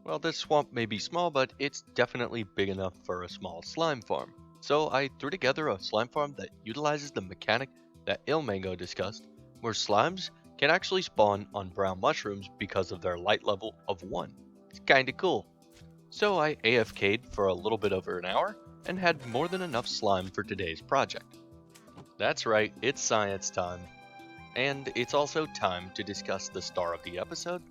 Well, this swamp may be small, but it's definitely big enough for a small slime farm. So I threw together a slime farm that utilizes the mechanic that Ilmango discussed, where slimes can actually spawn on brown mushrooms because of their light level of 1. It's kinda cool. So I AFK'd for a little bit over an hour and had more than enough slime for today's project. That's right, it's science time. And it's also time to discuss the star of the episode,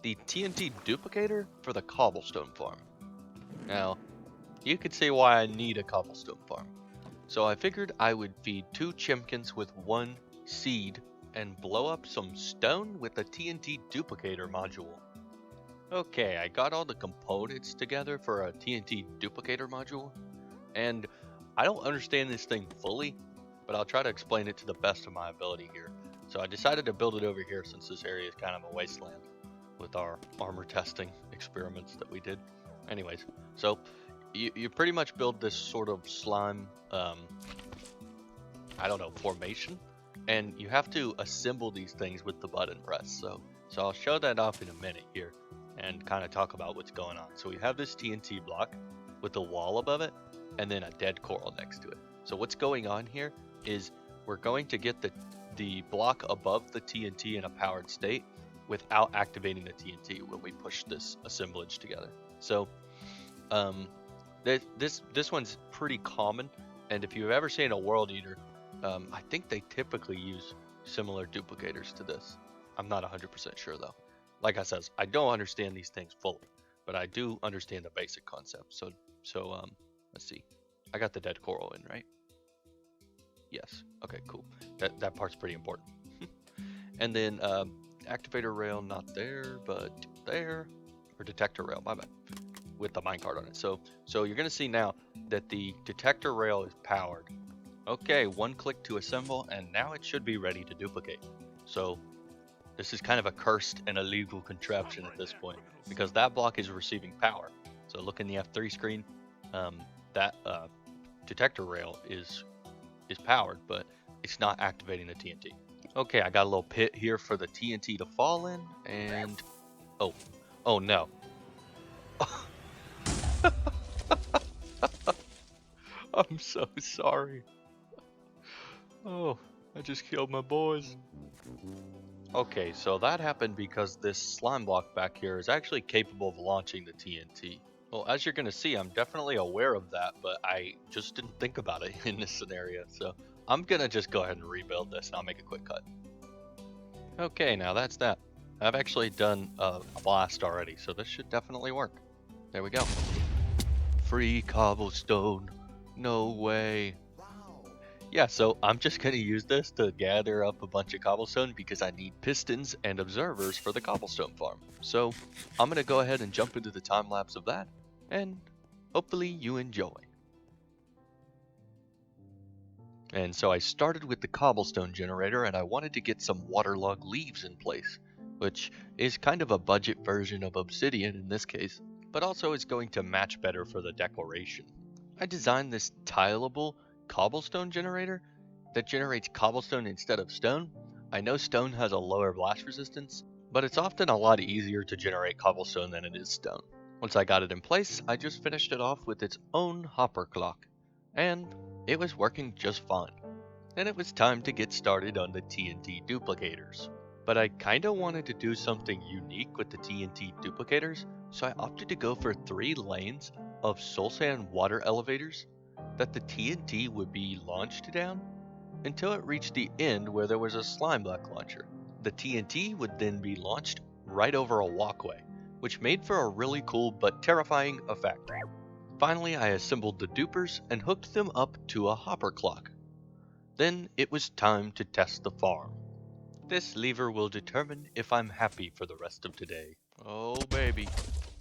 the TNT duplicator for the cobblestone farm. Now, you could see why I need a cobblestone farm. So I figured I would feed 2 chimkins with 1 seed and blow up some stone with the TNT duplicator module. Okay, I got all the components together for a TNT duplicator module, and I don't understand this thing fully, but I'll try to explain it to the best of my ability here. So I decided to build it over here since this area is kind of a wasteland with our armor testing experiments that we did. Anyways, so you pretty much build this sort of slime, I don't know, formation, and you have to assemble these things with the button press. So I'll show that off in a minute here and kind of talk about what's going on. So we have this TNT block with a wall above it and then a dead coral next to it. So what's going on here is we're going to get the block above the TNT in a powered state without activating the TNT when we push this assemblage together. So this one's pretty common, and if you've ever seen a World Eater, I think they typically use similar duplicators to this. I'm not 100% sure though. Like I says, I don't understand these things fully, but I do understand the basic concept. So let's see. I got the dead coral in, right? Yes. Okay, cool. That part's pretty important. And then activator rail, not there, but there, or detector rail, my bad, with the minecart on it. So you're gonna see now that the detector rail is powered. Okay, 1 click to assemble, and now it should be ready to duplicate. So this is kind of a cursed and illegal contraption at this point because that block is receiving power. So look in the F3 screen, that detector rail is powered, but it's not activating the TNT. Okay, I got a little pit here for the TNT to fall in, and oh no. I'm so sorry. Oh, I just killed my boys. Okay, so that happened because this slime block back here is actually capable of launching the TNT. Well, as you're gonna see, I'm definitely aware of that, but I just didn't think about it in this scenario. So I'm gonna just go ahead and rebuild this and I'll make a quick cut. Okay, now that's that. I've actually done a blast already, so this should definitely work. There we go. Free cobblestone. No way. Yeah, so I'm just going to use this to gather up a bunch of cobblestone because I need pistons and observers for the cobblestone farm. So I'm going to go ahead and jump into the time lapse of that, and hopefully you enjoy. And so I started with the cobblestone generator, and I wanted to get some waterlogged leaves in place, which is kind of a budget version of obsidian in this case, but also is going to match better for the declaration. I designed this tileable cobblestone generator that generates cobblestone instead of stone. I know stone has a lower blast resistance, but it's often a lot easier to generate cobblestone than it is stone. Once I got it in place, I just finished it off with its own hopper clock, and it was working just fine. Then it was time to get started on the TNT duplicators. But I kinda wanted to do something unique with the TNT duplicators, so I opted to go for 3 lanes of soul sand water elevators that the TNT would be launched down until it reached the end where there was a slime block launcher. The TNT would then be launched right over a walkway, which made for a really cool but terrifying effect. Finally, I assembled the dupers and hooked them up to a hopper clock. Then it was time to test the farm. This lever will determine if I'm happy for the rest of today. Oh baby,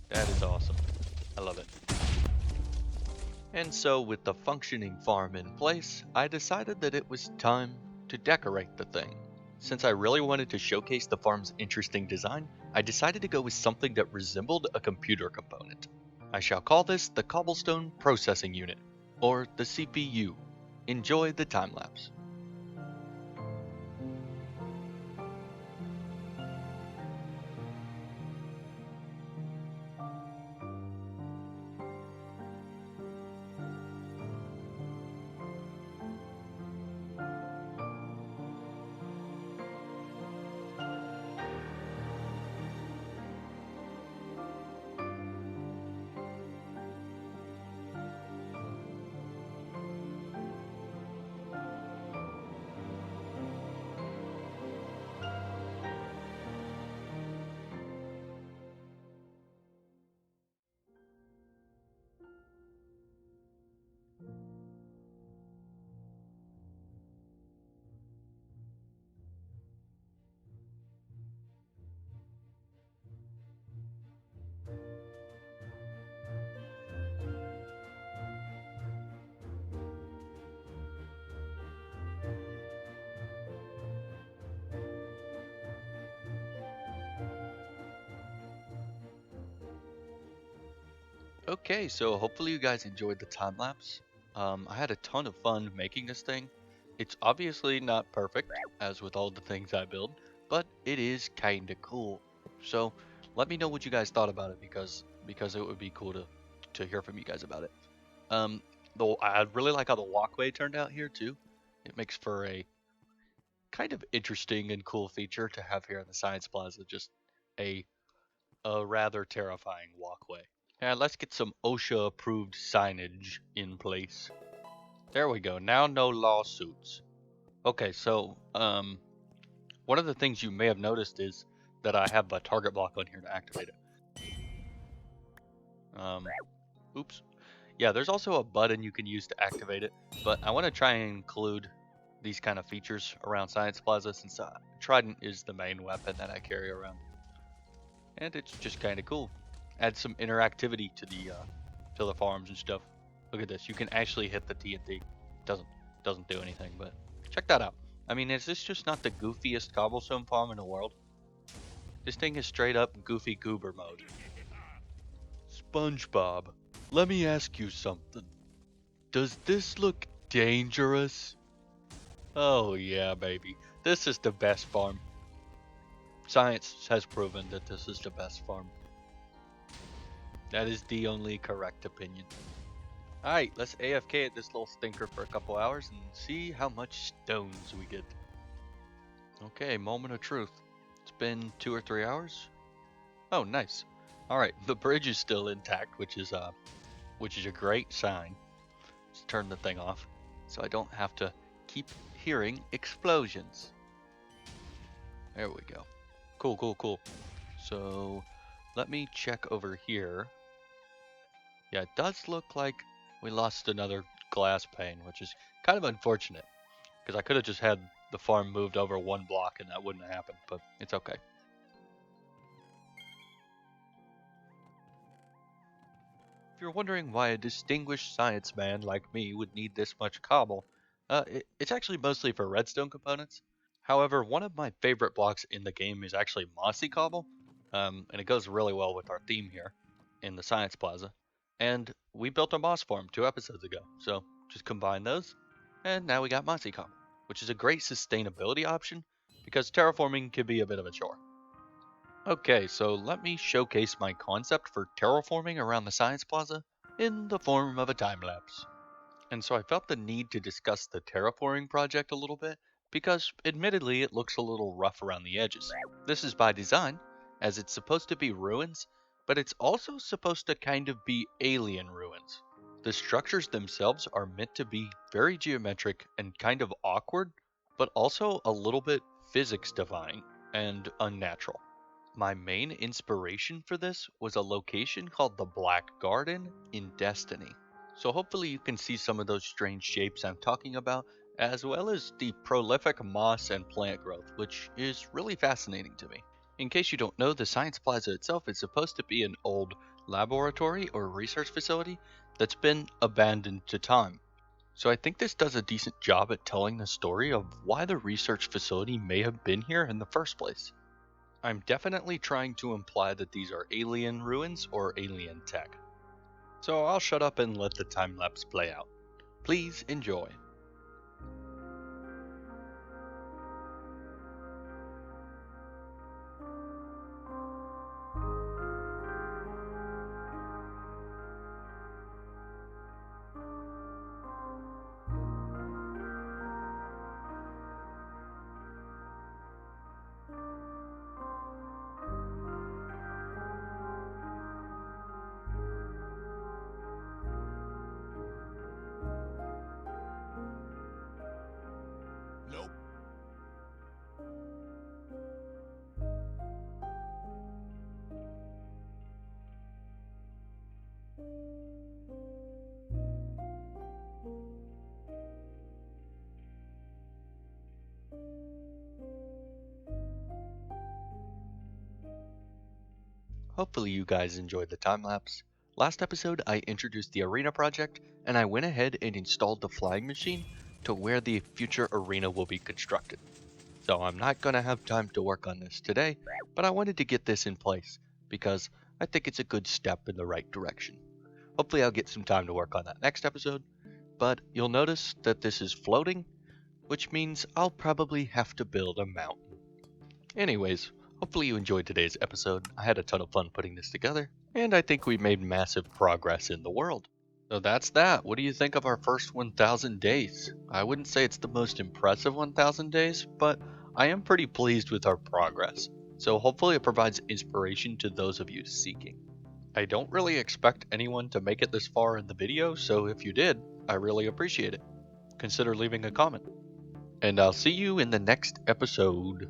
that is awesome. I love it. And so with the functioning farm in place, I decided that it was time to decorate the thing. Since I really wanted to showcase the farm's interesting design, I decided to go with something that resembled a computer component. I shall call this the Cobblestone Processing Unit, or the CPU. Enjoy the time lapse. Okay, so hopefully you guys enjoyed the time lapse. I had a ton of fun making this thing. It's obviously not perfect, as with all the things I build, but it is kinda cool. So let me know what you guys thought about it because it would be cool to hear from you guys about it. Though I really like how the walkway turned out here too. It makes for a kind of interesting and cool feature to have here in the Science Plaza. Just a a rather terrifying walkway. And let's get some OSHA approved signage in place. There we go. Now no lawsuits. Okay, so one of the things you may have noticed is that I have a target block on here to activate it. Oops. Yeah, there's also a button you can use to activate it, but I want to try and include these kind of features around Science Plaza since Trident is the main weapon that I carry around. And it's just kind of cool. Add some interactivity to the farms and stuff. Look at this. You can actually hit the TNT. Doesn't do anything, but check that out. I mean, is this just not the goofiest cobblestone farm in the world? This thing is straight up goofy goober mode. SpongeBob, let me ask you something. Does this look dangerous? Oh yeah, baby. This is the best farm. Science has proven that this is the best farm. That is the only correct opinion. Alright, let's AFK at this little stinker for a couple hours and see how much stones we get. Okay, moment of truth. It's been 2 or 3 hours. Oh, nice. Alright, the bridge is still intact, which is a great sign. Let's turn the thing off so I don't have to keep hearing explosions. There we go. Cool. So, let me check over here. Yeah, it does look like we lost another glass pane, which is kind of unfortunate, because I could have just had the farm moved over 1 block and that wouldn't have happened, but it's okay. If you're wondering why a distinguished science man like me would need this much cobble, It's actually mostly for redstone components. However, one of my favorite blocks in the game is actually mossy cobble, and it goes really well with our theme here in the Science Plaza. And we built a moss farm 2 episodes ago, so just combine those, and now we got mossy cobble, which is a great sustainability option because terraforming can be a bit of a chore. Okay, so let me showcase my concept for terraforming around the Science Plaza in the form of a time lapse. And so I felt the need to discuss the terraforming project a little bit because admittedly it looks a little rough around the edges. This is by design, as it's supposed to be ruins, but it's also supposed to kind of be alien ruins. The structures themselves are meant to be very geometric and kind of awkward, but also a little bit physics defying and unnatural. My main inspiration for this was a location called the Black Garden in Destiny. So hopefully you can see some of those strange shapes I'm talking about, as well as the prolific moss and plant growth, which is really fascinating to me. In case you don't know, the Science Plaza itself is supposed to be an old laboratory or research facility that's been abandoned to time. So I think this does a decent job at telling the story of why the research facility may have been here in the first place. I'm definitely trying to imply that these are alien ruins or alien tech. So I'll shut up and let the time lapse play out. Please enjoy. Nope. Hopefully you guys enjoyed the time lapse. Last episode I introduced the arena project and I went ahead and installed the flying machine to where the future arena will be constructed. So I'm not going to have time to work on this today, but I wanted to get this in place because I think it's a good step in the right direction. Hopefully I'll get some time to work on that next episode, but you'll notice that this is floating, which means I'll probably have to build a mountain. Anyways, hopefully you enjoyed today's episode. I had a ton of fun putting this together, and I think we made massive progress in the world. So that's that. What do you think of our first 1,000 days? I wouldn't say it's the most impressive 1,000 days, but I am pretty pleased with our progress. So hopefully it provides inspiration to those of you seeking. I don't really expect anyone to make it this far in the video, so if you did, I really appreciate it. Consider leaving a comment. And I'll see you in the next episode.